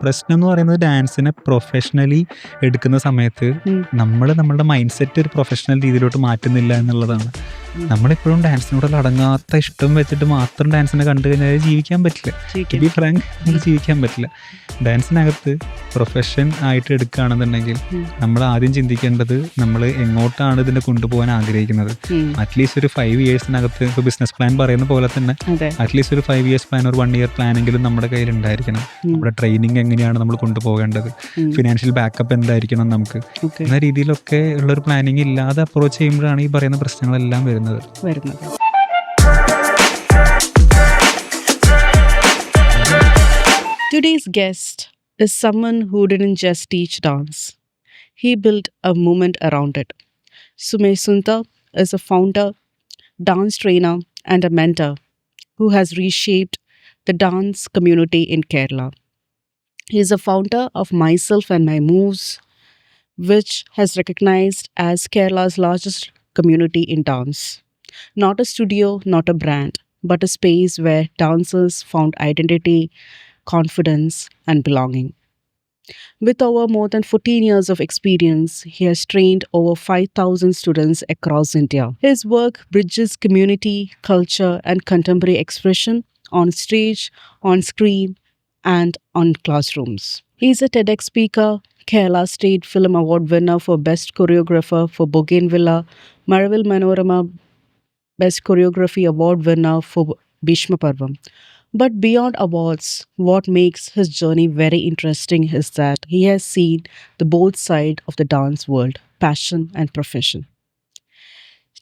പ്രശ്നം എന്ന് പറയുന്നത് ഡാൻസിനെ പ്രൊഫഷണലി എടുക്കുന്ന സമയത്ത് ഉം. നമ്മളുടെ മൈൻഡ് സെറ്റ് ഒരു പ്രൊഫഷണൽ രീതിയിലോട്ട് മാറ്റുന്നില്ല എന്നുള്ളതാണ്. ഉം. നമ്മളിപ്പോഴും ഡാൻസിനോടുള്ള അടങ്ങാത്ത ഇഷ്ടം വെച്ചിട്ട് മാത്രം ഡാൻസിനെ കണ്ടു കഴിഞ്ഞാൽ ജീവിക്കാൻ പറ്റില്ല. ടു ബി ഫ്രാങ്ക്, നമുക്ക് ജീവിക്കാൻ പറ്റില്ല. ഡാൻസിനകത്ത് പ്രൊഫഷൻ ആയിട്ട് എടുക്കുകയാണെന്നുണ്ടെങ്കിൽ ഉം. നമ്മൾ ആദ്യം ചിന്തിക്കേണ്ടത് നമ്മൾ എങ്ങോട്ടാണ് ഇതിനെ കൊണ്ടുപോകാൻ ആഗ്രഹിക്കുന്നത്. ഉം. അറ്റ്ലീസ്റ്റ് ഒരു 5 ഇയേഴ്സിനകത്ത് ഇപ്പോൾ ബിസിനസ് പ്ലാൻ പറയുന്ന പോലെ തന്നെ അതെ. അറ്റ്ലീസ്റ്റ് ഒരു 5 ഇയേഴ്സ് പ്ലാൻ, ഒരു 1 ഇയർ പ്ലാനെങ്കിലും നമ്മുടെ കയ്യിൽ ഉണ്ടായിരിക്കണം. ഉം. നമ്മുടെ ട്രെയിനിങ് എങ്ങനെയാണ് നമ്മൾ കൊണ്ടുപോകേണ്ടത്, ഉം. ഫിനാൻഷ്യൽ ബാക്കപ്പ് എന്തായിരിക്കണം നമുക്ക്, ഓക്കെ. എന്ന രീതിയിലൊക്കെ ഉള്ളൊരു പ്ലാനിങ് ഇല്ലാതെ അപ്രോച്ച് ചെയ്യുമ്പോഴാണ് ഈ പറയുന്ന പ്രശ്നങ്ങളെല്ലാം വരുന്നത്. Today's guest is someone who didn't just teach dance. He built a movement around it. Sumesh Sunta is a founder, dance trainer, and a mentor who has reshaped the dance community in Kerala. He is a founder of Myself and My Moves, which has recognized as Kerala's largest community in dance. Not a studio, not a brand, but a space where dancers found identity, confidence, and belonging. With over more than 14 years of experience, he has trained over 5,000 students across India. His work bridges community, culture, and contemporary expression on stage, on screen, and on classrooms. He is a TEDx speaker, Kerala State Film Award winner for Best Choreographer for Bougainvillea, Maraval Manorama Best Choreography Award winner for Bhishma Parvam. But beyond awards, what makes his journey very interesting is that he has seen the both sides of the dance world, passion and profession.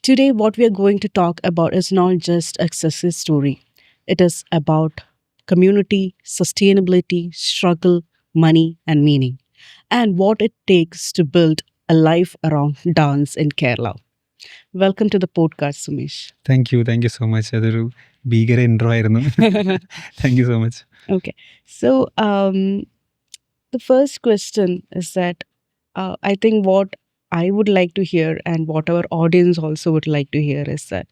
Today, what we are going to talk about is not just a success story. It is about community, sustainability, struggle, money, and meaning, and what it takes to build a life around dance in Kerala. Welcome to the podcast, Sumesh. Thank you so much. അതൊരു ഭീകര intro ആയിരുന്നു. Thank you so much. Okay, so the first question is that I think what I would like to hear and what our audience also would like to hear is that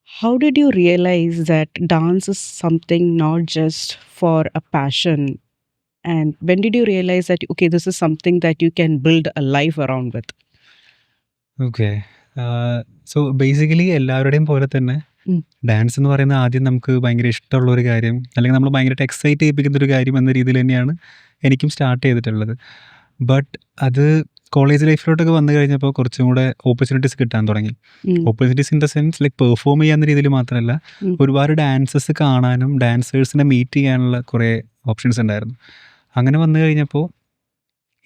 how did you realize that dance is something not just for a passion, and when did you realize that okay, this is something that you can build a life around with? Okay, so basically എല്ലാവരുടെയും പോലെ തന്നെ ഉം. Dance എന്ന് പറയുന്നത് ആദ്യം നമുക്ക് ഭയങ്കര ഇഷ്ടമുള്ള ഒരു കാര്യം, അല്ലെങ്കിൽ നമ്മൾ ഭയങ്കരമായിട്ട് എക്സൈറ്റ് ചെയ്യിപ്പിക്കുന്ന ഒരു കാര്യം എന്ന രീതിയിൽ തന്നെയാണ് എനിക്കും സ്റ്റാർട്ട് ചെയ്തിട്ടുള്ളത്. ബട്ട് അത് കോളേജ് ലൈഫിലോട്ടൊക്കെ വന്നു കഴിഞ്ഞപ്പോൾ കുറച്ചും കൂടെ ഓപ്പർച്യൂണിറ്റീസ് കിട്ടാൻ തുടങ്ങി. ഉം. Opportunities in the sense like perform ചെയ്യാവുന്ന രീതിയിൽ മാത്രമല്ല, ഉം. ഒരുപാട് ഡാൻസസ് കാണാനും ഡാൻസേഴ്സിനെ മീറ്റ് ചെയ്യാനുള്ള കുറേ ഓപ്ഷൻസ് ഉണ്ടായിരുന്നു. അങ്ങനെ വന്നു കഴിഞ്ഞപ്പോൾ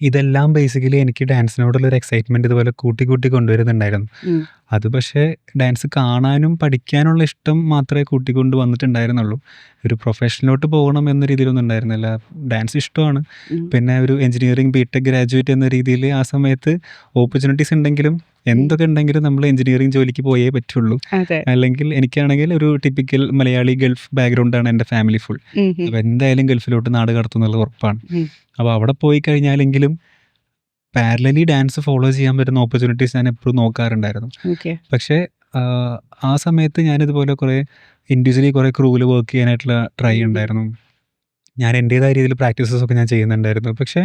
ഇതെല്ലാം ബേസിക്കലി എനിക്ക് ഡാൻസിനോടുള്ളൊരു എക്സൈറ്റ്മെൻറ്റ് ഇതുപോലെ കൂട്ടി കൊണ്ടുവരുന്നുണ്ടായിരുന്നു. ഉം. അത് പക്ഷേ ഡാൻസ് കാണാനും പഠിക്കാനുള്ള ഇഷ്ടം മാത്രമേ കൂട്ടിക്കൊണ്ട് വന്നിട്ടുണ്ടായിരുന്നുള്ളൂ. ഒരു പ്രൊഫഷനിലോട്ട് പോകണം എന്ന രീതിയിലൊന്നും ഉണ്ടായിരുന്നില്ല. ഡാൻസ് ഇഷ്ടമാണ്. ഉം. പിന്നെ ഒരു എഞ്ചിനീയറിംഗ് ബിടെക് ഗ്രാജുവേറ്റ് എന്ന രീതിയിൽ ആ സമയത്ത് ഓപ്പർച്യൂണിറ്റീസ് ഉണ്ടെങ്കിലും എന്തൊക്കെ ഉണ്ടെങ്കിലും നമ്മൾ എഞ്ചിനീയറിംഗ് ജോലിക്ക് പോയേ പറ്റുള്ളൂ. അതെ. അല്ലെങ്കിൽ എനിക്കാണെങ്കിൽ ഒരു ടിപ്പിക്കൽ മലയാളി ഗൾഫ് ബാക്ക്ഗ്രൗണ്ടാണ് എൻ്റെ ഫാമിലി ഫുൾ. ഉം. ഉം. അപ്പോൾ എന്തായാലും ഗൾഫിലോട്ട് നാട് കടത്തുന്നുള്ളത് ഉറപ്പാണ്. ഉം. അപ്പോൾ അവിടെ പോയി കഴിഞ്ഞാലെങ്കിലും പാരലലി ഡാൻസ് ഫോളോ ചെയ്യാൻ പറ്റുന്ന ഓപ്പർച്യൂണിറ്റീസ് ഞാൻ എപ്പോഴും നോക്കാറുണ്ടായിരുന്നു. Okay. പക്ഷേ ആ സമയത്ത് ഞാനിതുപോലെ കുറേ ഇൻഡിവിജ്വലി കുറേ ക്രൂവിൽ വർക്ക് ചെയ്യാനായിട്ടുള്ള ട്രൈ ഉണ്ടായിരുന്നു. ഞാൻ എൻ്റേതായ രീതിയിൽ പ്രാക്ടീസസ് ഒക്കെ ഞാൻ ചെയ്യുന്നുണ്ടായിരുന്നു. പക്ഷേ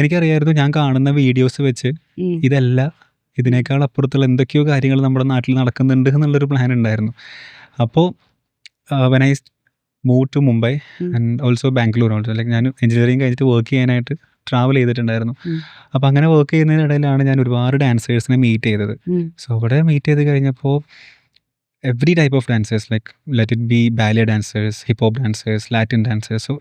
എനിക്കറിയായിരുന്നു ഞാൻ കാണുന്ന വീഡിയോസ് വെച്ച് ഉം. ഇതല്ല, ഇതിനേക്കാൾ അപ്പുറത്തുള്ള എന്തൊക്കെയോ കാര്യങ്ങൾ നമ്മുടെ നാട്ടിൽ നടക്കുന്നുണ്ട് എന്നുള്ളൊരു പ്ലാൻ ഉണ്ടായിരുന്നു. അപ്പോൾ when I move to Mumbai ഉം. And also Bangalore also, like ഞാൻ എഞ്ചിനീയറിംഗ് കഴിഞ്ഞിട്ട് വർക്ക് ചെയ്യാനായിട്ട് ട്രാവൽ ചെയ്തിട്ടുണ്ടായിരുന്നു. ഉം. അപ്പോൾ അങ്ങനെ വർക്ക് ചെയ്യുന്നതിനിടയിലാണ് ഞാൻ ഒരുപാട് ഡാൻസേഴ്സിനെ മീറ്റ് ചെയ്തത്. ഉം. സോ അവിടെ മീറ്റ് ചെയ്ത് കഴിഞ്ഞപ്പോൾ every type of dancers, like let it be ballet dancers, hip hop dancers, Latin dancers, so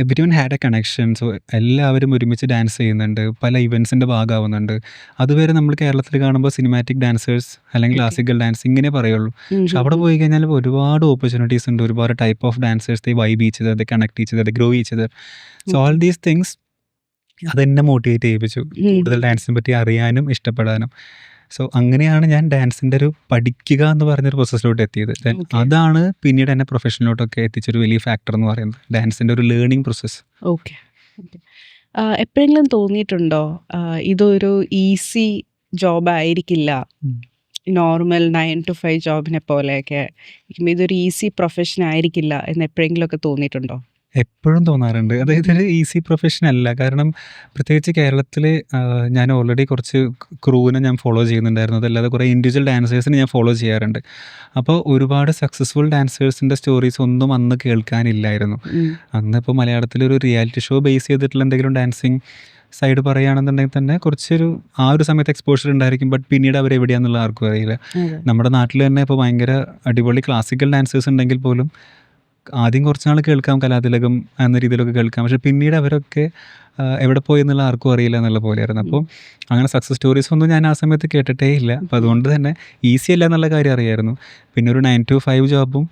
every one had A connection. So എല്ലാവരും ഒരുമിച്ച് ഡാൻസ് ചെയ്യുന്നുണ്ട്, പല ഇവൻസിൻ്റെ ഭാഗമാവുന്നുണ്ട്. അതുവരെ നമ്മൾ കേരളത്തിൽ കാണുമ്പോൾ സിനിമാറ്റിക് ഡാൻസേഴ്സ് അല്ലെങ്കിൽ Okay. ക്ലാസിക്കൽ ഡാൻസ് ഇങ്ങനെ പറയുള്ളൂ. ഉം. പക്ഷെ അവിടെ പോയി കഴിഞ്ഞാൽ ഒരുപാട് ഓപ്പർച്യൂണിറ്റീസ് ഉണ്ട്, ഒരുപാട് type of dancers, they vibe each other, they connect each other, they grow each other. So all these things അതെന്നെ മോട്ടിവേറ്റ് ചെയ്യിപ്പിച്ചു കൂടുതൽ ഡാൻസിനെ പറ്റി അറിയാനും ഇഷ്ടപ്പെടാനും. സോ അങ്ങനെയാണ് ഞാൻ ഡാൻസിൻ്റെ ഒരു പഠിക്കുക എന്ന് പറഞ്ഞൊരു പ്രോസസ്സിലോട്ട് എത്തിയത്. Then Okay. അതാണ് പിന്നീട് എന്നെ പ്രൊഫഷനിലോട്ടൊക്കെ എത്തിച്ചൊരു വലിയ ഫാക്ടർ എന്ന് പറയുന്നത്, ഡാൻസിൻ്റെ ഒരു ലേണിംഗ് പ്രോസസ്സ്. ഓക്കെ. എപ്പോഴെങ്കിലും തോന്നിയിട്ടുണ്ടോ ഇതൊരു ഈസി ജോബ് ആയിരിക്കില്ല, നോർമൽ 9 to 5 ജോബിനെ പോലെയൊക്കെ ഇതൊരു ഈസി പ്രൊഫഷൻ ആയിരിക്കില്ല എന്ന് എപ്പോഴെങ്കിലും ഒക്കെ തോന്നിയിട്ടുണ്ടോ? എപ്പോഴും തോന്നാറുണ്ട്. അതായത് ഒരു ഈസി പ്രൊഫഷൻ അല്ല. കാരണം പ്രത്യേകിച്ച് കേരളത്തിൽ ഞാൻ ഓൾറെഡി കുറച്ച് ക്രൂവിനെ ഞാൻ ഫോളോ ചെയ്യുന്നുണ്ടായിരുന്നു. അതല്ലാതെ കുറേ ഇൻഡിവിജ്വൽ ഡാൻസേഴ്സിനെ ഞാൻ ഫോളോ ചെയ്യാറുണ്ട്. അപ്പോൾ ഒരുപാട് സക്സസ്ഫുൾ ഡാൻസേഴ്സിൻ്റെ സ്റ്റോറീസ് ഒന്നും അന്ന് കേൾക്കാനില്ലായിരുന്നു. ഉം. അന്നിപ്പോൾ മലയാളത്തിലൊരു റിയാലിറ്റി ഷോ ബേസ് ചെയ്തിട്ടുള്ള എന്തെങ്കിലും ഡാൻസിങ് സൈഡ് പറയുകയാണെന്നുണ്ടെങ്കിൽ തന്നെ കുറച്ചൊരു ആ ഒരു സമയത്ത് എക്സ്പോഷർ ഉണ്ടായിരിക്കും. ബട്ട് പിന്നീട് അവരെവിടെയാണെന്നുള്ള ആർക്കും അറിയില്ല. അതെ. നമ്മുടെ നാട്ടിൽ തന്നെ ഇപ്പോൾ ഭയങ്കര അടിപൊളി ക്ലാസിക്കൽ ഡാൻസേഴ്സ് ഉണ്ടെങ്കിൽ പോലും ആദ്യം കുറച്ച് നാൾ കേൾക്കാം, കലാതിലകം എന്ന രീതിയിലൊക്കെ കേൾക്കാം. പക്ഷെ പിന്നീട് അവരൊക്കെ എവിടെ പോയി എന്നുള്ള ആർക്കും അറിയില്ല എന്നുള്ള പോലെയായിരുന്നു. അപ്പോൾ അങ്ങനെ സക്സസ് സ്റ്റോറീസ് ഒന്നും ഞാൻ ആ സമയത്ത് കേട്ടിട്ടേ ഇല്ല. അപ്പോൾ അതുകൊണ്ട് തന്നെ ഈസി അല്ല എന്നുള്ള കാര്യം അറിയായിരുന്നു. പിന്നെ ഒരു 9 to 5 ജോബും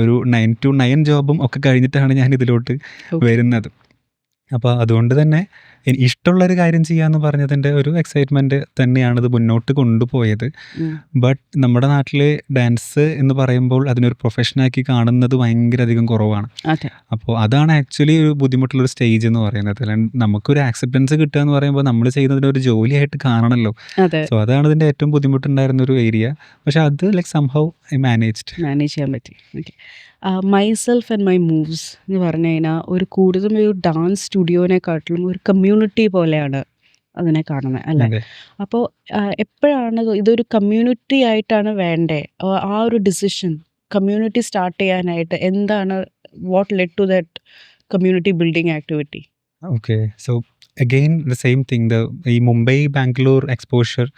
ഒരു 9 to 9 ജോബും ഒക്കെ കഴിഞ്ഞിട്ടാണ് ഞാൻ ഇതിലോട്ട് Okay. വരുന്നത്. അപ്പോൾ അതുകൊണ്ട് തന്നെ ഇഷ്ടമുള്ളൊരു കാര്യം ചെയ്യാന്ന് പറഞ്ഞതിൻ്റെ ഒരു എക്സൈറ്റ്മെൻറ്റ് തന്നെയാണ് ഇത് മുന്നോട്ട് കൊണ്ടുപോയത്. ഉം. ബട്ട് നമ്മുടെ നാട്ടിൽ ഡാൻസ് എന്ന് പറയുമ്പോൾ അതിനൊരു പ്രൊഫഷനാക്കി കാണുന്നത് ഭയങ്കര അധികം കുറവാണ്. അതെ. അപ്പോൾ അതാണ് ആക്ച്വലി ഒരു ബുദ്ധിമുട്ടുള്ളൊരു സ്റ്റേജ് എന്ന് പറയുന്നത്. അല്ലാണ്ട് നമുക്കൊരു ആക്സെപ്റ്റൻസ് കിട്ടുക എന്ന് പറയുമ്പോൾ നമ്മൾ ചെയ്യുന്നതിന് ഒരു ജോലിയായിട്ട് കാണണമല്ലോ. അതെ. സോ അതാണ് ഇതിൻ്റെ ഏറ്റവും ബുദ്ധിമുട്ടുണ്ടായിരുന്ന ഒരു ഏരിയ. പക്ഷെ അത് like somehow I managed. Manage ചെയ്യാൻ പറ്റി. Okay. Myself and my moves എന്ന് പറഞ്ഞു കഴിഞ്ഞാൽ കൂടുതലും ഒരു ഡാൻസ് സ്റ്റുഡിയോനെക്കാട്ടിലും ഒരു കമ്മ്യൂണിറ്റി പോലെയാണ് അതിനെ കാണുന്നത് അല്ലേ? അതെ. അപ്പോൾ എപ്പോഴാണ് ഇതൊരു കമ്മ്യൂണിറ്റി ആയിട്ടാണ് വേണ്ടേ? ആ ഒരു ഡിസിഷൻ കമ്മ്യൂണിറ്റി സ്റ്റാർട്ട് ചെയ്യാനായിട്ട് എന്താണ് what led to that community building activity? Okay. So again the same thing. ഈ മുംബൈ ബാംഗ്ലൂർ എക്സ്പോഷർ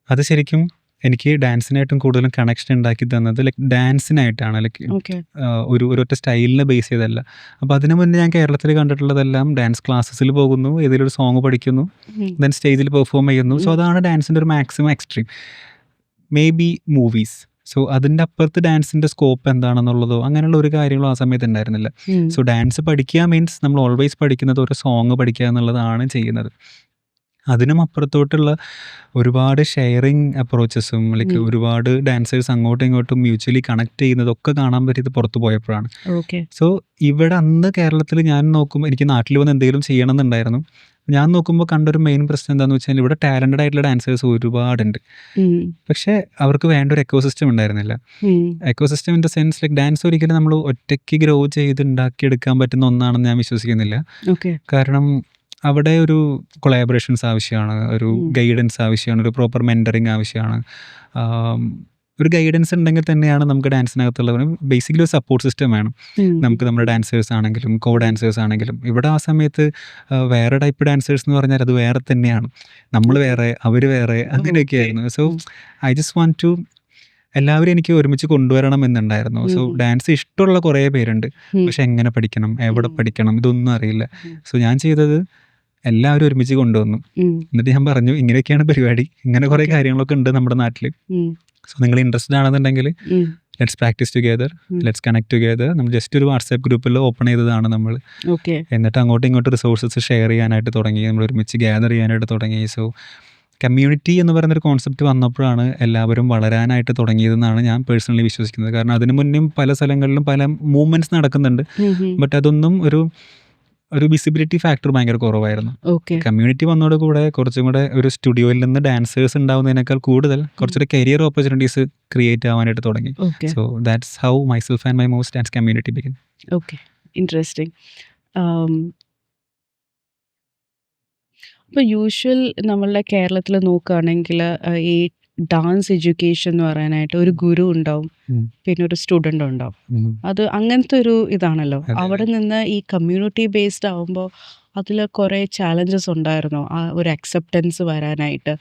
അത് ശരിക്കും എനിക്ക് ഡാൻസിനായിട്ടും കൂടുതലും കണക്ഷൻ ഉണ്ടാക്കി തന്നത് ലൈക്ക് ഡാൻസിനായിട്ടാണ്. Like okay. ഒരൊറ്റ സ്റ്റൈലിനെ ബേസ് ചെയ്തല്ല. അപ്പോൾ അതിനു മുന്നേ ഞാൻ കേരളത്തിൽ കണ്ടിട്ടുള്ളതെല്ലാം ഡാൻസ് ക്ലാസ്സസിൽ പോകുന്നു, ഏതെങ്കിലും ഒരു സോങ് പഠിക്കുന്നു, ദെൻ സ്റ്റേജിൽ പെർഫോം ചെയ്യുന്നു. സോ അതാണ് ഡാൻസിൻ്റെ ഒരു maximum extreme. May be movies. So അതിൻ്റെ അപ്പുറത്ത് ഡാൻസിൻ്റെ സ്കോപ്പ് എന്താണെന്നുള്ളതോ അങ്ങനെയുള്ള ഒരു കാര്യങ്ങളോ ആ സമയത്ത് ഉണ്ടായിരുന്നില്ല. സോ ഡാൻസ് പഠിക്കുക മീൻസ് നമ്മൾ ഓൾവേസ് പഠിക്കുന്നത് ഒരു സോങ് പഠിക്കുക എന്നുള്ളതാണ് ചെയ്യുന്നത്. അതിനും അപ്പുറത്തോട്ടുള്ള ഒരുപാട് ഷെയറിങ് അപ്രോച്ചസും ലൈക്ക് ഒരുപാട് ഡാൻസേഴ്സ് അങ്ങോട്ടും ഇങ്ങോട്ടും മ്യൂച്വലി കണക്ട് ചെയ്യുന്നതൊക്കെ കാണാൻ പറ്റിയത് പുറത്ത് പോയപ്പോഴാണ്. ഓക്കെ. സോ ഇവിടെ അന്ന് കേരളത്തിൽ ഞാൻ നോക്കുമ്പോൾ എനിക്ക് നാട്ടിൽ വന്ന് എന്തെങ്കിലും ചെയ്യണം എന്നുണ്ടായിരുന്നു. ഞാൻ നോക്കുമ്പോൾ കണ്ടൊരു മെയിൻ പ്രശ്നം എന്താണെന്ന് വെച്ചാൽ ഇവിടെ ടാലൻറ്റഡ് ആയിട്ടുള്ള ഡാൻസേഴ്സ് ഒരുപാടുണ്ട്. പക്ഷേ അവർക്ക് വേണ്ട ഒരു എക്കോസിസ്റ്റം ഉണ്ടായിരുന്നില്ല. Ecosystem in the sense like dance ഒരിക്കലും നമ്മൾ ഒറ്റയ്ക്ക് ഗ്രോ ചെയ്ത് ഉണ്ടാക്കിയെടുക്കാൻ പറ്റുന്ന ഒന്നാണെന്ന് ഞാൻ വിശ്വസിക്കുന്നില്ല. ഓക്കെ. കാരണം അവിടെ ഒരു കൊളാബറേഷൻസ് ആവശ്യമാണ്, ഒരു ഗൈഡൻസ് ആവശ്യമാണ്, ഒരു പ്രോപ്പർ മെൻറ്ററിങ് ആവശ്യമാണ്. ഒരു ഗൈഡൻസ് ഉണ്ടെങ്കിൽ തന്നെയാണ് നമുക്ക് ഡാൻസിനകത്തുള്ള ബേസിക്കലി ഒരു സപ്പോർട്ട് സിസ്റ്റം വേണം. നമുക്ക് നമ്മുടെ ഡാൻസേഴ്സ് ആണെങ്കിലും കോ ഡാൻസേഴ്സ് ആണെങ്കിലും ഇവിടെ ആ സമയത്ത് വേറെ ടൈപ്പ് ഡാൻസേഴ്സ് എന്ന് പറഞ്ഞാൽ അത് വേറെ തന്നെയാണ്. നമ്മൾ വേറെ, അവർ വേറെ, അങ്ങനെയൊക്കെ ആയിരുന്നു. So I just want to എല്ലാവരും എനിക്ക് ഒരുമിച്ച് കൊണ്ടുവരണം എന്നുണ്ടായിരുന്നു. സോ ഡാൻസ് ഇഷ്ടമുള്ള കുറേ പേരുണ്ട്, പക്ഷെ എങ്ങനെ പഠിക്കണം, എവിടെ പഠിക്കണം, ഇതൊന്നും അറിയില്ല. സോ ഞാൻ ചെയ്തത് എല്ലാവരും ഒരുമിച്ച് കൊണ്ടുവന്നു. എന്നിട്ട് ഞാൻ പറഞ്ഞു ഇങ്ങനെയൊക്കെയാണ് പരിപാടി, ഇങ്ങനെ കുറേ കാര്യങ്ങളൊക്കെ ഉണ്ട് നമ്മുടെ നാട്ടിൽ. സോ നിങ്ങൾ ഇൻട്രസ്റ്റഡ് ആണെന്നുണ്ടെങ്കിൽ let's practice together, let's connect together. നമ്മൾ ജസ്റ്റ് ഒരു വാട്സാപ്പ് ഗ്രൂപ്പിൽ ഓപ്പൺ ചെയ്തതാണ് നമ്മൾ. എന്നിട്ട് അങ്ങോട്ടും ഇങ്ങോട്ടും റിസോഴ്സസ് ഷെയർ ചെയ്യാനായിട്ട് തുടങ്ങി, നമ്മൾ ഒരുമിച്ച് ഗ്യാദർ ചെയ്യാനായിട്ട് തുടങ്ങി. സോ കമ്മ്യൂണിറ്റി എന്ന് പറയുന്നൊരു കോൺസെപ്റ്റ് വന്നപ്പോഴാണ് എല്ലാവരും വളരാനായിട്ട് തുടങ്ങിയതെന്നാണ് ഞാൻ പേഴ്സണലി വിശ്വസിക്കുന്നത്. കാരണം അതിനു മുന്നേയും പല സ്ഥലങ്ങളിലും പല മൂവ്മെൻറ്റ്സ് നടക്കുന്നുണ്ട്, ബട്ട് അതൊന്നും ഒരു വിസിബിലിറ്റി ഫാക്ടർ ഭയങ്കര കുറവായിരുന്നു. കമ്മ്യൂണിറ്റി വന്നതോടുകൂടെ കുറച്ചും കൂടെ ഒരു സ്റ്റുഡിയോയിൽ നിന്ന് ഡാൻസേഴ്സ് ഉണ്ടാവുന്നതിനേക്കാൾ കൂടുതൽ കുറച്ചൊരു കരിയർ ഓപ്പർച്യൂണിറ്റീസ് ക്രിയേറ്റ് ആവാനായിട്ട് തുടങ്ങി. So that's how myself and my moves dance community begin. Okay, interesting. ഇപ്പോൾ യൂഷ്വൽ നമ്മളുടെ കേരളത്തിൽ നോക്കുകയാണെങ്കിൽ ഈ ഡാൻസ് എഡ്യൂക്കേഷൻ എന്ന് പറയാനായിട്ട് ഒരു ഗുരു ഉണ്ടാവും, പിന്നെ ഒരു സ്റ്റുഡൻ്റ് ഉണ്ടാവും. അത് അങ്ങനത്തെ ഒരു ഇതാണല്ലോ. അവിടെ നിന്ന് ഈ കമ്മ്യൂണിറ്റി ബേസ്ഡ് ആവുമ്പോൾ അതിൽ കുറേ ചാലഞ്ചസ് ഉണ്ടായിരുന്നോ ആ ഒരു അക്സെപ്റ്റൻസ് വരാനായിട്ട്?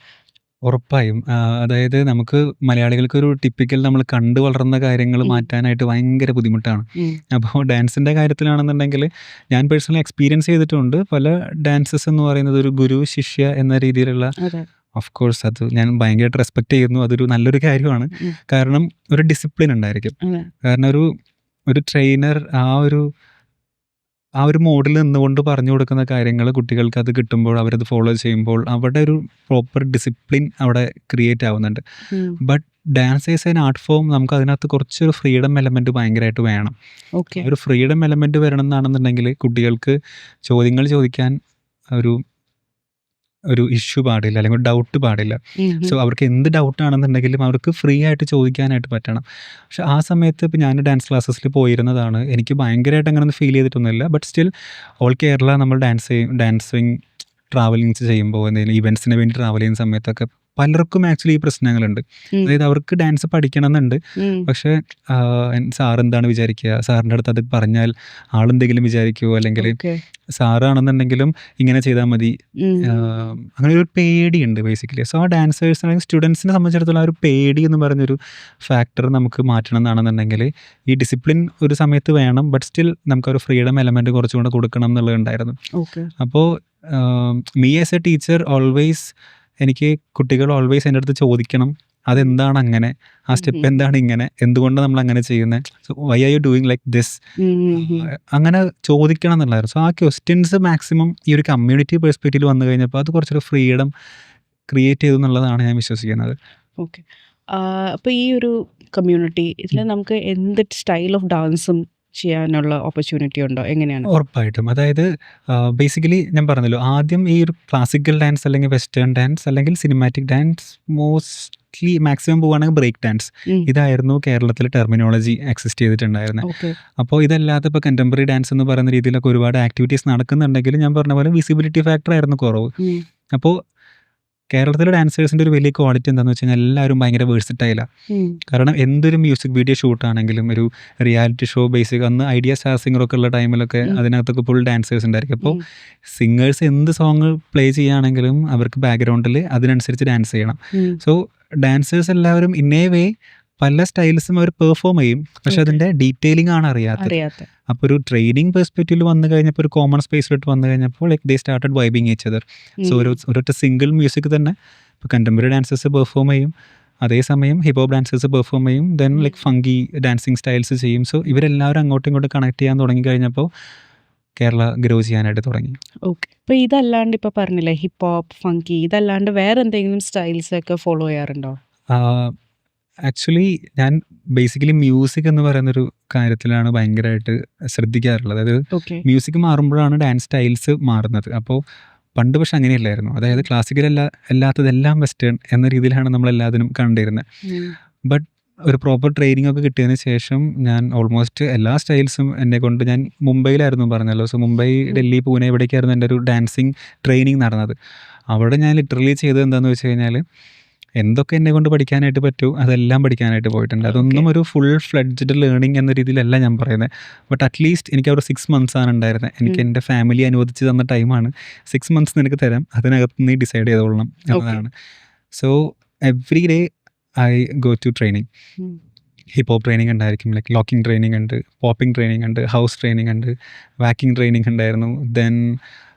ഉറപ്പായും. അതായത് നമുക്ക് മലയാളികൾക്ക് ഒരു ടിപ്പിക്കൽ നമ്മൾ കണ്ടു വളർന്ന കാര്യങ്ങൾ മാറ്റാനായിട്ട് ഭയങ്കര ബുദ്ധിമുട്ടാണ്. അപ്പോൾ ഡാൻസിൻ്റെ കാര്യത്തിലാണെന്നുണ്ടെങ്കിൽ ഞാൻ പേഴ്സണലി എക്സ്പീരിയൻസ് ചെയ്തിട്ടുണ്ട്. പല ഡാൻസസ് എന്ന് പറയുന്നത് ഒരു ഗുരു ശിഷ്യ എന്ന രീതിയിലുള്ള, ഓഫ് കോഴ്സ് അത് ഞാൻ ഭയങ്കരമായിട്ട് റെസ്പെക്റ്റ് ചെയ്യുന്നു. അതൊരു നല്ലൊരു കാര്യമാണ്. കാരണം ഒരു ഡിസിപ്ലിൻ ഉണ്ടായിരിക്കും. കാരണം ഒരു ട്രെയിനർ ആ ഒരു മോഡിൽ നിന്നുകൊണ്ട് പറഞ്ഞു കൊടുക്കുന്ന കാര്യങ്ങൾ കുട്ടികൾക്ക് അത് കിട്ടുമ്പോൾ അവരത് ഫോളോ ചെയ്യുമ്പോൾ അവിടെ ഒരു പ്രോപ്പർ ഡിസിപ്ലിൻ അവിടെ ക്രിയേറ്റ് ആവുന്നുണ്ട്. But dance is an art form. നമുക്ക് അതിനകത്ത് കുറച്ചൊരു ഫ്രീഡം എലമെൻറ്റ് ഭയങ്കരമായിട്ട് വേണം. ഒരു ഫ്രീഡം എലമെൻറ്റ് വരണം എന്നാണെന്നുണ്ടെങ്കിൽ കുട്ടികൾക്ക് ചോദ്യങ്ങൾ ചോദിക്കാൻ ഒരു ഇഷ്യൂ പാടില്ല, അല്ലെങ്കിൽ ഒരു ഡൗട്ട് പാടില്ല. സോ അവർക്ക് എന്ത് ഡൗട്ടാണെന്നുണ്ടെങ്കിലും അവർക്ക് ഫ്രീ ആയിട്ട് ചോദിക്കാനായിട്ട് പറ്റണം. പക്ഷെ ആ സമയത്ത് ഇപ്പോൾ ഞാൻ ഡാൻസ് ക്ലാസ്സസിൽ പോയിരുന്നതാണ്. എനിക്ക് ഭയങ്കരമായിട്ട് അങ്ങനെയൊന്നും ഫീൽ ചെയ്തിട്ടൊന്നുമില്ല. ബട്ട് സ്റ്റിൽ ഓൾ കേരള നമ്മൾ ഡാൻസിങ് ട്രാവലിങ്സ് ചെയ്യുമ്പോൾ, എന്തെങ്കിലും ഇവൻറ്റ്സിന് വേണ്ടി ട്രാവൽ ചെയ്യുന്ന സമയത്തൊക്കെ പലർക്കും ആക്ച്വലി ഈ പ്രശ്നങ്ങളുണ്ട്. അതായത് അവർക്ക് ഡാൻസ് പഠിക്കണം എന്നുണ്ട്, പക്ഷേ സാർ എന്താണ് വിചാരിക്കുക, സാറിൻ്റെ അടുത്ത് അത് പറഞ്ഞാൽ ആളെന്തെങ്കിലും വിചാരിക്കുമോ, അല്ലെങ്കിൽ സാറാണെന്നുണ്ടെങ്കിലും ഇങ്ങനെ ചെയ്താൽ മതി, അങ്ങനെ ഒരു പേടിയുണ്ട് ബേസിക്കലി. സോ ആ ഡാൻസേഴ്സ് അല്ലെങ്കിൽ സ്റ്റുഡൻസിനെ സംബന്ധിച്ചിടത്തോളം ആ ഒരു പേടി എന്ന് പറഞ്ഞൊരു ഫാക്ടർ നമുക്ക് മാറ്റണം എന്നാണെന്നുണ്ടെങ്കിൽ ഈ ഡിസിപ്ലിൻ ഒരു സമയത്ത് വേണം, ബട്ട് സ്റ്റിൽ നമുക്കൊരു ഫ്രീഡം എലമെൻറ്റ് കുറച്ചുകൂടെ കൊടുക്കണം എന്നുള്ളതുണ്ടായിരുന്നു. അപ്പോൾ me as A teacher always എനിക്ക് കുട്ടികൾ ഓൾവേസ് എൻ്റെ അടുത്ത് ചോദിക്കണം, അതെന്താണ് അങ്ങനെ, ആ സ്റ്റെപ്പ് എന്താണ് ഇങ്ങനെ, എന്തുകൊണ്ടാണ് നമ്മൾ അങ്ങനെ ചെയ്യുന്നത്, so why are you doing like this, അങ്ങനെ ചോദിക്കണം എന്നുള്ളതായിരുന്നു. സോ ആ ക്വസ്റ്റ്യൻസ് മാക്സിമം ഈ ഒരു കമ്മ്യൂണിറ്റി പെർസ്പെക്റ്റീവിൽ വന്നു കഴിഞ്ഞപ്പോൾ അത് കുറച്ചൊരു ഫ്രീഡം ക്രിയേറ്റ് ചെയ്തു എന്നുള്ളതാണ് ഞാൻ വിശ്വസിക്കുന്നത്. ഓക്കെ. അപ്പോൾ ഈ ഒരു കമ്മ്യൂണിറ്റി ഇതിൽ നമുക്ക് എന്ത് സ്റ്റൈൽ ഓഫ് ഡാൻസും ചെയ്യാനുള്ള ഓപ്പർച്യൂണിറ്റി ഉണ്ടോ? എങ്ങനെയാണ്? ഉറപ്പായിട്ടും. അതായത് ബേസിക്കലി ഞാൻ പറഞ്ഞല്ലോ, ആദ്യം ഈ ഒരു ക്ലാസിക്കൽ ഡാൻസ് അല്ലെങ്കിൽ വെസ്റ്റേൺ ഡാൻസ് അല്ലെങ്കിൽ സിനിമാറ്റിക് ഡാൻസ്, മോസ്റ്റ്ലി മാക്സിമം പോവുകയാണെങ്കിൽ ബ്രേക്ക് ഡാൻസ്, ഇതായിരുന്നു കേരളത്തിൽ ടെർമിനോളജി എക്സിസ്റ്റ് ചെയ്തിട്ടുണ്ടായിരുന്നത്. അപ്പോൾ ഇതല്ലാതെ ഇപ്പോൾ കണ്ടംപററി ഡാൻസ് എന്ന് പറയുന്ന രീതിയിലൊക്കെ ഒരുപാട് ആക്ടിവിറ്റീസ് നടക്കുന്നുണ്ടെങ്കിലും ഞാൻ പറഞ്ഞ പോലെ വിസിബിലിറ്റി ഫാക്ടർ ആയിരുന്നു കുറവ്. അപ്പോൾ കേരളത്തിലെ ഡാൻസേഴ്സിൻ്റെ ഒരു വലിയ ക്വാളിറ്റി എന്താണെന്ന് വെച്ച് കഴിഞ്ഞാൽ എല്ലാവരും ഭയങ്കര വേഴ്സറ്റൈലാണ്. കാരണം എന്തൊരു മ്യൂസിക് വീഡിയോ ഷൂട്ടാണെങ്കിലും ഒരു റിയാലിറ്റി ഷോ ബേസിക്, അന്ന് ഐഡിയ സ്റ്റാർ സിംഗറൊക്കെ ഉള്ള ടൈമിലൊക്കെ അതിനകത്തൊക്കെ ഫുൾ ഡാൻസേഴ്സ് ഉണ്ടായിരിക്കും. അപ്പോൾ സിംഗേഴ്സ് എന്ത് സോങ് പ്ലേ ചെയ്യുകയാണെങ്കിലും അവർക്ക് ബാക്ക്ഗ്രൗണ്ടിൽ അതിനനുസരിച്ച് ഡാൻസ് ചെയ്യണം. സോ ഡാൻസേഴ്സ് എല്ലാവരും ഇൻ എ വേ പല സ്റ്റൈൽസും അവർ പെർഫോം ചെയ്യും, പക്ഷെ അതിൻ്റെ ഡീറ്റെയിലിംഗ് ആണ് അറിയാത്തത്. അപ്പോൾ ഒരു ട്രെയിനിങ് പെർസ്പെക്റ്റീവിൽ വന്നു കഴിഞ്ഞപ്പോൾ, ഒരു കോമൺ സ്പേസിലോട്ട് വന്നു കഴിഞ്ഞപ്പോൾ like they started vibing each other. So ഒരൊറ്റ സിംഗിൾ മ്യൂസിക് തന്നെ ഇപ്പോൾ കണ്ടംപററി ഡാൻസേഴ്സ് പെർഫോം ചെയ്യും, അതേസമയം ഹിപ്ഹോപ്പ് ഡാൻസേഴ്സ് പെർഫോം ചെയ്യും, then like funky dancing styles ചെയ്യും. സോ ഇവരെല്ലാവരും അങ്ങോട്ടും ഇങ്ങോട്ടും കണക്ട് ചെയ്യാൻ തുടങ്ങി കഴിഞ്ഞപ്പോൾ കേരള ഗ്രോ ചെയ്യാനായിട്ട് തുടങ്ങി. ഓക്കെ. അപ്പോൾ ഇതല്ലാണ്ട് ഇപ്പോൾ പറഞ്ഞില്ലേ ഹിപ്പ് ഹോപ്പ്, ഫങ്കി, ഇതല്ലാണ്ട് വേറെ എന്തെങ്കിലും സ്റ്റൈൽസ് ഒക്കെ ഫോളോ ചെയ്യാറുണ്ടോ? ആക്ച്വലി ഞാൻ ബേസിക്കലി മ്യൂസിക് എന്ന് പറയുന്നൊരു കാര്യത്തിലാണ് ഭയങ്കരമായിട്ട് ശ്രദ്ധിക്കാറുള്ളത്. അതായത് മ്യൂസിക് മാറുമ്പോഴാണ് ഡാൻസ് സ്റ്റൈൽസ് മാറുന്നത്. അപ്പോൾ പണ്ട് പക്ഷെ അങ്ങനെയല്ലായിരുന്നു. അതായത് ക്ലാസിക്കൽ അല്ലാത്തതെല്ലാം വെസ്റ്റേൺ എന്ന രീതിയിലാണ് നമ്മളെല്ലാത്തിനും കണ്ടിരുന്നത്. ബട്ട് ഒരു പ്രോപ്പർ ട്രെയിനിങ് ഒക്കെ കിട്ടിയതിന് ശേഷം ഞാൻ ഓൾമോസ്റ്റ് എല്ലാ സ്റ്റൈൽസും എന്നെ കൊണ്ട്, ഞാൻ മുംബൈയിലായിരുന്നു പറഞ്ഞല്ലോ, സോ മുംബൈ, ഡൽഹി, പൂനെ ഇവിടേക്കായിരുന്നു എൻ്റെ ഒരു ഡാൻസിങ് ട്രെയിനിങ് നടന്നത്. അവിടെ ഞാൻ ലിറ്ററലി ചെയ്തത് എന്താണെന്ന് വെച്ച് കഴിഞ്ഞാൽ എന്തൊക്കെ എന്നെ കൊണ്ട് പഠിക്കാനായിട്ട് പറ്റൂ അതെല്ലാം പഠിക്കാനായിട്ട് പോയിട്ടുണ്ട്. അതൊന്നും ഒരു ഫുൾ ഫ്ലെഡ്ജ്ഡ് ലേണിംഗ് എന്ന രീതിയിലല്ല ഞാൻ പറയുന്നത്. ബട്ട് അറ്റ്ലീസ്റ്റ് എനിക്ക് അവിടെ 6 months ആണ് ഉണ്ടായിരുന്നത്. എനിക്ക് എൻ്റെ ഫാമിലി അനുവദിച്ച് തന്ന ടൈമാണ്. 6 months നിനക്ക് തരാം, അതിനകത്ത് നീ ഡിസൈഡ് ചെയ്തോളണം എന്നതാണ്. So every day I go to training. Hip hop training ഉണ്ടായിരിക്കും, ലൈക്ക് ലോക്കിംഗ് ട്രെയിനിങ് ഉണ്ട്, പോപ്പിംഗ് ട്രെയിനിങ് ഉണ്ട്, ഹൗസ് ട്രെയിനിങ് ഉണ്ട്, വാക്കിംഗ് ട്രെയിനിങ് ഉണ്ടായിരുന്നു, ദെൻ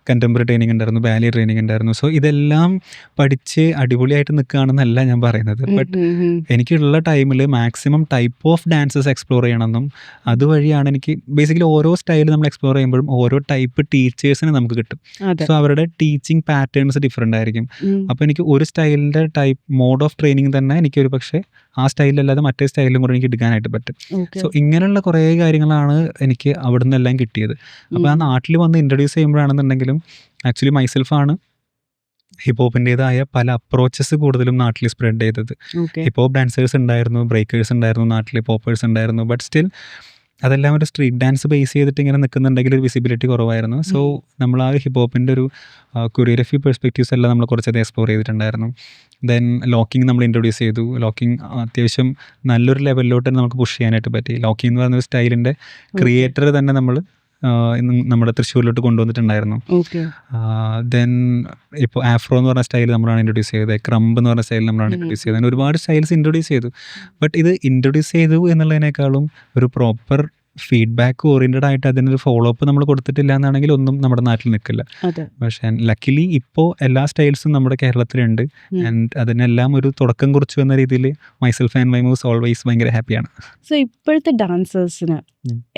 കണ്ടംപററി ട്രെയിനിങ് ഉണ്ടായിരുന്നു, ബാലി ട്രെയിനിങ് ഉണ്ടായിരുന്നു. സോ ഇതെല്ലാം പഠിച്ച് അടിപൊളിയായിട്ട് നിൽക്കുകയാണെന്നല്ല ഞാൻ പറയുന്നത്. ബട്ട് എനിക്കുള്ള ടൈമിൽ maximum type of dances explore ചെയ്യണമെന്നും, അതുവഴിയാണ് എനിക്ക് ബേസിക്കലി ഓരോ സ്റ്റൈൽ നമ്മൾ എക്സ്പ്ലോർ ചെയ്യുമ്പോഴും ഓരോ ടൈപ്പ് ടീച്ചേഴ്സിനെ നമുക്ക് കിട്ടും. സോ അവരുടെ ടീച്ചിങ് പാറ്റേൺസ് ഡിഫറെൻ്റ് ആയിരിക്കും. അപ്പോൾ എനിക്ക് ഒരു സ്റ്റൈലിൻ്റെ ടൈപ്പ് മോഡ് ഓഫ് ട്രെയിനിങ് തന്നെ എനിക്ക് ഒരു പക്ഷേ ആ സ്റ്റൈലല്ലാതെ മറ്റേ സ്റ്റൈലിലും കൂടെ എനിക്ക് എടുക്കാനായിട്ട് പറ്റും. സോ ഇങ്ങനെയുള്ള കുറേ കാര്യങ്ങളാണ് എനിക്ക് അവിടെ നിന്നെല്ലാം കിട്ടിയത്. അപ്പോൾ ആ നാട്ടിൽ വന്ന് ഇൻട്രൊഡ്യൂസ് ചെയ്യുമ്പോഴാണെന്നുണ്ടെങ്കിലും ആക്ച്വലി മൈസെൽഫാണ് ഹിപ്പ് ഹോപ്പിൻ്റെതായ പല അപ്രോച്ചസ് കൂടുതലും നാട്ടിൽ സ്പ്രെഡ് ചെയ്തത്. ഹിപ്പ് ഹോപ്പ് ഡാൻസേഴ്സ് ഉണ്ടായിരുന്നു, ബ്രേക്കേഴ്സ് ഉണ്ടായിരുന്നു, നാട്ടിൽ പോപ്പേഴ്സ് ഉണ്ടായിരുന്നു. ബട്ട് സ്റ്റിൽ അതെല്ലാം ഒരു സ്ട്രീറ്റ് ഡാൻസ് ബേസ് ചെയ്തിട്ട് ഇങ്ങനെ നിൽക്കുന്നുണ്ടെങ്കിൽ ഒരു വിസിബിലിറ്റി കുറവായിരുന്നു. സോ നമ്മൾ ആ ഹിപ്പ് ഹോപ്പിൻ്റെ ഒരു കൊറിയോഗ്രഫി പെർസ്പെക്റ്റീവ്സ് എല്ലാം നമ്മൾ കുറച്ചത് എക്സ്പ്ലോർ ചെയ്തിട്ടുണ്ടായിരുന്നു. ദെൻ ലോക്കിംഗ് നമ്മൾ ഇൻട്രൊഡ്യൂസ് ചെയ്തു. ലോക്കിംഗ് അത്യാവശ്യം നല്ലൊരു ലെവലിലോട്ട് നമുക്ക് പുഷ് ചെയ്യാനായിട്ട് പറ്റി. ലോക്കിംഗ് എന്ന് പറയുന്ന ഒരു സ്റ്റൈലിൻ്റെ ക്രിയേറ്റർ തന്നെ നമ്മൾ നമ്മുടെ തൃശ്ശൂരിലോട്ട് കൊണ്ടുവന്നിട്ടുണ്ടായിരുന്നു. ദെൻ ഇപ്പോൾ ആഫ്രോ എന്ന് പറഞ്ഞ സ്റ്റൈൽ നമ്മളാണ് ഇൻട്രൊഡ്യൂസ് ചെയ്തത്, ക്രംബ് എന്ന് പറഞ്ഞ സ്റ്റൈൽ നമ്മളാണ് ഇൻട്രൊഡ്യൂസ് ചെയ്തത്. അങ്ങനെ ഒരുപാട് സ്റ്റൈൽസ് ഇൻട്രൊഡ്യൂസ് ചെയ്തു. ബട്ട് ഇത് ഇൻട്രൊഡ്യൂസ് ചെയ്തു എന്നുള്ളതിനേക്കാളും ഒരു പ്രോപ്പർ ഫീഡ്ബാക്ക് ഓറിയൻറ്റഡ് ആയിട്ട് അതിനൊരു ഫോളോ അപ്പ് നമ്മൾ കൊടുത്തിട്ടില്ല എന്നാണെങ്കിൽ ഒന്നും നമ്മുടെ നാട്ടിൽ നിൽക്കില്ല. പക്ഷേ ലക്കിലി ഇപ്പോൾ എല്ലാ സ്റ്റൈൽസും നമ്മുടെ കേരളത്തിലുണ്ട്. ആൻഡ് അതിനെല്ലാം ഒരു തുടക്കം കുറിച്ചു എന്ന രീതിയിൽ myself and my moves always ഭയങ്കര ഹാപ്പിയാണ്. സോ ഇപ്പോഴത്തെ ഡാൻസേഴ്സിന്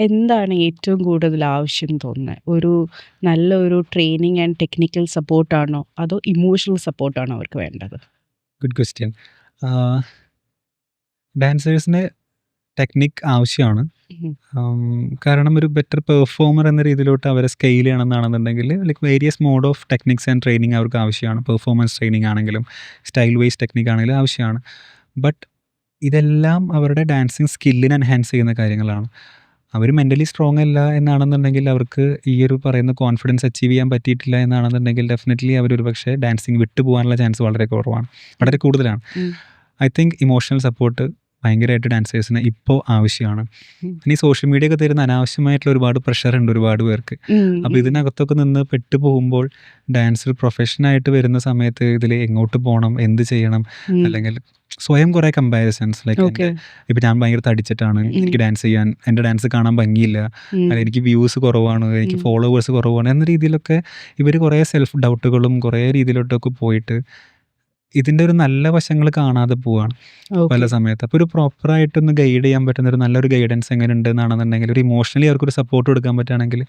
എന്താണ് ഏറ്റവും കൂടുതൽ ആവശ്യം തോന്നുന്നത്? ഒരു നല്ല ഒരു ട്രെയിനിങ് ആൻഡ് ടെക്നിക്കൽ സപ്പോർട്ടാണോ അതോ ഇമോഷണൽ സപ്പോർട്ടാണോ അവർക്ക് വേണ്ടത്? Good question. ഡാൻസേഴ്സിന് ടെക്നിക് ആവശ്യമാണ്. ഉം. കാരണം ഒരു ബെറ്റർ പെർഫോമർ എന്ന രീതിയിലോട്ട് അവരെ സ്കെയിൽ ചെയ്യണമെന്നാണെന്നുണ്ടെങ്കിൽ like various mode of techniques and training അവർക്ക് ആവശ്യമാണ്. പെർഫോമൻസ് ട്രെയിനിങ് ആണെങ്കിലും സ്റ്റൈൽ വൈസ് ടെക്നിക് ആണെങ്കിലും ആവശ്യമാണ്. ബട്ട് ഇതെല്ലാം അവരുടെ ഡാൻസിങ് സ്കില്ലിനെ എൻഹാൻസ് ചെയ്യുന്ന കാര്യങ്ങളാണ്. അവർ മെൻ്റലി സ്ട്രോങ് അല്ല എന്നാണെന്നുണ്ടെങ്കിൽ, അവർക്ക് ഈ ഒരു പറയുന്ന കോൺഫിഡൻസ് അച്ചീവ് ചെയ്യാൻ പറ്റിയിട്ടില്ല എന്നാണെന്നുണ്ടെങ്കിൽ ഡെഫിനറ്റ്ലി അവരൊരു പക്ഷേ ഡാൻസിങ് വിട്ടു പോകാനുള്ള ചാൻസ് വളരെ കുറവാണ്, വളരെ കൂടുതലാണ്. ഉം. ഐ തിങ്ക് ഇമോഷണൽ സപ്പോർട്ട് ഭയങ്കരമായിട്ട് ഡാൻസേഴ്സിന് ഇപ്പോൾ ആവശ്യമാണ്. ഉം. ഇനി സോഷ്യൽ മീഡിയ ഒക്കെ തരുന്ന അനാവശ്യമായിട്ടുള്ള ഒരുപാട് പ്രഷറുണ്ട് ഒരുപാട് പേർക്ക്. ഉം. അപ്പോൾ ഇതിനകത്തൊക്കെ നിന്ന് പെട്ടു പോകുമ്പോൾ ഡാൻസ് ഒരു പ്രൊഫഷനായിട്ട് വരുന്ന സമയത്ത് ഇതിൽ എങ്ങോട്ട് പോകണം, എന്ത് ചെയ്യണം, ഉം. അല്ലെങ്കിൽ സ്വയം കുറേ കമ്പാരിസൺസ് ലൈക്ക് ഓക്കെ. ഇപ്പം ഞാൻ ഭയങ്കര തടിച്ചിട്ടാണ്, എനിക്ക് ഡാൻസ് ചെയ്യാൻ, എൻ്റെ ഡാൻസ് കാണാൻ ഭംഗിയില്ല, ഉം. അല്ലെങ്കിൽ എനിക്ക് വ്യൂസ് കുറവാണ്, എനിക്ക് ഉം. ഫോളോവേഴ്സ് കുറവാണ് എന്ന രീതിയിലൊക്കെ ഇവർ കുറേ സെൽഫ് ഡൗട്ടുകളും കുറേ രീതിയിലോട്ടൊക്കെ പോയിട്ട് ഇതിൻ്റെ ഒരു നല്ല വശങ്ങൾ കാണാതെ പോവാണ് പല ഓക്കെ. സമയത്ത്. അപ്പോൾ ഒരു പ്രോപ്പറായിട്ടൊന്ന് ഗൈഡ് ചെയ്യാൻ പറ്റുന്ന ഒരു നല്ലൊരു ഗൈഡൻസ് എങ്ങനെ ഉണ്ട് എന്നാണെന്നുണ്ടെങ്കിൽ, ഒരു ഇമോഷണലി അവർക്കൊരു സപ്പോർട്ട് കൊടുക്കാൻ പറ്റുകയാണെങ്കിൽ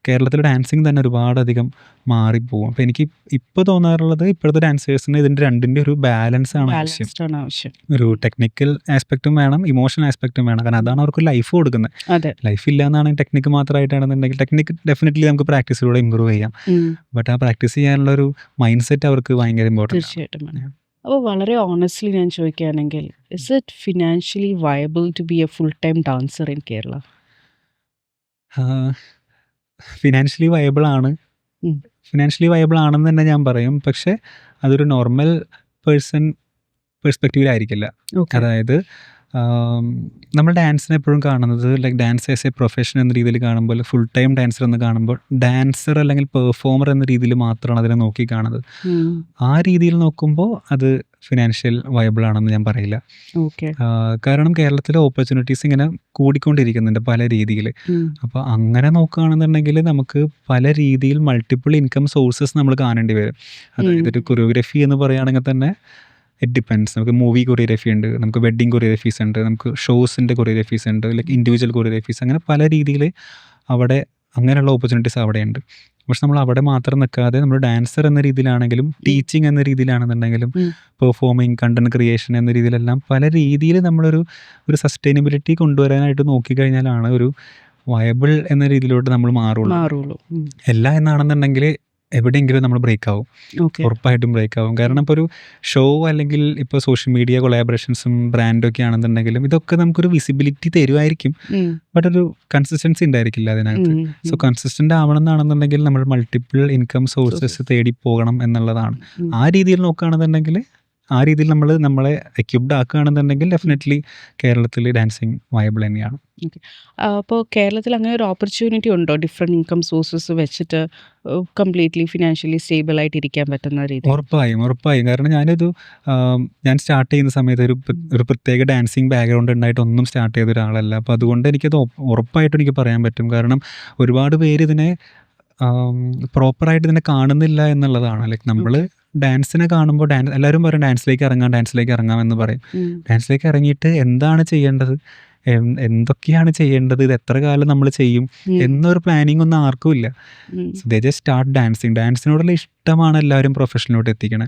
കേരളത്തിൽ ഡാൻസിങ് തന്നെ ഒരുപാടധികം മാറിപ്പോവും. അപ്പോൾ എനിക്ക് ഇപ്പോൾ തോന്നാറുള്ളത്, ഇപ്പോഴത്തെ ഡാൻസേഴ്സിന് ഇതിൻ്റെ രണ്ടിൻ്റെ ഒരു ബാലൻസ് ആണ് ആവശ്യം. ബാലൻസ്ഡ് ആണ് ആവശ്യം. ഒരു ടെക്നിക്കൽ ആസ്പെക്റ്റും വേണം, ഇമോഷണൽ ആസ്പെക്റ്റും വേണം. കാരണം അതാണ് അവർക്ക് ലൈഫ് കൊടുക്കുന്നത്. അതെ. ലൈഫ് ഇല്ല എന്നാണ് ടെക്നിക്ക് മാത്രമായിട്ടാണെന്നുണ്ടെങ്കിൽ, ടെക്നിക്ക് ഡെഫിനറ്റ്ലി നമുക്ക് പ്രാക്ടീസിലൂടെ ഇമ്പ്രൂവ് ചെയ്യാം. ഉം. ബട്ട് ആ പ്രാക്ടീസ് ചെയ്യാനുള്ള ഒരു മൈൻഡ് സെറ്റ് അവർക്ക് ഭയങ്കര ഇമ്പോർട്ടൻ്റ് ആണ്. തീർച്ചയായിട്ടും വേണം. അപ്പോൾ വളരെ ഓണസ്റ്റ്ലി ഞാൻ ചോദിക്കുകയാണെങ്കിൽ, is it financially viable to be a full time dancer in Kerala? Financially viable ആണ്, ഉം. ഫിനാൻഷ്യലി വയബിൾ ആണെന്ന് തന്നെ ഞാൻ പറയും. പക്ഷേ അതൊരു നോർമൽ പേഴ്സൺ പെർസ്പെക്റ്റീവിലായിരിക്കില്ല. ഓക്കെ. അതായത് നമ്മൾ ഡാൻസിനെ എപ്പോഴും കാണുന്നത് like dance as A profession എന്ന രീതിയിൽ കാണുമ്പോൾ, ഫുൾ ടൈം ഡാൻസർ എന്ന് കാണുമ്പോൾ ഡാൻസർ അല്ലെങ്കിൽ പെർഫോമർ എന്ന രീതിയിൽ മാത്രമാണ് അതിനെ നോക്കി കാണുന്നത്. ഉം. ആ രീതിയിൽ നോക്കുമ്പോൾ അത് ഫിനാൻഷ്യൽ വയബിൾ ആണെന്ന് ഞാൻ പറയില്ല. ഓക്കെ. കാരണം കേരളത്തിലെ ഓപ്പർച്യൂണിറ്റീസ് ഇങ്ങനെ കൂടിക്കൊണ്ടിരിക്കുന്നുണ്ട് പല രീതിയിൽ. ഉം. അപ്പോൾ അങ്ങനെ നോക്കുകയാണെന്നുണ്ടെങ്കിൽ നമുക്ക് പല രീതിയിൽ മൾട്ടിപ്പിൾ ഇൻകം സോഴ്സസ് നമ്മൾ കാണേണ്ടി വരും. അതായത് ഒരു കൊറിയോഗ്രഫി എന്ന് പറയുകയാണെങ്കിൽ തന്നെ ഇറ്റ് ഡിപ്പെൻഡ്സ്. നമുക്ക് മൂവി കൊറിയോഗ്രഫി ഉണ്ട്, നമുക്ക് വെഡ്ഡിങ് കൊറിയോഗ്രഫീസ് ഉണ്ട്, നമുക്ക് ഷോസിൻ്റെ കൊറിയോഗ്രഫീസ് ഉണ്ട്, ലൈക്ക് ഇൻഡിവിജ്വൽ കൊറിയോഗ്രഫീസ്, അങ്ങനെ പല രീതിയിൽ അവിടെ അങ്ങനെയുള്ള ഓപ്പർച്യൂണിറ്റീസ് അവിടെയുണ്ട്. പക്ഷെ നമ്മൾ അവിടെ മാത്രം നിൽക്കാതെ നമ്മൾ ഡാൻസർ എന്ന രീതിയിലാണെങ്കിലും ടീച്ചിങ് എന്ന രീതിയിലാണെന്നുണ്ടെങ്കിലും പെർഫോമിങ്, കണ്ടന്റ് ക്രിയേഷൻ എന്ന രീതിയിലെല്ലാം പല രീതിയിൽ നമ്മളൊരു സസ്റ്റൈനബിലിറ്റി കൊണ്ടുവരാനായിട്ട് നോക്കിക്കഴിഞ്ഞാലാണ് ഒരു വയബിൾ എന്ന രീതിയിലോട്ട് നമ്മൾ മാറുള്ളൂ. എല്ലാം എന്നാണെന്നുണ്ടെങ്കിൽ എവിടെയെങ്കിലും നമ്മൾ ബ്രേക്ക് ആവും, ഓക്കെ. ഉറപ്പായിട്ടും ബ്രേക്ക് ആവും. കാരണം ഇപ്പോൾ ഒരു ഷോ അല്ലെങ്കിൽ ഇപ്പോൾ സോഷ്യൽ മീഡിയ കൊളാബറേഷൻസും ബ്രാൻഡൊക്കെ ആണെന്നുണ്ടെങ്കിലും ഇതൊക്കെ നമുക്കൊരു വിസിബിലിറ്റി തരുമായിരിക്കും, ബട്ട് ഒരു കൺസിസ്റ്റൻസി ഉണ്ടായിരിക്കില്ല അതിനകത്ത്. സോ കൺസിസ്റ്റൻ്റ് ആവണം എന്നാണെന്നുണ്ടെങ്കിൽ നമ്മൾ മൾട്ടിപ്പിൾ ഇൻകം സോഴ്സസ് തേടി പോകണം എന്നുള്ളതാണ്. ആ രീതിയിൽ നോക്കുകയാണെന്നുണ്ടെങ്കിൽ, ആ രീതിയിൽ നമ്മൾ നമ്മളെ എക്യുപ്ഡ് ആക്കുകയാണെന്നുണ്ടെങ്കിൽ ഡെഫിനറ്റ്ലി കേരളത്തിൽ ഡാൻസിങ് വയബിൾ തന്നെയാണ്. അപ്പോൾ കേരളത്തിൽ അങ്ങനെ ഒരു ഓപ്പർച്യൂണിറ്റി ഉണ്ടോ, ഡിഫറെൻറ്റ് ഇൻകം സോഴ്സസ് വെച്ചിട്ട് കംപ്ലീറ്റ്ലി ഫിനാൻഷ്യലി സ്റ്റേബിൾ ആയിട്ട് ഇരിക്കാൻ പറ്റുന്ന രീതി? ഉറപ്പായും. കാരണം ഞാൻ സ്റ്റാർട്ട് ചെയ്യുന്ന സമയത്ത് ഒരു പ്രത്യേക ഡാൻസിങ് ബാക്ക്ഗ്രൗണ്ട് ഉണ്ടായിട്ടൊന്നും സ്റ്റാർട്ട് ചെയ്ത ഒരാളല്ല. അപ്പോൾ അതുകൊണ്ട് എനിക്കത് ഉറപ്പായിട്ടും എനിക്ക് പറയാൻ പറ്റും. കാരണം ഒരുപാട് പേര് ഇതിനെ പ്രോപ്പറായിട്ട് ഇതിനെ കാണുന്നില്ല എന്നുള്ളതാണ്. ലൈക്ക് നമ്മൾ ഡാൻസിനെ കാണുമ്പോൾ എല്ലാവരും പറയും ഡാൻസിലേക്ക് ഇറങ്ങാം എന്ന് പറയും. ഡാൻസിലേക്ക് ഇറങ്ങിയിട്ട് എന്താണ് ചെയ്യേണ്ടത്, എന്തൊക്കെയാണ് ചെയ്യേണ്ടത്, ഇത് എത്ര കാലം നമ്മൾ ചെയ്യും എന്നൊരു പ്ലാനിങ് ഒന്നും ആർക്കും ഇല്ല. They just start dancing. ഡാൻസിനോടുള്ള ഇഷ്ടമാണ് എല്ലാവരും പ്രൊഫഷനിലോട്ട് എത്തിക്കണേ.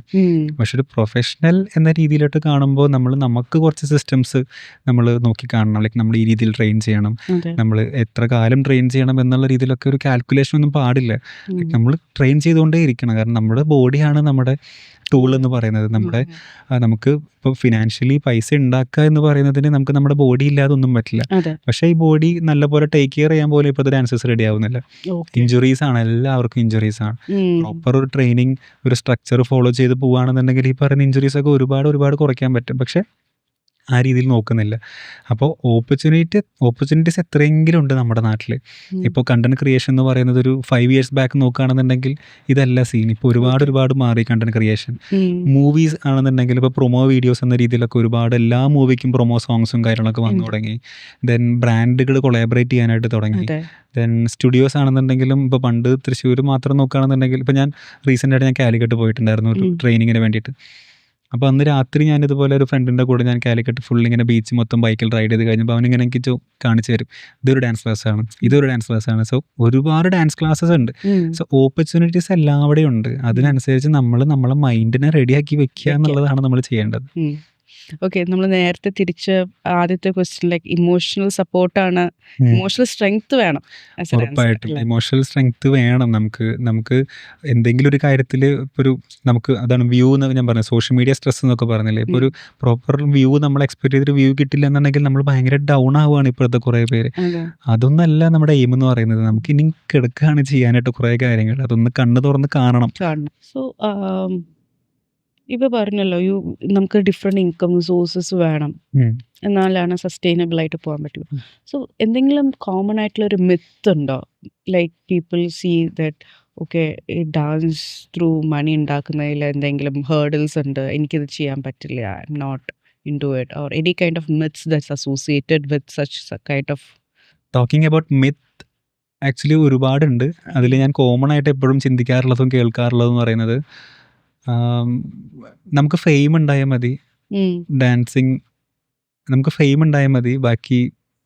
പക്ഷെ ഒരു പ്രൊഫഷണൽ എന്ന രീതിയിലോട്ട് കാണുമ്പോൾ നമുക്ക് കുറച്ച് സിസ്റ്റംസ് നമ്മൾ നോക്കി കാണണം. ലൈക്ക് നമ്മൾ ഈ രീതിയിൽ ട്രെയിൻ ചെയ്യണം, നമ്മൾ എത്ര കാലം ട്രെയിൻ ചെയ്യണം എന്നുള്ള രീതിയിലൊക്കെ ഒരു കാൽക്കുലേഷൻ ഒന്നും പാടില്ല. നമ്മൾ ട്രെയിൻ ചെയ്തുകൊണ്ടേ ഇരിക്കണം. കാരണം നമ്മുടെ ബോഡിയാണ് നമ്മുടെ ടൂൾ എന്ന് പറയുന്നത്. നമുക്ക് ഇപ്പോൾ ഫിനാൻഷ്യലി പൈസ ഉണ്ടാക്കുക എന്ന് പറയുന്നതിന് നമുക്ക് നമ്മുടെ ബോഡി ഇല്ലാതെ ഒന്നും പറ്റില്ല. പക്ഷേ ഈ ബോഡി നല്ലപോലെ ടേക്ക് കെയർ ചെയ്യാൻ പോലും ഇപ്പോഴത്തെ ഡാൻസേഴ്സ് റെഡി ആവുന്നില്ല. ഇഞ്ചുറീസ് ആണ്, എല്ലാവർക്കും ഇഞ്ചുറീസ് ആണ്. പ്രോപ്പർ ഒരു ട്രെയിനിങ്, ഒരു സ്ട്രക്ചർ ഫോളോ ചെയ്ത് പോവുകയാണെന്നുണ്ടെങ്കിൽ ഈ പറയുന്ന ഇഞ്ചുറീസ് ഒക്കെ ഒരുപാട് കുറയ്ക്കാൻ പറ്റും. പക്ഷേ ആ രീതിയിൽ നോക്കുന്നില്ല. അപ്പോൾ ഓപ്പർച്യൂണിറ്റീസ് എത്രയെങ്കിലും ഉണ്ട് നമ്മുടെ നാട്ടിൽ. ഇപ്പോൾ കണ്ടന്റ് ക്രിയേഷൻ എന്ന് പറയുന്നത് ഒരു 5 years ബാക്ക് നോക്കുകയാണെന്നുണ്ടെങ്കിൽ ഇതല്ല സീൻ. ഇപ്പോൾ ഒരുപാട് മാറി കണ്ടന്റ് ക്രിയേഷൻ. മൂവീസ് ആണെന്നുണ്ടെങ്കിൽ ഇപ്പോൾ പ്രൊമോ വീഡിയോസ് എന്ന രീതിയിലൊക്കെ എല്ലാ മൂവിക്കും പ്രൊമോ സോങ്സും കാര്യങ്ങളൊക്കെ വന്നു തുടങ്ങി. ദെൻ ബ്രാൻഡുകൾ കൊളാബറേറ്റ് ചെയ്യാനായിട്ട് തുടങ്ങി. ദെൻ സ്റ്റുഡിയോസ് ആണെന്നുണ്ടെങ്കിലും ഇപ്പോൾ പണ്ട് തൃശ്ശൂർ മാത്രം നോക്കുകയാണെന്നുണ്ടെങ്കിൽ, ഇപ്പോൾ ഞാൻ റീസെൻ്റായിട്ട് ഞാൻ കാലിക്കട്ട് പോയിട്ടുണ്ടായിരുന്നു ഒരു ട്രെയിനിങ്ങിന് വേണ്ടിയിട്ട്. അപ്പോൾ അന്ന് രാത്രി ഞാനിതുപോലെ ഒരു ഫ്രണ്ടിൻ്റെ കൂടെ ഞാൻ കാലിക്കട്ട് ഫുൾ ഇങ്ങനെ ബീച്ച് മൊത്തം ബൈക്കിൽ റൈഡ് ചെയ്ത് കഴിഞ്ഞപ്പോൾ അവനിങ്ങനെ എനിക്ക് കാണിച്ചു തരും, ഇതൊരു ഡാൻസ് ക്ലാസ് ആണ്. സോ ഒരുപാട് ഡാൻസ് ക്ലാസ്സസ് ഉണ്ട്. സോ ഓപ്പർച്യൂണിറ്റീസ് എല്ലാവിടെയും ഉണ്ട്. അതിനനുസരിച്ച് നമ്മളെ മൈൻഡിനെ റെഡിയാക്കി വെക്കുക എന്നുള്ളതാണ് നമ്മൾ ചെയ്യേണ്ടത്. ഓക്കെ, നമ്മൾ നേരത്തെ തിരിച്ച് ആദ്യത്തെ ക്വസ്റ്റ്യൻ ലൈക്ക് ഇമോഷണൽ സപ്പോർട്ടാണ്, ഇമോഷണൽ സ്ട്രെങ്ത് വേണം ആസ് എ ഡാൻസർ ഉറപ്പായിട്ടും അല്ലേ? ഇമോഷണൽ സ്ട്രെങ്ത് വേണം നമുക്ക് എന്തെങ്കിലും ഒരു കാര്യത്തിൽ ഒരു നമുക്ക് അതാണ് വ്യൂ എന്ന് ഞാൻ പറഞ്ഞത്, സോഷ്യൽ മീഡിയ സ്ട്രെസ് എന്നൊക്കെ പറഞ്ഞില്ലേ. ഇപ്പോൾ ഒരു പ്രോപ്പർ വ്യൂ നമ്മൾ എക്സ്പെക്ട് ചെയ്തൊരു വ്യൂ കിട്ടില്ല എന്നുണ്ടെങ്കിൽ നമ്മൾ ഭയങ്കര ഡൗൺ ആവുകയാണ് ഇപ്പോഴത്തെ കുറേ പേര്. അതെ. അതൊന്നല്ല നമ്മുടെ എയിം എന്ന് പറയുന്നത്. നമുക്ക് ഇനി കിടക്കുകയാണ് ചെയ്യാനായിട്ട് കുറേ കാര്യങ്ങൾ, അതൊന്ന് കണ്ണ് തുറന്ന് കാണണം. കാണണം. സോ ഇപ്പൊ പറഞ്ഞല്ലോ നമുക്ക് ഡിഫറെന്റ് ഇൻകം സോഴ്സസ് വേണം, ഉം. എന്നാലാണ് സസ്റ്റൈനബിൾ ആയിട്ട് പോകാൻ പറ്റുള്ളൂ. സോ എന്തെങ്കിലും കോമൺ ആയിട്ടുള്ള ഒരു മിത്ത് ഉണ്ടോ? Like people see that okay, ഈ ഡാൻസ് ത്രൂ മണി ഉണ്ടാക്കുന്നതിൽ എന്തെങ്കിലും ഹേർഡിൽസ് ഉണ്ട്, എനിക്കിത് ചെയ്യാൻ പറ്റില്ല, I am not into it, or any kind of myths that's associated with such kind of. Talking about myth actually ഒരുപാടുണ്ട്. അതിൽ ഞാൻ കോമൺ ആയിട്ട് എപ്പോഴും ചിന്തിക്കാറുള്ളതും കേൾക്കാറുള്ളതും എന്ന് പറയുന്നത്, നമുക്ക് ഫെയിം ഉണ്ടായാൽ മതി ഡാൻസിങ്, നമുക്ക് ഫെയിം ഉണ്ടായാൽ മതി, ബാക്കി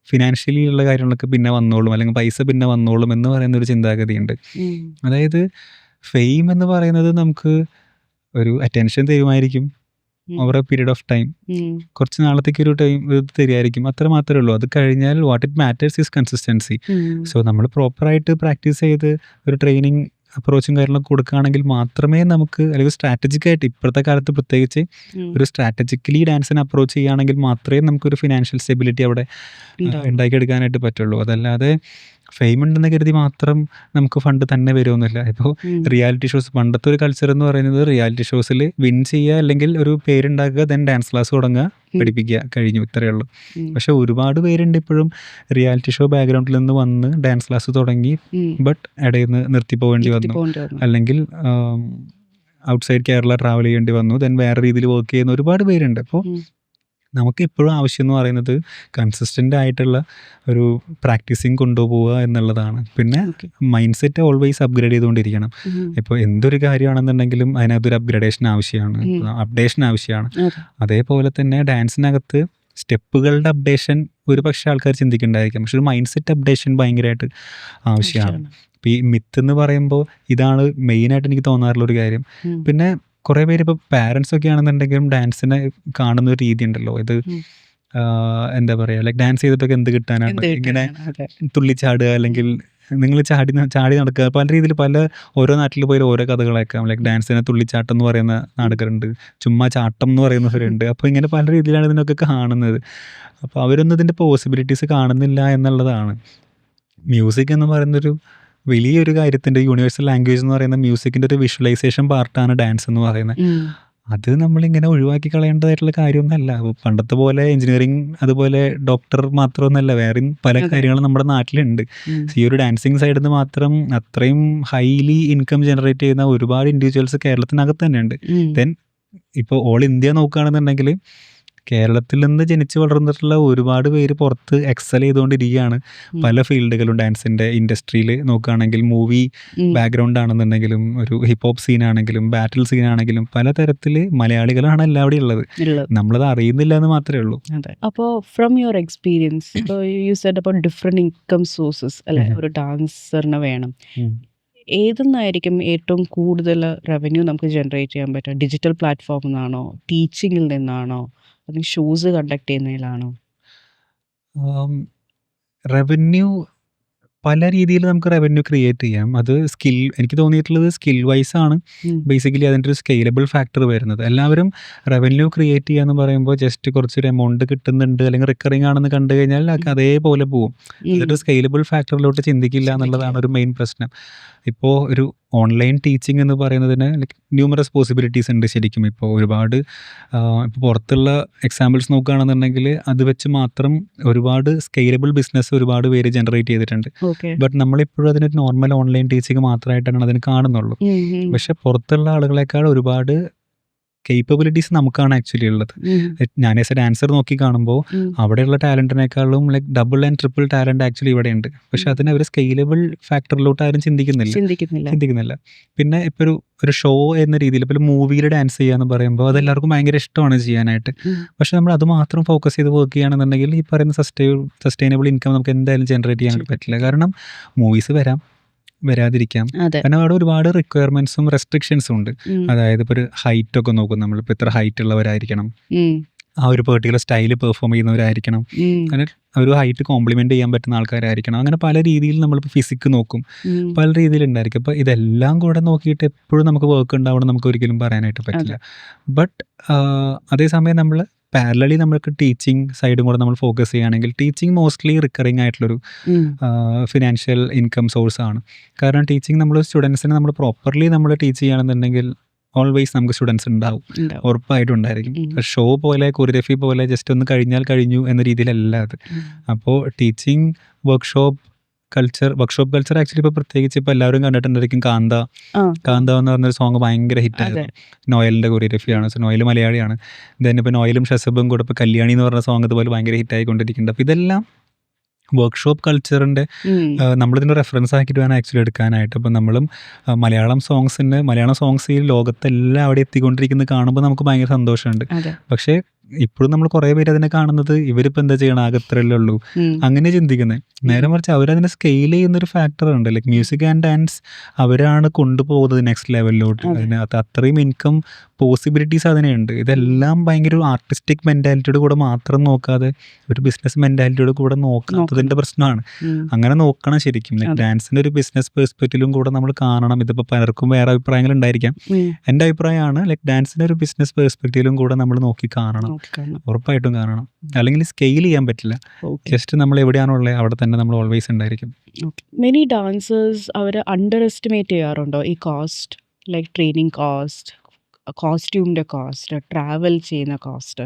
ഫിനാൻഷ്യലി ഉള്ള കാര്യങ്ങളൊക്കെ പിന്നെ വന്നോളും, അല്ലെങ്കിൽ പൈസ പിന്നെ വന്നോളും എന്ന് പറയുന്ന ഒരു ചിന്താഗതിയുണ്ട്. അതായത് ഫെയിം എന്ന് പറയുന്നത് നമുക്ക് ഒരു അറ്റൻഷൻ തരുമായിരിക്കും over a period of time, കുറച്ച് നാളത്തേക്ക് ഒരു ടൈം ഇത് തരുമായിരിക്കും, അത്ര മാത്രമേ ഉള്ളൂ. അത് കഴിഞ്ഞാൽ what it matters is consistency. So നമ്മൾ പ്രോപ്പറായിട്ട് പ്രാക്ടീസ് ചെയ്ത് ഒരു ട്രെയിനിങ് അപ്രോച്ചും കാര്യങ്ങളൊക്കെ കൊടുക്കുകയാണെങ്കിൽ മാത്രമേ നമുക്ക്, അല്ലെങ്കിൽ സ്ട്രാറ്റജിക്കായിട്ട് ഇപ്പോഴത്തെ കാലത്ത് പ്രത്യേകിച്ച് ഒരു സ്ട്രാറ്റജിക്കലി ഡാൻസിനെ അപ്രോച്ച് ചെയ്യുകയാണെങ്കിൽ മാത്രമേ നമുക്കൊരു ഫിനാൻഷ്യൽ സ്റ്റെബിലിറ്റി അവിടെ ഉണ്ടാക്കിയെടുക്കാനായിട്ട് പറ്റുള്ളൂ. അതല്ലാതെ ഫെയിം ഉണ്ടെന്ന് കരുതി മാത്രം നമുക്ക് ഫണ്ട് തന്നെ വരുമെന്നില്ല. ഇപ്പോൾ റിയാലിറ്റി ഷോസ്, പണ്ടത്തെ ഒരു കൾച്ചർ എന്ന് പറയുന്നത് റിയാലിറ്റി ഷോസിൽ വിൻ ചെയ്യുക, അല്ലെങ്കിൽ ഒരു പേരുണ്ടാക്കുക, ദെൻ ഡാൻസ് ക്ലാസ് തുടങ്ങുക, പഠിപ്പിക്കുക, കഴിഞ്ഞു, ഇത്രയേ ഉള്ളൂ. പക്ഷെ ഒരുപാട് പേരുണ്ട് ഇപ്പോഴും റിയാലിറ്റി ഷോ ബാക്ക്ഗ്രൗണ്ടിൽ നിന്ന് വന്ന് ഡാൻസ് ക്ലാസ് തുടങ്ങി, ബട്ട് ഇടയിൽ നിന്ന് നിർത്തി പോകേണ്ടി വന്നു, അല്ലെങ്കിൽ ഔട്ട്സൈഡ് കേരള ട്രാവൽ ചെയ്യേണ്ടി വന്നു, ദെൻ വേറെ രീതിയിൽ വർക്ക് ചെയ്യുന്ന ഒരുപാട് പേരുണ്ട്. അപ്പോൾ നമുക്ക് ഇപ്പോഴും ആവശ്യം എന്ന് പറയുന്നത് കൺസിസ്റ്റൻ്റ് ആയിട്ടുള്ള ഒരു പ്രാക്ടീസിങ് കൊണ്ടുപോവുക എന്നുള്ളതാണ്. പിന്നെ മൈൻഡ് സെറ്റ് ഓൾവേസ് അപ്ഗ്രേഡ് ചെയ്തുകൊണ്ടിരിക്കണം. ഇപ്പോൾ എന്തൊരു കാര്യമാണെന്നുണ്ടെങ്കിലും അതിനകത്തൊരു അപ്ഗ്രേഡേഷൻ ആവശ്യമാണ്, അപ്ഡേഷൻ ആവശ്യമാണ്. അതേപോലെ തന്നെ ഡാൻസിനകത്ത് സ്റ്റെപ്പുകളുടെ അപ്ഡേഷൻ ഒരു പക്ഷേ ആൾക്കാർ ചിന്തിക്കുന്നുണ്ടായിരിക്കും, പക്ഷെ ഒരു മൈൻഡ് സെറ്റ് അപ്ഡേഷൻ ഭയങ്കരമായിട്ട് ആവശ്യമാണ്. ഇപ്പോൾ ഈ മിത്ത് എന്ന് പറയുമ്പോൾ ഇതാണ് മെയിനായിട്ട് എനിക്ക് തോന്നാറുള്ള ഒരു കാര്യം. പിന്നെ കുറേ പേര് ഇപ്പോൾ പാരൻസ് ഒക്കെ ആണെന്നുണ്ടെങ്കിലും ഡാൻസിനെ കാണുന്ന ഒരു രീതി ഉണ്ടല്ലോ, ഇത് എന്താ പറയുക, ലൈക്ക് ഡാൻസ് ചെയ്തിട്ടൊക്കെ എന്ത് കിട്ടാനാണ്, ഇങ്ങനെ തുള്ളിച്ചാടുക, അല്ലെങ്കിൽ നിങ്ങൾ ചാടി നടക്കുക, പല രീതിയിൽ പല ഓരോ നാട്ടിൽ പോയി ഓരോ കഥകളേക്കാം. ലൈക്ക് ഡാൻസിനെ തുള്ളിച്ചാട്ടം എന്ന് പറയുന്ന നാടകരുണ്ട്, ചുമ്മാ ചാട്ടം എന്ന് പറയുന്നവരുണ്ട്. അപ്പോൾ ഇങ്ങനെ പല രീതിയിലാണ് ഇതിനൊക്കെ കാണുന്നത്. അപ്പോൾ അവരൊന്നും ഇതിൻ്റെ പോസിബിലിറ്റീസ് കാണുന്നില്ല എന്നുള്ളതാണ്. മ്യൂസിക് എന്ന് പറയുന്നൊരു വലിയൊരു കാര്യത്തിൻ്റെ യൂണിവേഴ്സൽ ലാംഗ്വേജ് എന്ന് പറയുന്ന മ്യൂസിക്കിൻ്റെ ഒരു വിഷ്വലൈസേഷൻ പാർട്ടാണ് ഡാൻസ് എന്ന് പറയുന്നത്. അത് നമ്മളിങ്ങനെ ഒഴിവാക്കി കളയേണ്ടതായിട്ടുള്ള കാര്യമൊന്നുമല്ല. പണ്ടത്തെ പോലെ എഞ്ചിനീയറിങ് അതുപോലെ ഡോക്ടർ മാത്രമൊന്നുമല്ല, വേറെയും പല കാര്യങ്ങളും നമ്മുടെ നാട്ടിലുണ്ട്. ഈ ഒരു ഡാൻസിങ് സൈഡിൽ നിന്ന് മാത്രം അത്രയും ഹൈലി ഇൻകം ജനറേറ്റ് ചെയ്യുന്ന ഒരുപാട് ഇൻഡിവിജ്വൽസ് കേരളത്തിനകത്ത് തന്നെ ഉണ്ട്. ദെൻ ഇപ്പോൾ ഓൾ ഇന്ത്യ നോക്കുകയാണെന്നുണ്ടെങ്കിൽ കേരളത്തിൽ നിന്ന് ജനിച്ചു വളർന്നിട്ടുള്ള ഒരുപാട് പേര് പുറത്ത് എക്സൽ ചെയ്തുകൊണ്ടിരിക്കുകയാണ് പല ഫീൽഡുകളും. ഡാൻസിൻ്റെ ഇൻഡസ്ട്രിയിൽ നോക്കുകയാണെങ്കിൽ മൂവി ബാക്ക്ഗ്രൗണ്ട് ആണെന്നുണ്ടെങ്കിലും, ഒരു ഹിപ്പ് ഹോപ്പ് സീനാണെങ്കിലും, ബാറ്റിൽ സീനാണെങ്കിലും, പലതരത്തിൽ മലയാളികളാണ് എല്ലാവിടെയും ഉള്ളത്. നമ്മളത് അറിയുന്നില്ല എന്ന് മാത്രമേ ഉള്ളൂ. അപ്പോൾ ഫ്രം യുവർ എക്സ്പീരിയൻസ്, ഇപ്പോൾ you said about different income sources അല്ലെ ഒരു ഡാൻസറിന് വേണം, ഏതെന്നായിരിക്കും ഏറ്റവും കൂടുതൽ റവന്യൂ നമുക്ക് ജനറേറ്റ് ചെയ്യാൻ പറ്റുക? ഡിജിറ്റൽ പ്ലാറ്റ്ഫോമിൽ നിന്നാണോ, ടീച്ചിങ്ങിൽ നിന്നാണോ, അല്ലെങ്കിൽ ഷോസ് കണ്ടക്ട് ചെയ്യുന്നതിലാണോ? റവന്യൂ പല രീതിയിൽ നമുക്ക് റവന്യൂ ക്രിയേറ്റ് ചെയ്യാം. അത് എനിക്ക് തോന്നിയിട്ടുള്ളത് സ്കിൽ വൈസ് ആണ് ബേസിക്കലി അതിൻ്റെ ഒരു സ്കെയിലബിൾ ഫാക്ടർ വരുന്നത്. എല്ലാവരും റവന്യൂ ക്രിയേറ്റ് ചെയ്യുക എന്ന് പറയുമ്പോൾ ജസ്റ്റ് കുറച്ചൊരു എമൗണ്ട് കിട്ടുന്നുണ്ട് അല്ലെങ്കിൽ റിക്കറിങ് ആണെന്ന് കണ്ടു കഴിഞ്ഞാൽ അതേപോലെ പോകും. അതൊരു സ്കെയിലബിൾ ഫാക്ടറിലോട്ട് ചിന്തിക്കില്ല എന്നുള്ളതാണ് ഒരു മെയിൻ പ്രശ്നം. ഇപ്പോൾ ഒരു ഓൺലൈൻ ടീച്ചിങ് എന്ന് പറയുന്നതിന് ലൈക്ക് ന്യൂമറസ് പോസിബിലിറ്റീസ് ഉണ്ട് ശരിക്കും. ഇപ്പോൾ ഒരുപാട് ഇപ്പോൾ പുറത്തുള്ള എക്സാമ്പിൾസ് നോക്കുകയാണെന്നുണ്ടെങ്കിൽ അത് വെച്ച് മാത്രം ഒരുപാട് സ്കെയിലബിൾ ബിസിനസ് ഒരുപാട് പേര് ജനറേറ്റ് ചെയ്തിട്ടുണ്ട്. ബട്ട് നമ്മളിപ്പോഴും അതിനൊരു നോർമൽ ഓൺലൈൻ ടീച്ചിങ് മാത്രമായിട്ടാണ് അതിന് കാണുന്നുള്ളൂ. പക്ഷെ പുറത്തുള്ള ആളുകളെക്കാൾ ഒരുപാട് കേപ്പബിലിറ്റീസ് നമുക്കാണ് ആക്ച്വലി ഉള്ളത്. ഞാൻ ആസ് എ ഡാൻസർ നോക്കി കാണുമ്പോൾ അവിടെയുള്ള ടാലൻറ്റിനേക്കാളും like double and triple talent actually ഇവിടെ ഉണ്ട്. പക്ഷെ അതിനെ ഒരു സ്കെയിലബിൾ ഫാക്ടറിലോട്ട് ആരും ചിന്തിക്കുന്നില്ല. പിന്നെ ഇപ്പോൾ ഒരു ഷോ എന്ന രീതിയിൽ ഇപ്പോൾ മൂവിയിൽ ഡാൻസ് ചെയ്യാന്ന് പറയുമ്പോൾ അതെല്ലാവർക്കും ഭയങ്കര ഇഷ്ടമാണ് ചെയ്യാനായിട്ട്. പക്ഷെ നമ്മൾ അത് മാത്രം ഫോക്കസ് ചെയ്ത് വർക്ക് ചെയ്യുകയാണെന്നുണ്ടെങ്കിൽ ഈ പറയുന്ന സസ്റ്റൈനബിൾ ഇൻകം നമുക്ക് എന്തായാലും ജനറേറ്റ് ചെയ്യാനായിട്ട് പറ്റില്ല. കാരണം മൂവീസ് വരാതിരിക്കാം. കാരണം അവിടെ ഒരുപാട് റിക്വയർമെന്റ്സും റെസ്ട്രിക്ഷൻസും ഉണ്ട്. അതായത് ഇപ്പോൾ ഒരു ഹൈറ്റ് ഒക്കെ നോക്കും, നമ്മളിപ്പോൾ ഇത്ര ഹൈറ്റ് ഉള്ളവരായിരിക്കണം, ആ ഒരു പെർട്ടിക്കുലർ സ്റ്റൈല് പെർഫോം ചെയ്യുന്നവരായിരിക്കണം, അങ്ങനെ ഒരു ഹൈറ്റ് കോംപ്ലിമെൻ്റ് ചെയ്യാൻ പറ്റുന്ന ആൾക്കാരായിരിക്കണം. അങ്ങനെ പല രീതിയിൽ നമ്മളിപ്പോൾ ഫിസിക്ക് നോക്കും, പല രീതിയിലുണ്ടായിരിക്കും. അപ്പോൾ ഇതെല്ലാം കൂടെ നോക്കിയിട്ട് എപ്പോഴും നമുക്ക് വർക്ക് ഉണ്ടാവണം നമുക്ക് ഒരിക്കലും പറയാനായിട്ട് പറ്റില്ല. ബട്ട് അതേസമയം നമ്മൾ പാരലലി നമ്മൾക്ക് ടീച്ചിങ് സൈഡും കൂടെ നമ്മൾ ഫോക്കസ് ചെയ്യുകയാണെങ്കിൽ ടീച്ചിങ് മോസ്റ്റ്ലി റിക്കറിങ് ആയിട്ടുള്ളൊരു ഫിനാൻഷ്യൽ ഇൻകം സോഴ്സ് ആണ്. കാരണം ടീച്ചിങ് നമ്മൾ സ്റ്റുഡൻസിനെ നമ്മൾ പ്രോപ്പർലി നമ്മൾ ടീച്ച് ചെയ്യുകയാണെന്നുണ്ടെങ്കിൽ ഓൾവേസ് നമുക്ക് സ്റ്റുഡൻസ് ഉണ്ടാവും, ഉറപ്പായിട്ടും ഉണ്ടായിരിക്കും. ഷോ പോലെ കൊറിയോഗ്രഫി പോലെ ജസ്റ്റ് ഒന്ന് കഴിഞ്ഞാൽ കഴിഞ്ഞു എന്ന രീതിയിലല്ല അത്. അപ്പോൾ ടീച്ചിങ് വർക്ക്ഷോപ്പ് കൾച്ചർ ആക്ച്വലി ഇപ്പോൾ പ്രത്യേകിച്ച് ഇപ്പോൾ എല്ലാവരും കണ്ടിട്ടുണ്ടായിരിക്കും കാന്ത എന്ന് പറഞ്ഞൊരു സോങ് ഭയങ്കര ഹിറ്റായിരുന്നു. നോയലിൻ്റെ കൊറിയോഗ്രഫിയാണ്. സോ നോയൽ മലയാളിയാണ്. ദെൻ ഇപ്പോൾ നോയലും ഷസബും കൂടെ ഇപ്പോൾ കല്യാണി എന്ന് പറഞ്ഞ സോങ് ഇതുപോലെ ഭയങ്കര ഹിറ്റായിക്കൊണ്ടിരിക്കുന്നുണ്ട്. അപ്പോൾ ഇതെല്ലാം വർക്ക്ഷോപ്പ് കൾച്ചറിൻ്റെ നമ്മളിതിൻ്റെ റെഫറൻസ് ആക്കിയിട്ട് വേണം ആക്ച്വലി എടുക്കാനായിട്ട്. അപ്പോൾ നമ്മളും മലയാളം സോങ്സ് ഈ ലോകത്തെല്ലാം അവിടെ എത്തിക്കൊണ്ടിരിക്കുന്നത് കാണുമ്പോൾ നമുക്ക് ഭയങ്കര സന്തോഷമുണ്ട്. പക്ഷേ ഇപ്പോഴും നമ്മൾ കുറേ പേര് അതിനെ കാണുന്നത് ഇവരിപ്പോൾ എന്താ ചെയ്യണം, ആകത്രല്ലേ ഉള്ളൂ, അങ്ങനെ ചിന്തിക്കുന്നത്. നേരെ മറിച്ച് അവരതിനെ സ്കെയിൽ ചെയ്യുന്നൊരു ഫാക്ടർ ഉണ്ട്. ലൈക്ക് മ്യൂസിക് ആൻഡ് ഡാൻസ് അവരാണ് കൊണ്ടുപോകുന്നത് നെക്സ്റ്റ് ലെവലിലോട്ട്. അതിനകത്ത് അത്രയും ഇൻകം പോസിബിലിറ്റീസ് അതിനുണ്ട്. ഇതെല്ലാം ഭയങ്കര ഒരു ആർട്ടിസ്റ്റിക് മെൻറ്റാലിറ്റിയോട് കൂടെ മാത്രം നോക്കാതെ ഒരു ബിസിനസ് മെൻറ്റാലിറ്റിയോട് കൂടെ നോക്കാത്തതിൻ്റെ പ്രശ്നമാണ്. അങ്ങനെ നോക്കണം ശരിക്കും. ലൈക്ക് ഡാൻസിൻ്റെ ഒരു ബിസിനസ് പെർസ്പെക്റ്റീവിലും കൂടെ നമ്മൾ കാണണം. ഇതിപ്പോൾ പലർക്കും വേറെ അഭിപ്രായങ്ങൾ ഉണ്ടായിരിക്കാം. എൻ്റെ അഭിപ്രായമാണ് ലൈക്ക് ഡാൻസിൻ്റെ ഒരു ബിസിനസ് പെർസ്പെക്റ്റീവിലും കൂടെ നമ്മൾ നോക്കി കാണണം, ഉറപ്പായിട്ടും കാണണം. അല്ലെങ്കിൽ സ്കെയിൽ ചെയ്യാൻ പറ്റില്ല. ജസ്റ്റ് നമ്മൾ എവിടെയാണുള്ളത് അവിടെ തന്നെ നമ്മൾ ഓൾവേസ് ഉണ്ടായിരിക്കും. മെനി ഡാൻസേഴ്സ് അവർ അണ്ടർ എസ്റ്റിമേറ്റ് ചെയ്യാറുണ്ടോ ഈ കോസ്റ്റ്, ലൈക്ക് ട്രെയിനിങ് കോസ്റ്റ്, കോസ്റ്റ്യൂമിൻ്റെ കോസ്റ്റ്, ട്രാവൽ ചെയ്യുന്ന കോസ്റ്റ്,